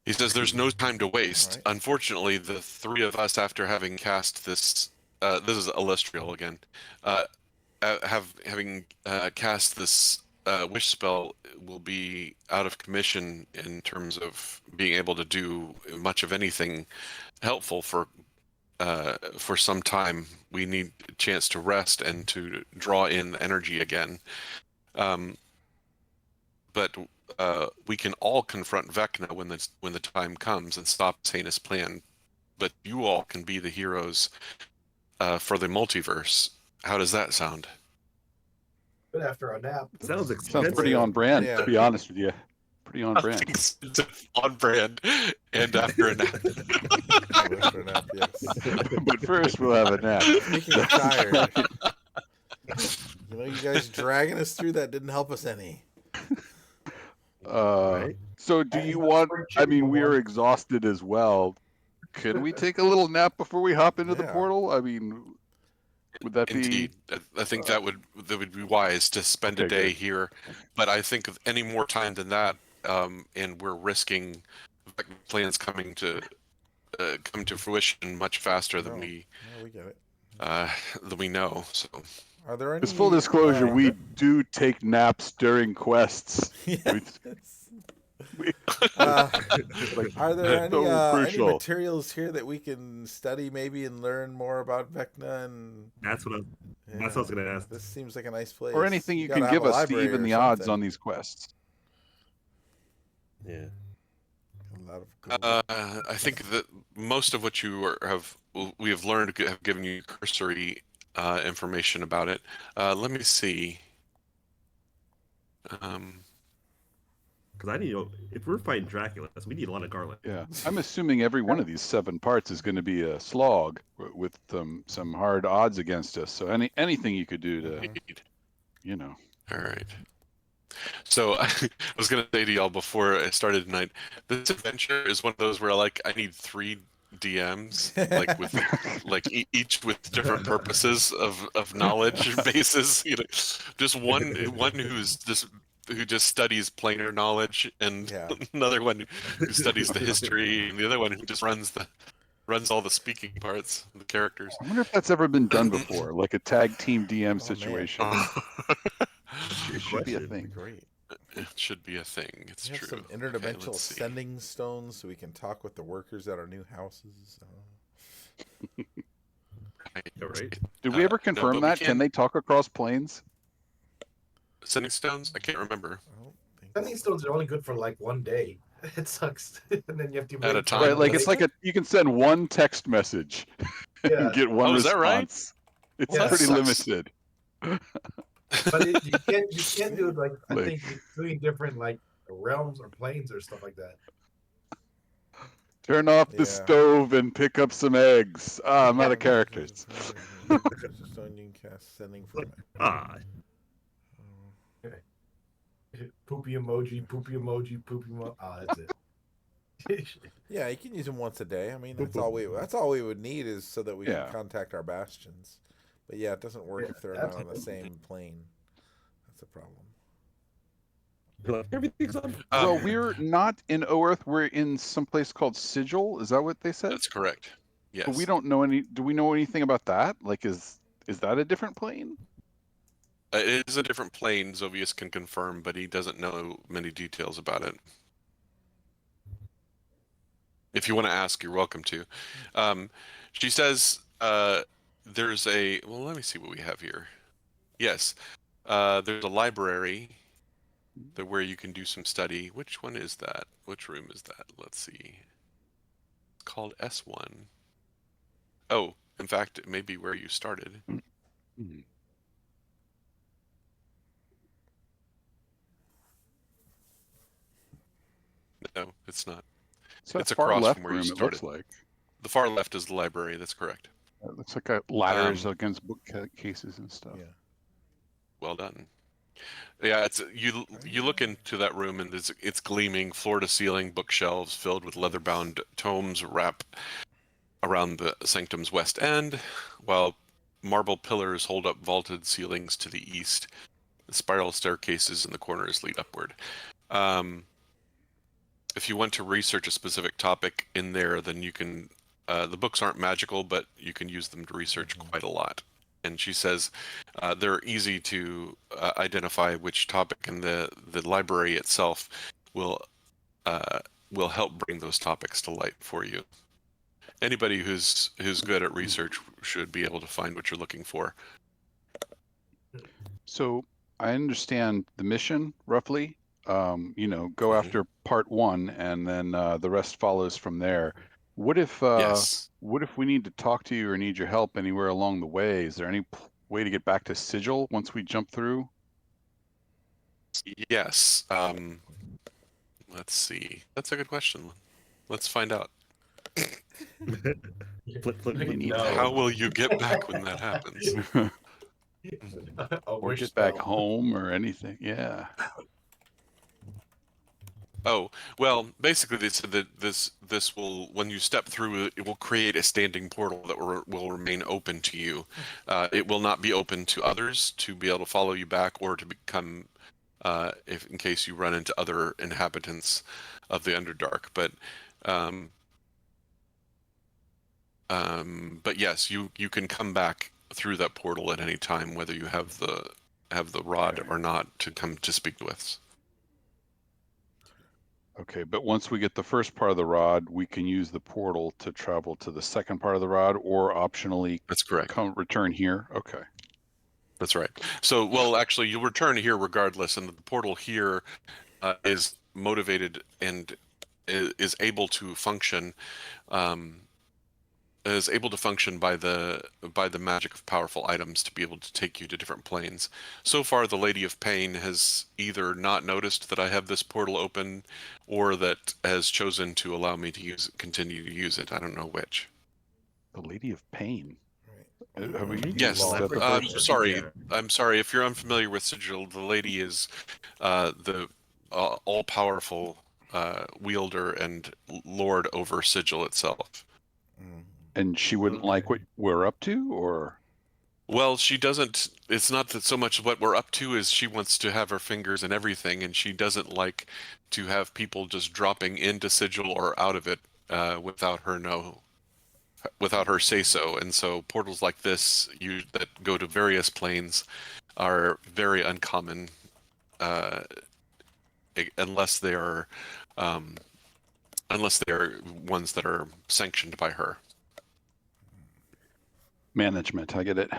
He says there's no time to waste. All right. Unfortunately, the 3 of us, after having cast this, this is Illustrial again, having cast this wish spell, will be out of commission in terms of being able to do much of anything helpful for some time. We need a chance to rest and to draw in energy again. But we can all confront Vecna when the time comes and stop his heinous plan. But you all can be the heroes for the multiverse. How does that sound? Good after a nap. Sounds expensive. Sounds pretty on brand, Yeah. to be honest with you. Pretty on brand. On brand, and after a nap. After a nap, yes. But first, we'll have a nap. Speaking of tired, you guys dragging us through that didn't help us any. Right? So do you want, I mean, we are exhausted as well. Can we take a little nap before we hop into the portal? I mean, would that Indeed. be? I think that would be wise to spend a day here. But I think of any more time than that, and we're risking plans coming to come to fruition much faster than we get it. Than we know. So. Are there any? As full disclosure, we do take naps during quests. Yes. We, Are there any crucial. materials here that we can study maybe and learn more about Vecna? And that's what I was going to ask. This seems like a nice place. Or anything you can gotta give have a us to library even or the odds something. on these quests. Yeah. A lot of I think that most of what we have learned have given you cursory information about it. Let me see. Because I need to know, if we're fighting Dracula, we need a lot of garlic. Yeah, I'm assuming every one of these 7 parts is going to be a slog with some hard odds against us. So anything you could do to, you know. All right. So I was going to say to y'all before I started tonight, this adventure is one of those where I need 3 DMs, like with each with different purposes of knowledge bases. Just one who just studies planar knowledge, and another one who studies the history, and the other one who just runs all the speaking parts, the characters. I wonder if that's ever been done before, like a tag team DM situation. It should be a thing. Great. It should be a thing. It's we have true. Some interdimensional Okay, sending stones, so we can talk with the workers at our new houses. Right. Did we ever confirm no, that? Can they talk across planes? Sending stones? I can't remember. I don't think Sending stones are only good for like one day. It sucks, and then you have to At a wait for time. Right, like it's later. like you can send one text message Yeah. and get one Oh, is that right? response. It's Yeah. pretty That limited. But you can do like I Like, think between different like realms or planes or stuff like that. turn off the Yeah. stove and pick up some eggs. Ah, I'm out of characters. Sending from. Ah, Poopy emoji, poopy emoji, poopy emoji. Ah, that's it. Yeah, you can use them once a day. I mean, that's all we would need is so that we Yeah. can contact our bastions. But yeah, it doesn't work Yeah, if they're not on the absolutely. same plane. That's a problem. everything's on. Well, we're not in Oerth. We're in some place called Sigil. Is that what they said? That's correct. Yes. But we don't know any. Do we know anything about that? Like, is that a different plane? It is a different plane, Zovius can confirm, but he doesn't know many details about it. If you want to ask, you're welcome to. She says there's a... Well, let me see what we have here. Yes, there's a library where you can do some study. Which one is that? Which room is that? Let's see. It's called S1. Oh, in fact, it may be where you started. Hmm. No, it's not. So It's that far across left from where you room, it started. looks like. The far left is the library. That's correct. It looks like a ladders against bookcases and stuff. Yeah. Well done. Yeah, it's you look into that room and it's gleaming, floor to ceiling bookshelves filled with leather-bound tomes wrap around the sanctum's west end, while marble pillars hold up vaulted ceilings to the east. The spiral staircases in the corners lead upward. If you want to research a specific topic in there, then you can. The books aren't magical, but you can use them to research quite a lot. And she says they're easy to identify which topic, and the library itself will help bring those topics to light for you. Anybody who's good at research should be able to find what you're looking for. So I understand the mission roughly. Go Mhm. after part 1, and then the rest follows from there. What if Yes. what if we need to talk to you or need your help anywhere along the way? Is there any way to get back to Sigil once we jump through? Yes. Let's see. That's a good question. Let's find out. How will you get back when that happens? Or get back home or anything? Yeah. Oh, well, basically they said that this will, when you step through it, will create a standing portal that will remain open to you. It will not be open to others to be able to follow you back or to become, if in case you run into other inhabitants of the Underdark. But yes, you can come back through that portal at any time, whether you have the rod or not, to come to speak with us. Okay, but once we get the first part of the rod, we can use the portal to travel to the second part of the rod, or optionally That's correct. return here. Okay. That's right. So, well, actually, you'll return here regardless, and the portal here is motivated and is able to function. Is able to function by the magic of powerful items to be able to take you to different planes. So far, the Lady of Pain has either not noticed that I have this portal open, or that has chosen to allow me to continue to use it. I don't know which. The Lady of Pain. Right. Have we Yes. is that the I'm first? sorry. I'm sorry. If you're unfamiliar with Sigil, the lady is the all-powerful wielder and lord over Sigil itself. And she wouldn't like what we're up to, or? Well, she doesn't. It's not that so much what we're up to is she wants to have her fingers in everything, and she doesn't like to have people just dropping into Sigil or out of it without her say so. And so portals like this, that go to various planes, are very uncommon, unless they are ones that are sanctioned by her. Management, I get it.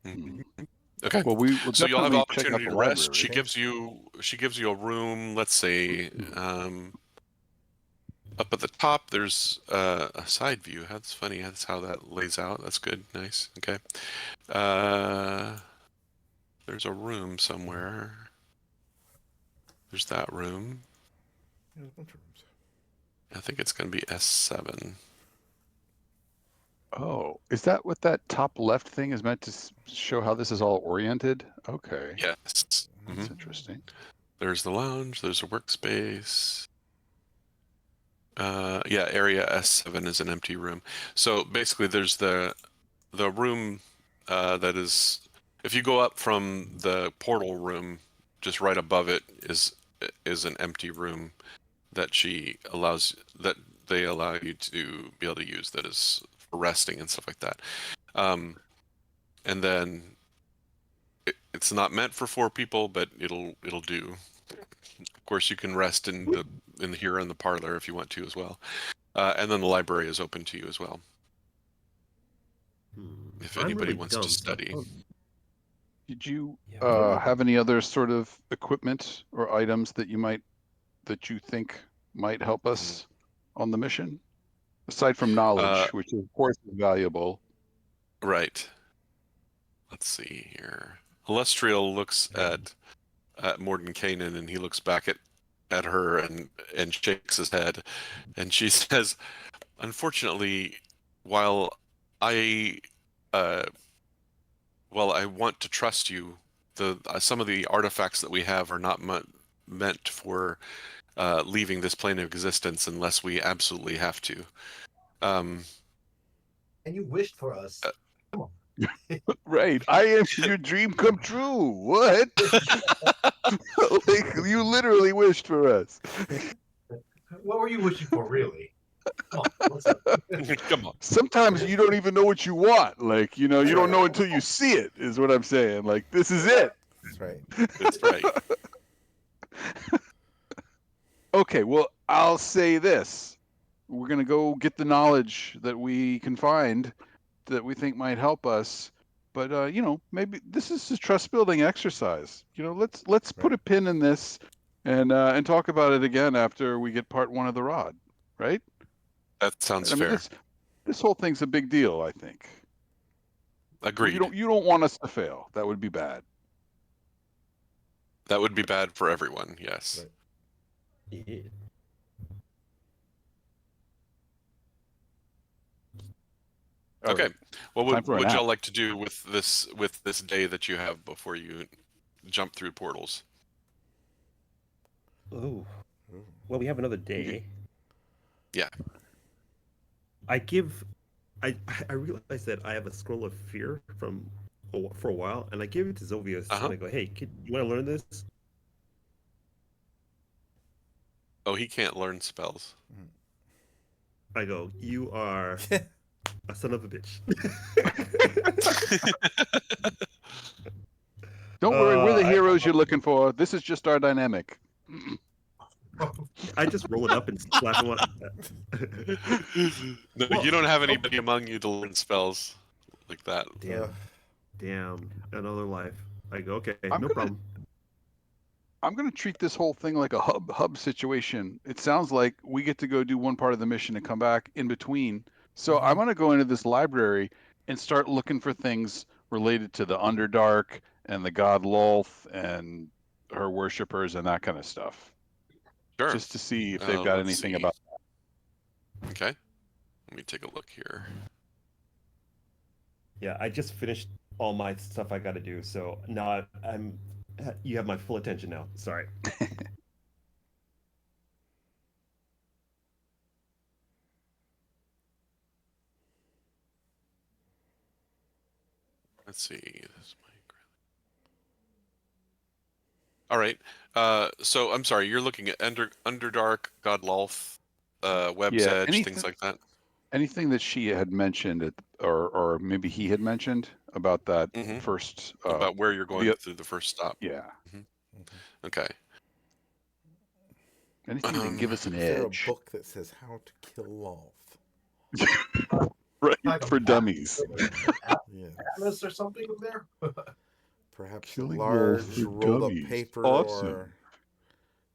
Mm-hmm. Okay. Well, we will So you'll have definitely check out opportunity the to rest. library. She gives you a room. Let's say up at the top. There's a side view. That's funny. That's how that lays out. That's good. Nice. Okay. There's a room somewhere. There's that room. There's a bunch of rooms. I think it's going to be S7. Oh, is that what that top left thing is meant to show how this is all oriented? Okay. Yes. That's Mm-hmm. interesting. There's the lounge. There's a workspace. Yeah, area S7 is an empty room. So basically, there's the room that is. If you go up from the portal room, just right above it is an empty room that they allow you to be able to use. That is for resting and stuff like that. And then it's not meant for 4 people, but it'll do. Of course, you can rest in here in the parlor if you want to as well. And then the library is open to you as well. If I'm anybody really wants dumb, to so study. Did you Yeah. have any other sort of equipment or items that you think might help us on the mission? Aside from knowledge, which of course is valuable. Right. Let's see here. Alestriel looks at Mordenkainen, and he looks back at her and shakes his head, and she says, "Unfortunately, while I I want to trust you, some of the artifacts that we have are not meant for leaving this plane of existence unless we absolutely have to." And you wished for us. Come on. Right. I am your dream come true. What? Like, you literally wished for us. What were you wishing for, really? Come on, what's up? Come on. Sometimes you don't even know what you want. Like, you don't know until you see it, is what I'm saying. Like, this is it. That's right. That's right. Okay, well, I'll say this. We're going to go get the knowledge that we can find that we think might help us. But maybe this is a trust building exercise. Let's put a pin in this and talk about it again after we get part 1 of the rod, right? That sounds I mean, fair. this whole thing's a big deal, I think. Agreed. You don't want us to fail. That would be bad. That would be bad for everyone. Yes. Right. Yeah. Okay. Right. Well, Time what for a would nap. y'all like to do with this day that you have before you jump through portals? Oh. Well, we have another day. Yeah. I realize that I have a scroll of fear for a while, and I give it to Zovius, and I go, "Hey, kid, you want to learn this?" Oh, he can't learn spells. I go, "You are a son of a bitch." Don't worry, we're the I- heroes you're looking for. This is just our dynamic. I just roll it up and slap him on. No, you don't have anybody among you to learn spells like that. Damn, another life. I go, okay, I'm no problem. I'm going to treat this whole thing like a hub situation. It sounds like we get to go do one part of the mission and come back in between. So I want to go into this library and start looking for things related to the Underdark and the god Lolth and her worshippers and that kind of stuff. Sure. Just to see if they've got Let's anything see. about Okay. Let me take a look here. Yeah, I just finished all my stuff I got to do, so now you have my full attention now. Sorry. Let's see. All right. So I'm sorry. You're looking at Underdark, God Lolth, Web's Edge, things like that. Anything that she had mentioned, or maybe he had mentioned about that first about where you're going through the first stop. Yeah. Okay. Anything to give us an Is there a edge. book that says how to kill Lolth? Right, Like for a dummies. Yeah. Atlas or something in there. Perhaps a Killing wolf large for rolled up dummies. paper Awesome. or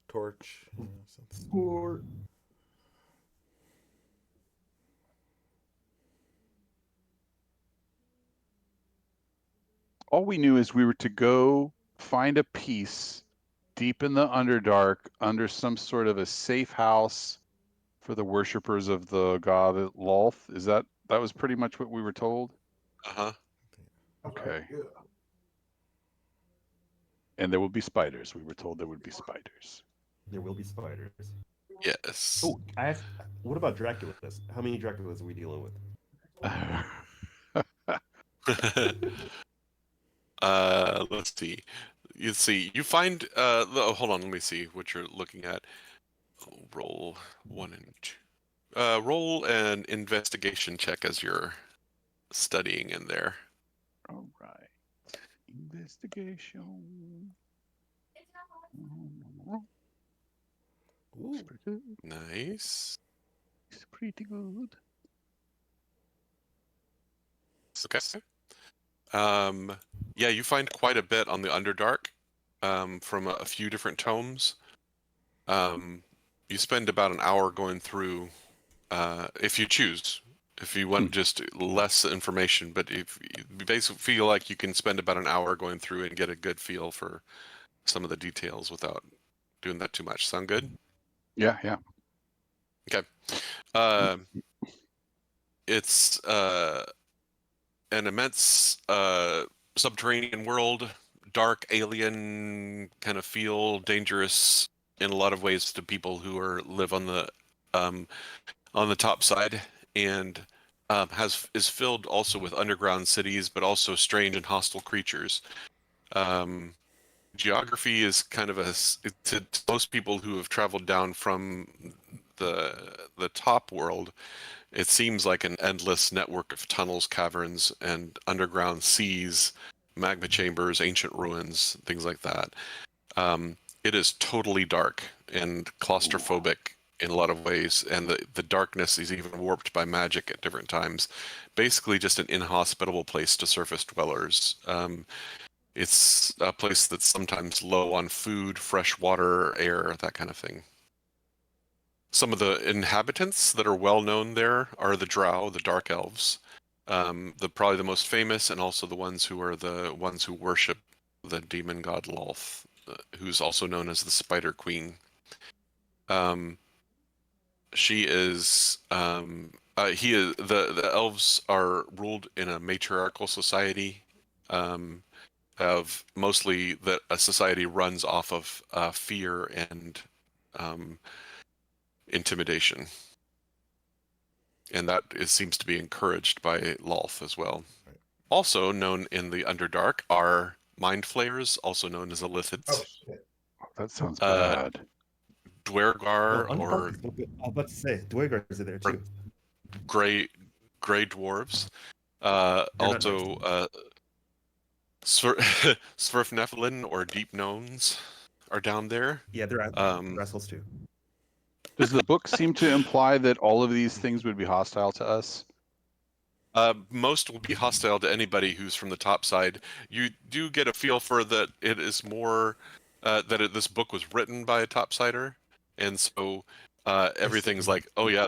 torch. Something. Or All we knew is we were to go find a piece deep in the Underdark under some sort of a safe house for the worshippers of the god Lolth. That was pretty much what we were told? Uh-huh. Okay. Yeah. And there will be spiders. We were told there would be spiders. there will be spiders. Yes. Oh, what about Draculas? How many Draculas are we dealing with? Let's see. You find hold on, let me see what you're looking at. Roll 1 and 2. Roll an investigation check as you're studying in there. All right. Investigation. Ooh. Nice. It's pretty good. Okay. Yeah, you find quite a bit on the Underdark, from a few different tomes. You spend about an hour going through, if you choose. If you want just less information, but if you basically feel like you can spend about an hour going through and get a good feel for some of the details without doing that too much. Sound good? Yeah, yeah. Okay. It's an immense subterranean world, dark, alien kind of feel, dangerous in a lot of ways to people who live um, on the top side, and is filled also with underground cities, but also strange and hostile creatures. Um, Geography is kind of to most people who have traveled down from the top world. It seems like an endless network of tunnels, caverns, and underground seas, magma chambers, ancient ruins, things like that. It is totally dark and claustrophobic in a lot of ways, and the darkness is even warped by magic at different times. Basically, just an inhospitable place to surface dwellers. It's a place that's sometimes low on food, fresh water, air, that kind of thing. Some of the inhabitants that are well known there are the Drow, the Dark Elves, probably the most famous, and also the ones who worship the demon god Lolth, who's also known as the Spider Queen. She is the elves are ruled in a matriarchal society, of mostly that a society runs off of fear and intimidation, and seems to be encouraged by Lolth as well. Also known in the Underdark are mind flayers, also known as Illithids. Oh shit. That sounds bad. Dwergar, Oh, or I was about to say, Dwergars are there too. gray dwarves. They're not Also, Svirfnephelin, or deep gnomes, are down there. Yeah, they're assholes too. Does the book seem to imply that all of these things would be hostile to us? Most will be hostile to anybody who's from the top side. You do get a feel for that it is more this book was written by a topsider, and so everything's like, oh yeah,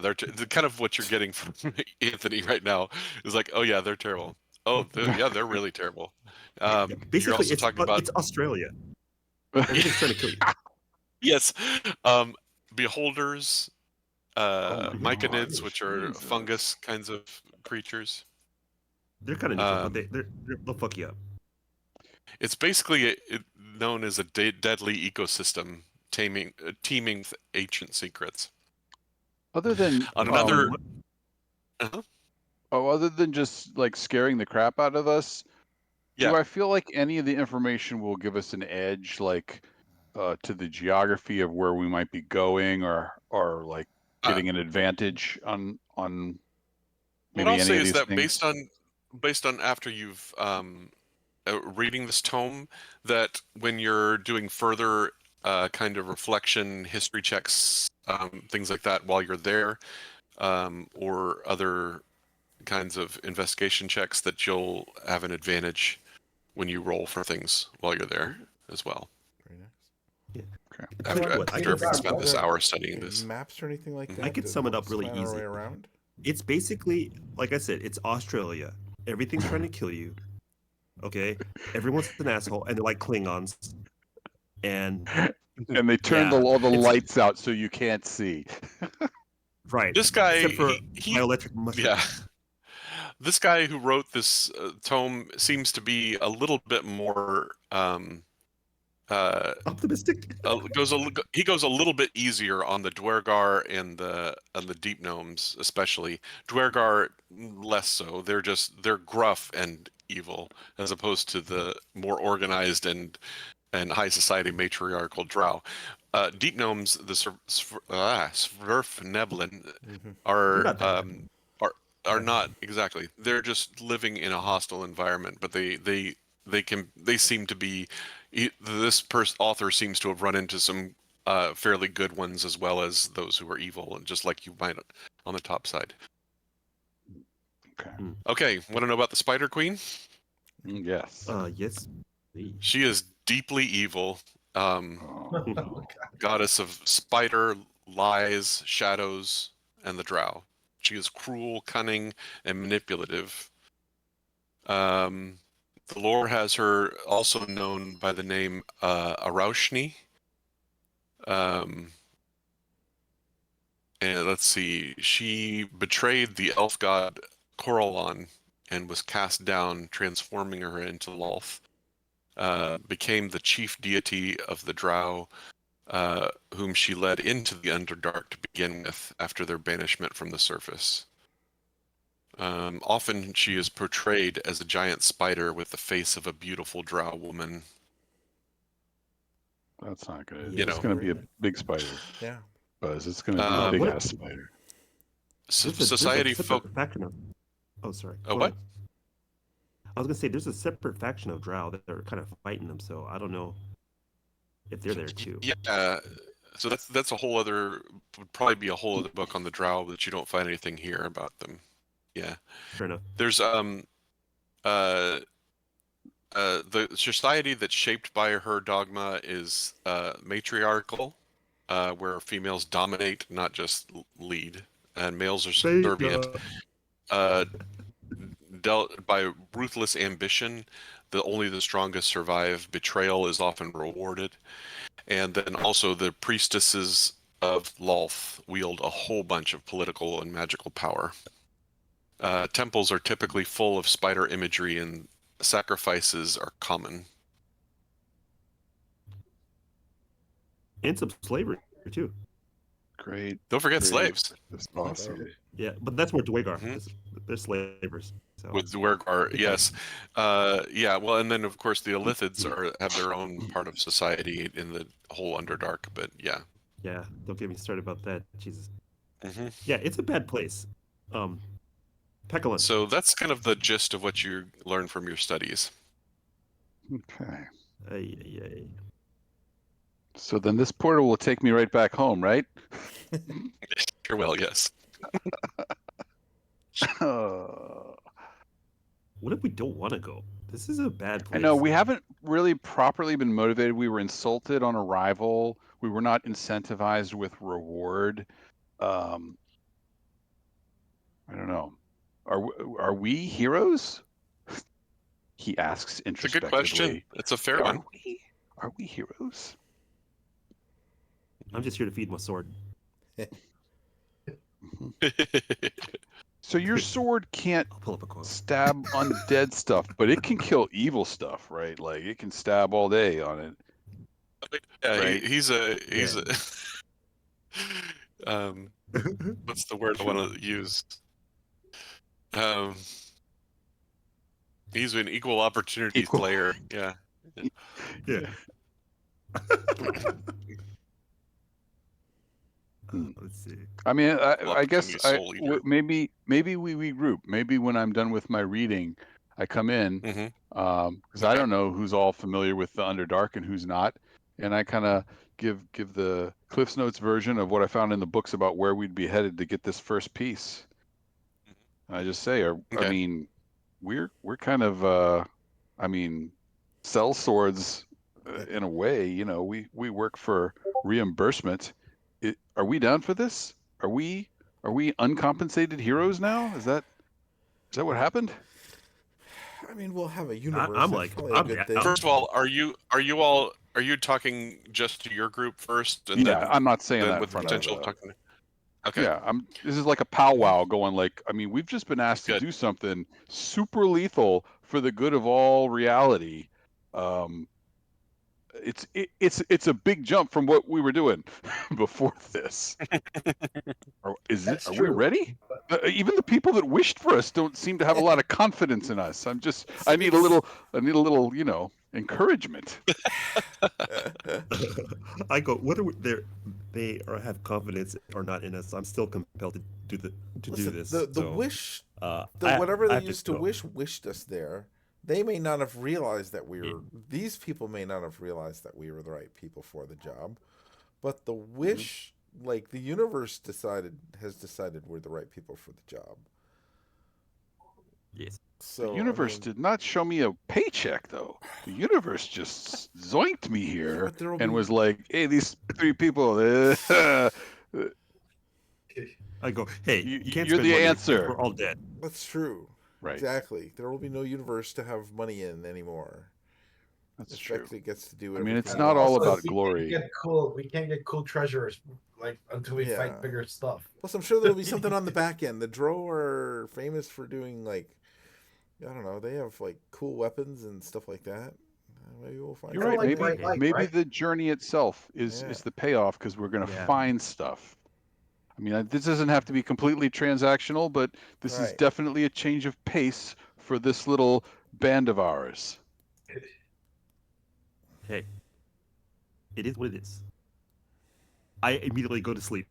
kind of what you're getting from Anthony right now is like, oh yeah, they're terrible. Oh yeah, they're really terrible. Yeah, You're basically, also talking about it's Australia. Everything's trying to kill you. yes, beholders, Oh my myconids, gosh, which are Jesus. fungus kinds of creatures. They're kind of neutral, but they'll fuck you up. It's basically known as a deadly ecosystem, teeming with ancient secrets. Other than On another, other than just like scaring the crap out of us, yeah, do I feel like any of the information will give us an edge, like to the geography of where we might be going, or like getting an advantage on what I'll maybe any say of is these that things? based on after you've reading this tome, that when you're doing further kind of reflection, history checks, things like that while you're there, or other kinds of investigation checks that you'll have an advantage when you roll for things while you're there as well. Very nice. After having spent this hour studying this. Maps or anything like that? I could sum it up really Plan our easy. way around? It's basically, like I said, it's Australia. Everything's trying to kill you. Okay, everyone's an asshole, and they're like Klingons. And they turn all the lights out so you can't see. Right. This guy, except for he bioelectric mushroom. yeah. This guy who wrote this tome seems to be a little bit more Optimistic. he goes a little bit easier on the Dwergar and the deep gnomes, especially. Dwergar less so. They're gruff and evil, as opposed to the more organized and high society matriarchal drow. Deep gnomes, the Sverfneblin, are not exactly. They're just living in a hostile environment, but they seem to be. This author seems to have run into some fairly good ones as well as those who are evil, and just like you might on the top side. Okay, want to know about the Spider Queen? Yes. Yes. She is deeply evil. Goddess of spider, lies, shadows, and the drow. She is cruel, cunning, and manipulative. The lore has her also known by the name Araushni. And let's see, she betrayed the elf god Coralon and was cast down, transforming her into Lolth. Became the chief deity of the drow, whom she led into the Underdark to begin with after their banishment from the surface. Often she is portrayed as a giant spider with the face of a beautiful drow woman. That's not good. You It's know. going to be a big spider. Yeah. Buzz, it's going to be a big ass spider. Society folk. Oh, sorry. Oh, what? I was gonna say there's a separate faction of drow that are kind of fighting them, so I don't know if they're there too. Yeah, so that's a whole other, would probably be a whole other book on the drow, but you don't find anything here about them. Yeah. Fair enough. There's the society that's shaped by her dogma is matriarchal, where females dominate, not just lead, and males are subservient. Dealt by ruthless ambition, only the strongest survive. Betrayal is often rewarded, and then also the priestesses of Lolth wield a whole bunch of political and magical power. Temples are typically full of spider imagery, and sacrifices are common. And some slavery too. Great. Don't forget slaves. That's awesome. Yeah, but that's more Dwegar. They're slavers. So. With Dwergar, yes. Yeah, well, and then of course the Illithids have their own part of society in the whole Underdark, but yeah. Yeah, don't get me started about that. Jesus. Mm-hmm. Yeah, it's a bad place. Pekalon. So that's kind of the gist of what you learn from your studies. Okay. So then this portal will take me right back home, right? Sure will, yes. What if we don't want to go? This is a bad place. I know, we haven't really properly been motivated. We were insulted on arrival. We were not incentivized with reward. I don't know. Are we heroes? He asks introspectively. It's a good question. It's a fair one. Are we heroes? I'm just here to feed my sword. So your sword can't stab undead stuff, but it can kill evil stuff, right? Like it can stab all day on it. Yeah, right? he's a what's the word I want to use? He's an equal opportunity player. Yeah. Yeah. Let's see. I mean, I guess maybe we regroup. Maybe when I'm done with my reading, I come in because I don't know who's all familiar with the Underdark and who's not, and I kind of give the Cliff's Notes version of what I found in the books about where we'd be headed to get this first piece. I just say, I Okay. mean, we're kind of, I mean, sell swords in a way. You know, we work for reimbursement. Are we down for this? Are we uncompensated heroes now? Is that what happened? I mean, we'll have a universe. I'm That's like, probably a I'm good down. thing. First of all, are you talking just to your group first, and Yeah, I'm not saying then that in with front potential of. talking? Okay, Yeah, this is like a powwow going like, I mean, we've just been asked to good. do something super lethal for the good of all reality. It's a big jump from what we were doing before this. Are That's we true. ready? Even the people that wished for us don't seem to have a lot of confidence in us. I need a little, encouragement. I go, whether they have confidence or not in us, I'm still compelled to do Listen, this. the So, wish, I- whatever I they have used to go. wish wished us there. They may not have realized that we were. These people may not have realized that we were the right people for the job, but the wish, like the universe has decided we're the right people for the job. Yes. So The universe did not show me a paycheck, though. The universe just zoinked me here but there'll and be- was like, "Hey, these 3 people, I go, hey, you can't you're spend the money. answer." We're all dead. That's true. Right. Exactly. There will be no universe to have money in anymore. That's It true. actually gets to do I mean, it's everything not all else. about we glory. We can't get cool treasures like until we Yeah. fight bigger stuff. Plus, I'm sure there'll be something on the back end. The Drow are famous for doing like, I don't know, they have like cool weapons and stuff like that. Maybe we'll find. You're Kinda right. like Maybe bright light, maybe right? the journey itself is Yeah. the payoff because we're going to Yeah. find stuff. I mean, this doesn't have to be completely transactional, but this is Right. definitely a change of pace for this little band of ours. Hey, it is what it is. I immediately go to sleep.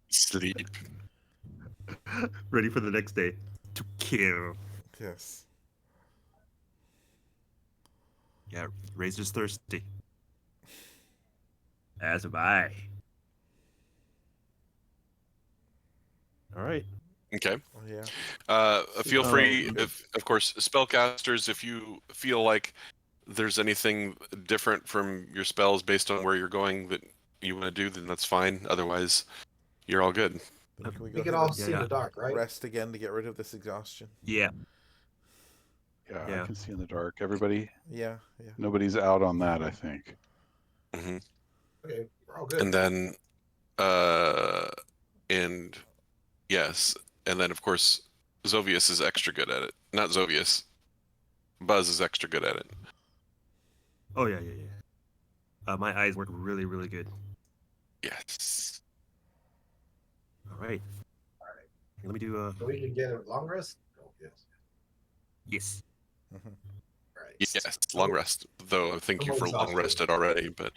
Sleep. Ready for the next day to kill. Yes. Yeah, Razor's thirsty. As am I. All right. Okay. Oh, yeah. Feel free, good. of course, spellcasters, if you feel like there's anything different from your spells based on where you're going that you want to do, then that's fine. Otherwise, you're all good. Then can we We go can ahead all and see in the dark, right? rest again to get rid of this exhaustion? Yeah. Yeah, Yeah. I can see in the dark. Everybody, Yeah. Yeah. nobody's out on that, I think. Hmm. Okay, we're all good. And then, and yes, and then of course, Zovius is extra good at it. Not Zovius. Buzz is extra good at it. Oh yeah. My eyes work really, really good. Yes. All right. Let me do So we can get a long rest? Oh, yes. yes. Right. Yes, long rest. Though I think I'm you for long exhausted. rested already, but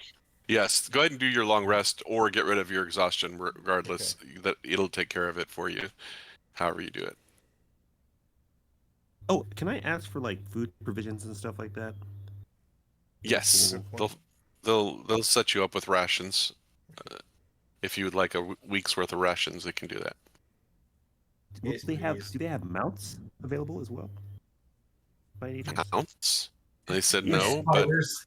yes, go ahead and do your long rest or get rid of your exhaustion. Regardless, that it'll take care of it for you, however you do it. Oh, can I ask for like food provisions and stuff like that? Yes, Cool. they'll set you up with rations. If you would like a week's worth of rations, they can do that. Yes, Do please. they have mounts available as well? By any chance? Mounts? They said Yes. no, but Spiders.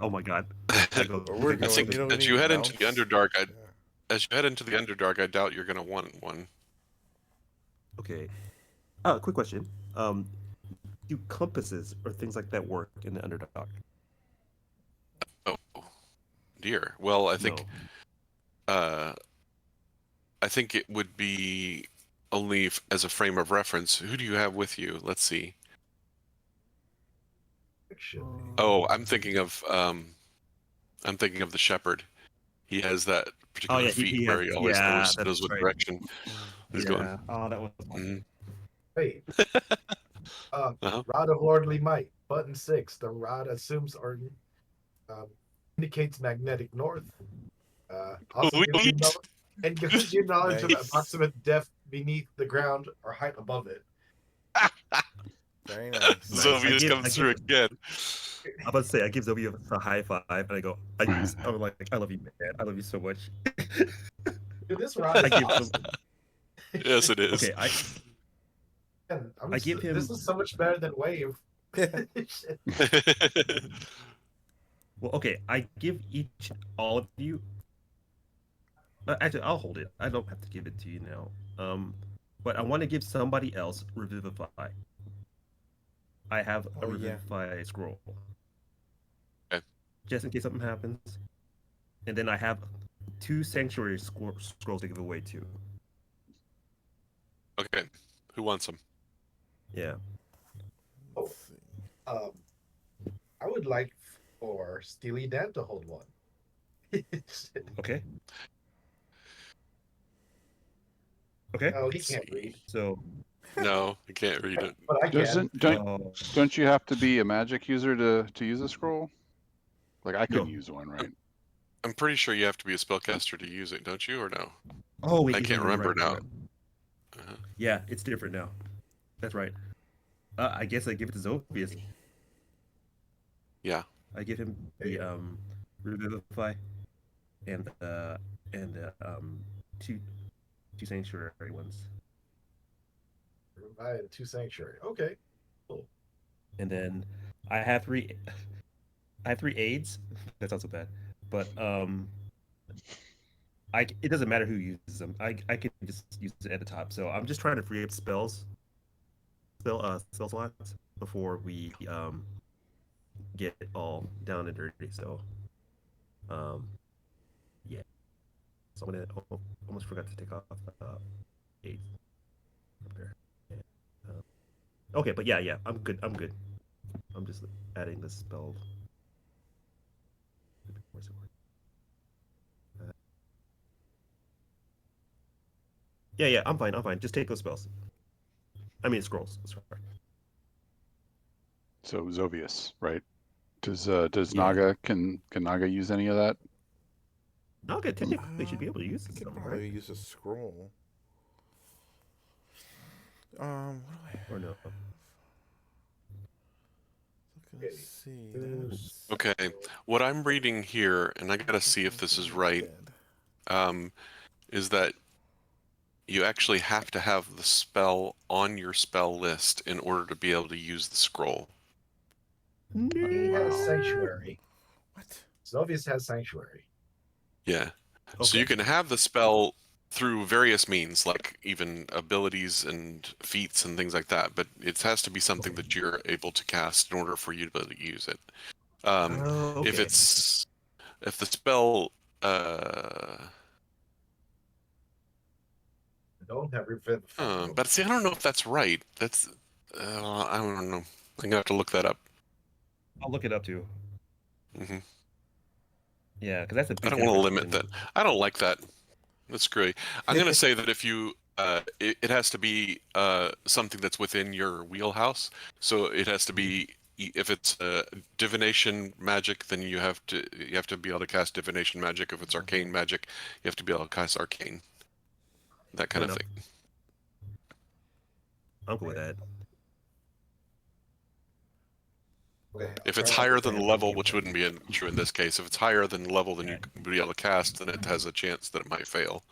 Oh my god. I We're going. think You don't as need you head into mounts. the Underdark, Yeah. as you head into the Underdark, I doubt you're gonna want one. Okay. Quick question. Do compasses or things like that work in the Underdark? Oh dear. Well, I think I think it would be only as a frame of reference. Who do you have with you? Let's see. Oh, I'm thinking of the shepherd. He has that particular yeah, feat he where has- he always yeah, knows that's what right. direction he's going. Oh, that was. Mhm. Wait. Uh-huh. Rod of Lordly Might, button 6. The rod assumes or indicates magnetic north. Also gives you knowledge of Nice. approximate depth beneath the ground or height above it. Very nice. Zovius comes through again. I'm about to say, I give Zoe a high five, and I go, I'm like, I love you, man. I love you so much. Dude, this rod I is give awesome. Yes, it is. Okay, I give him. This is so much better than Wave. Well, okay, I give all of you. Actually, I'll hold it. I don't have to give it to you now. But I want to give somebody else Revivify. I have a Revivify scroll. Okay. Just in case something happens. And then I have 2 Sanctuary scrolls to give away too. Okay. Who wants them? Yeah. Oh, I would like for Steely Dan to hold one. Okay. Okay. Oh, he can't read. So. No, I can't read it. But I can. Don't you have to be a magic user to use a scroll? Like I couldn't use one, right? I'm pretty sure you have to be a spellcaster to use it, don't you, or no? Oh, wait, I can't remember now. Right. Yeah, it's different now. That's right. I guess I give it to Zophius. Yeah. I give him the Revivify and two Sanctuary ones. Revivify and 2 Sanctuary. Okay. Cool. And then I have 3. I have 3 aids. That sounds so bad, but it doesn't matter who uses them. I can just use it at the top. So I'm just trying to free up spell slots before we get it all down and dirty. So yeah. So I'm gonna almost forgot to take off 8 there. Yeah. Okay, but yeah, I'm good. I'm just adding the spell. Yeah, I'm fine. Just take those spells. I mean scrolls. Sorry. So Zovius, right? Does Naga can Naga use any of that? Naga technically should be able to use this, Probably right? use a scroll. What do I Or no? Let's see. Okay. What I'm reading here, and I gotta see if this is right, is that you actually have to have the spell on your spell list in order to be able to use the scroll. He has Sanctuary. What? Zovius has Sanctuary. Yeah. Okay. So you can have the spell through various means, like even abilities and feats and things like that, but it has to be something that you're able to cast in order for you to be able to use it. Okay. If the spell Don't have Revivify. but see, I don't know if that's right. That's I don't know. I'm gonna have to look that up. I'll look it up too. Hmm. Yeah, because that's a big I don't want to difference limit that. I don't like that. That's screwy. I'm gonna say that if you, it has to be something that's within your wheelhouse. So it has to be if it's divination magic, then you have to be able to cast divination magic. If it's arcane magic, you have to be able to cast arcane. That kind of thing. I'm cool with that. Okay. If it's higher than the level, which wouldn't be true in this case, if it's higher than the level than you can be able to cast, then it has a chance that it might fail.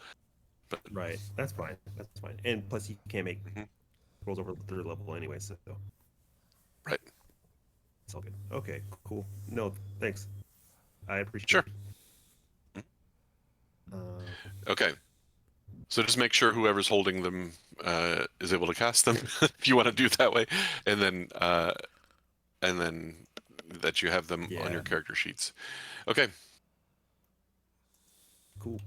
But Right, that's fine. And plus, you can't make rolls over the 3rd level anyway, so right. It's all good. Okay, cool. No, thanks. I appreciate Sure. it. Okay. So just make sure whoever's holding them is able to cast them if you want to do it that way, and then that you have them on your character sheets. Okay. Cool.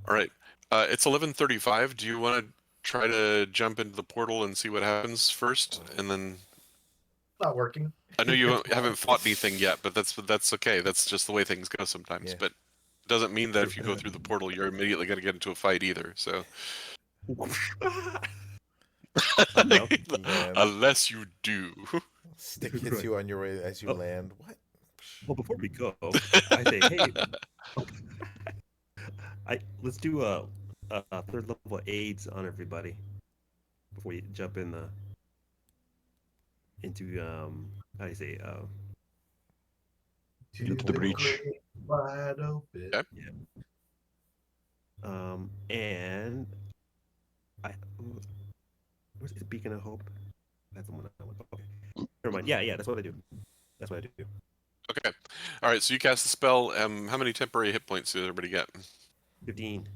All right. It's 11:35. Do you want to try to jump into the portal and see what happens first, and then? Not working. I know you haven't fought anything yet, but that's okay. That's just the way things go sometimes. Yeah. But it doesn't mean that if you go through the portal, you're immediately going to get into a fight either. So. Unless you do. Stick hits you on your way as you land. What? Well, before we go, I say, hey, let's do a 3rd level aids on everybody before you jump into how do you say the breach. Wide open. Okay. Yeah. And I where's it? Beacon of Hope. That's the one I want. Okay, never mind. Yeah, that's what I do. That's what I do. Okay. All right. So you cast the spell. How many temporary hit points did everybody get? 15.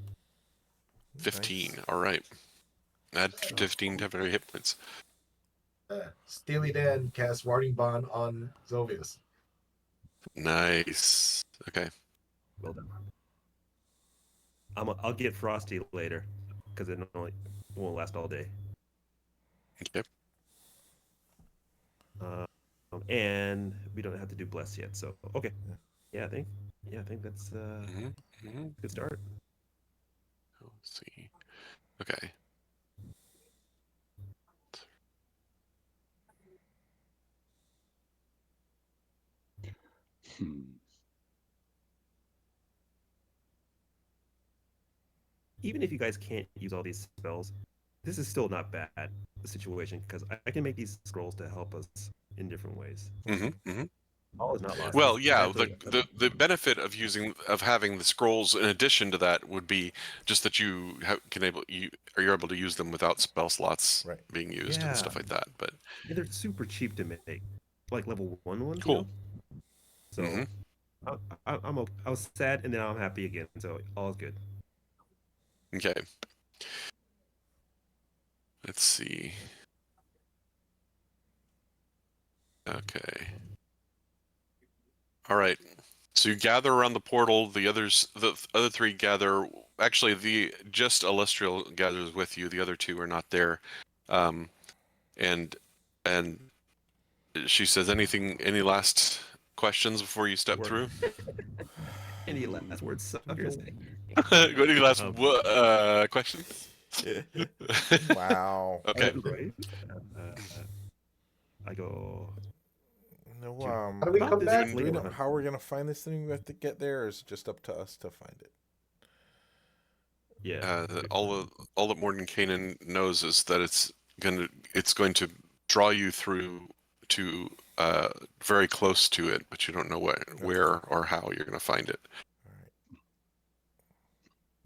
15. Nice. All right. Add 15 temporary hit points. Steely Dan casts Warding Bond on Zovius. Nice. Okay. Well done. I'll get Frosty later because it won't last all day. Okay. And we don't have to do bless yet, so okay. I think that's good start. Let's see. Okay. Even if you guys can't use all these spells, this is still not bad the situation because I can make these scrolls to help us in different ways. All is not lost. Well, yeah. The benefit of having the scrolls in addition to that would be just that you're able to use them without spell slots being used and stuff like that. But they're super cheap to make, like level 1 ones. Cool. You know? So I was sad and then I'm happy again. So all is good. Okay. Let's see. Okay. All right. So you gather around the portal. The other three gather. Actually, the just Illustrial gathers with you. The other two are not there. And she says, any last questions before you step through? Any last words, suckers? Any last questions? Wow. Okay. I go. No, How do we come back? do we know how we're gonna find this thing? We have to get there, or is it just up to us to find it? Yeah. All that Mordenkainen knows is that it's going to draw you through to very close to it, but you don't know where or how you're going to find it.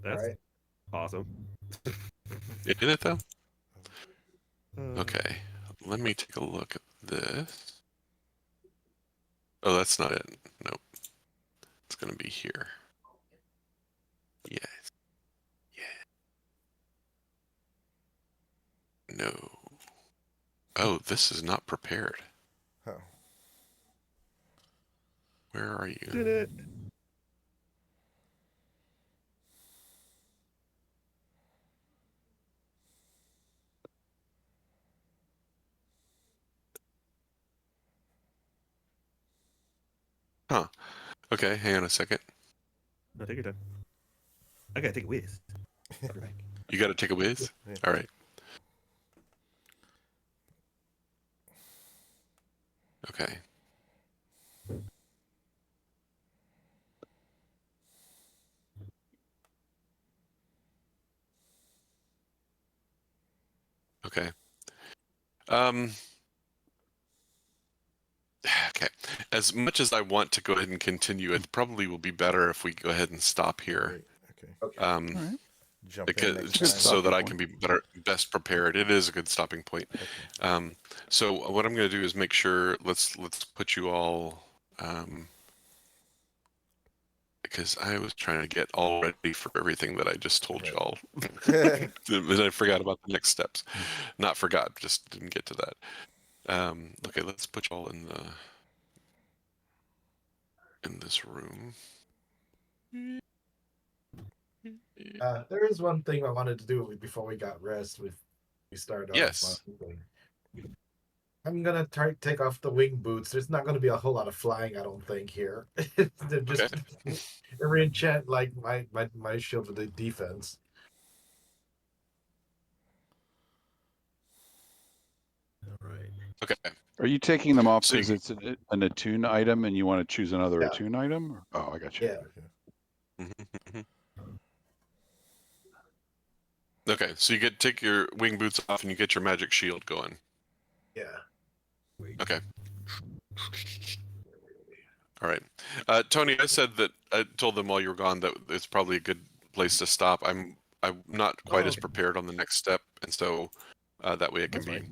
That's awesome. Isn't it though? Okay, let me take a look at this. Oh, that's not it. Nope. It's going to be here. Yes. Yeah. No. Oh, this is not prepared. Oh. Where are you? Did it? Huh. Okay, hang on a second. No, take your time. I gotta take a whiz. You got to take a whiz? Yeah. All right. Okay. Okay. Okay. As much as I want to go ahead and continue, it probably will be better if we go ahead and stop here. Okay. Um, Jump in because, next just time. so that I can be best prepared. It is a good stopping point. So what I'm going to do is make sure let's put you all because I was trying to get all ready for everything that I just told you all. And I forgot about the next steps. Not forgot, just didn't get to that. Okay, let's put you all in this room. There is one thing I wanted to do before we got rest. We started. Yes. I'm gonna take off the wing boots. There's not gonna be a whole lot of flying, I don't think here. They're just re-enchant like my shield with the defense. All right. Okay. Are you taking them off So because it's an attune item and you want to choose another attune item? Or? Oh, I got you. Yeah. Okay, so you take your wing boots off and you get your magic shield going. Yeah. Okay. All right. Tony, I told them while you were gone that it's probably a good place to stop. I'm not quite as prepared on the next step, and so that way it can That's be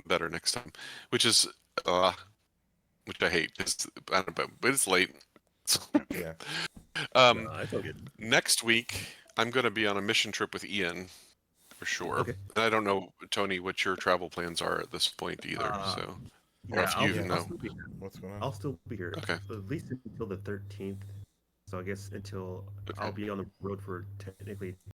better next time. Which is which I hate. I don't know, but it's late. Yeah. It's all good. Next week I'm going to be on a mission trip with Ian for sure. Okay. And I don't know, Tony, what your travel plans are at this point either. So, or if you know. I'll still be here. What's going on? I'll still be here. Okay. At least until the 13th. So I guess until I'll be on the road for technically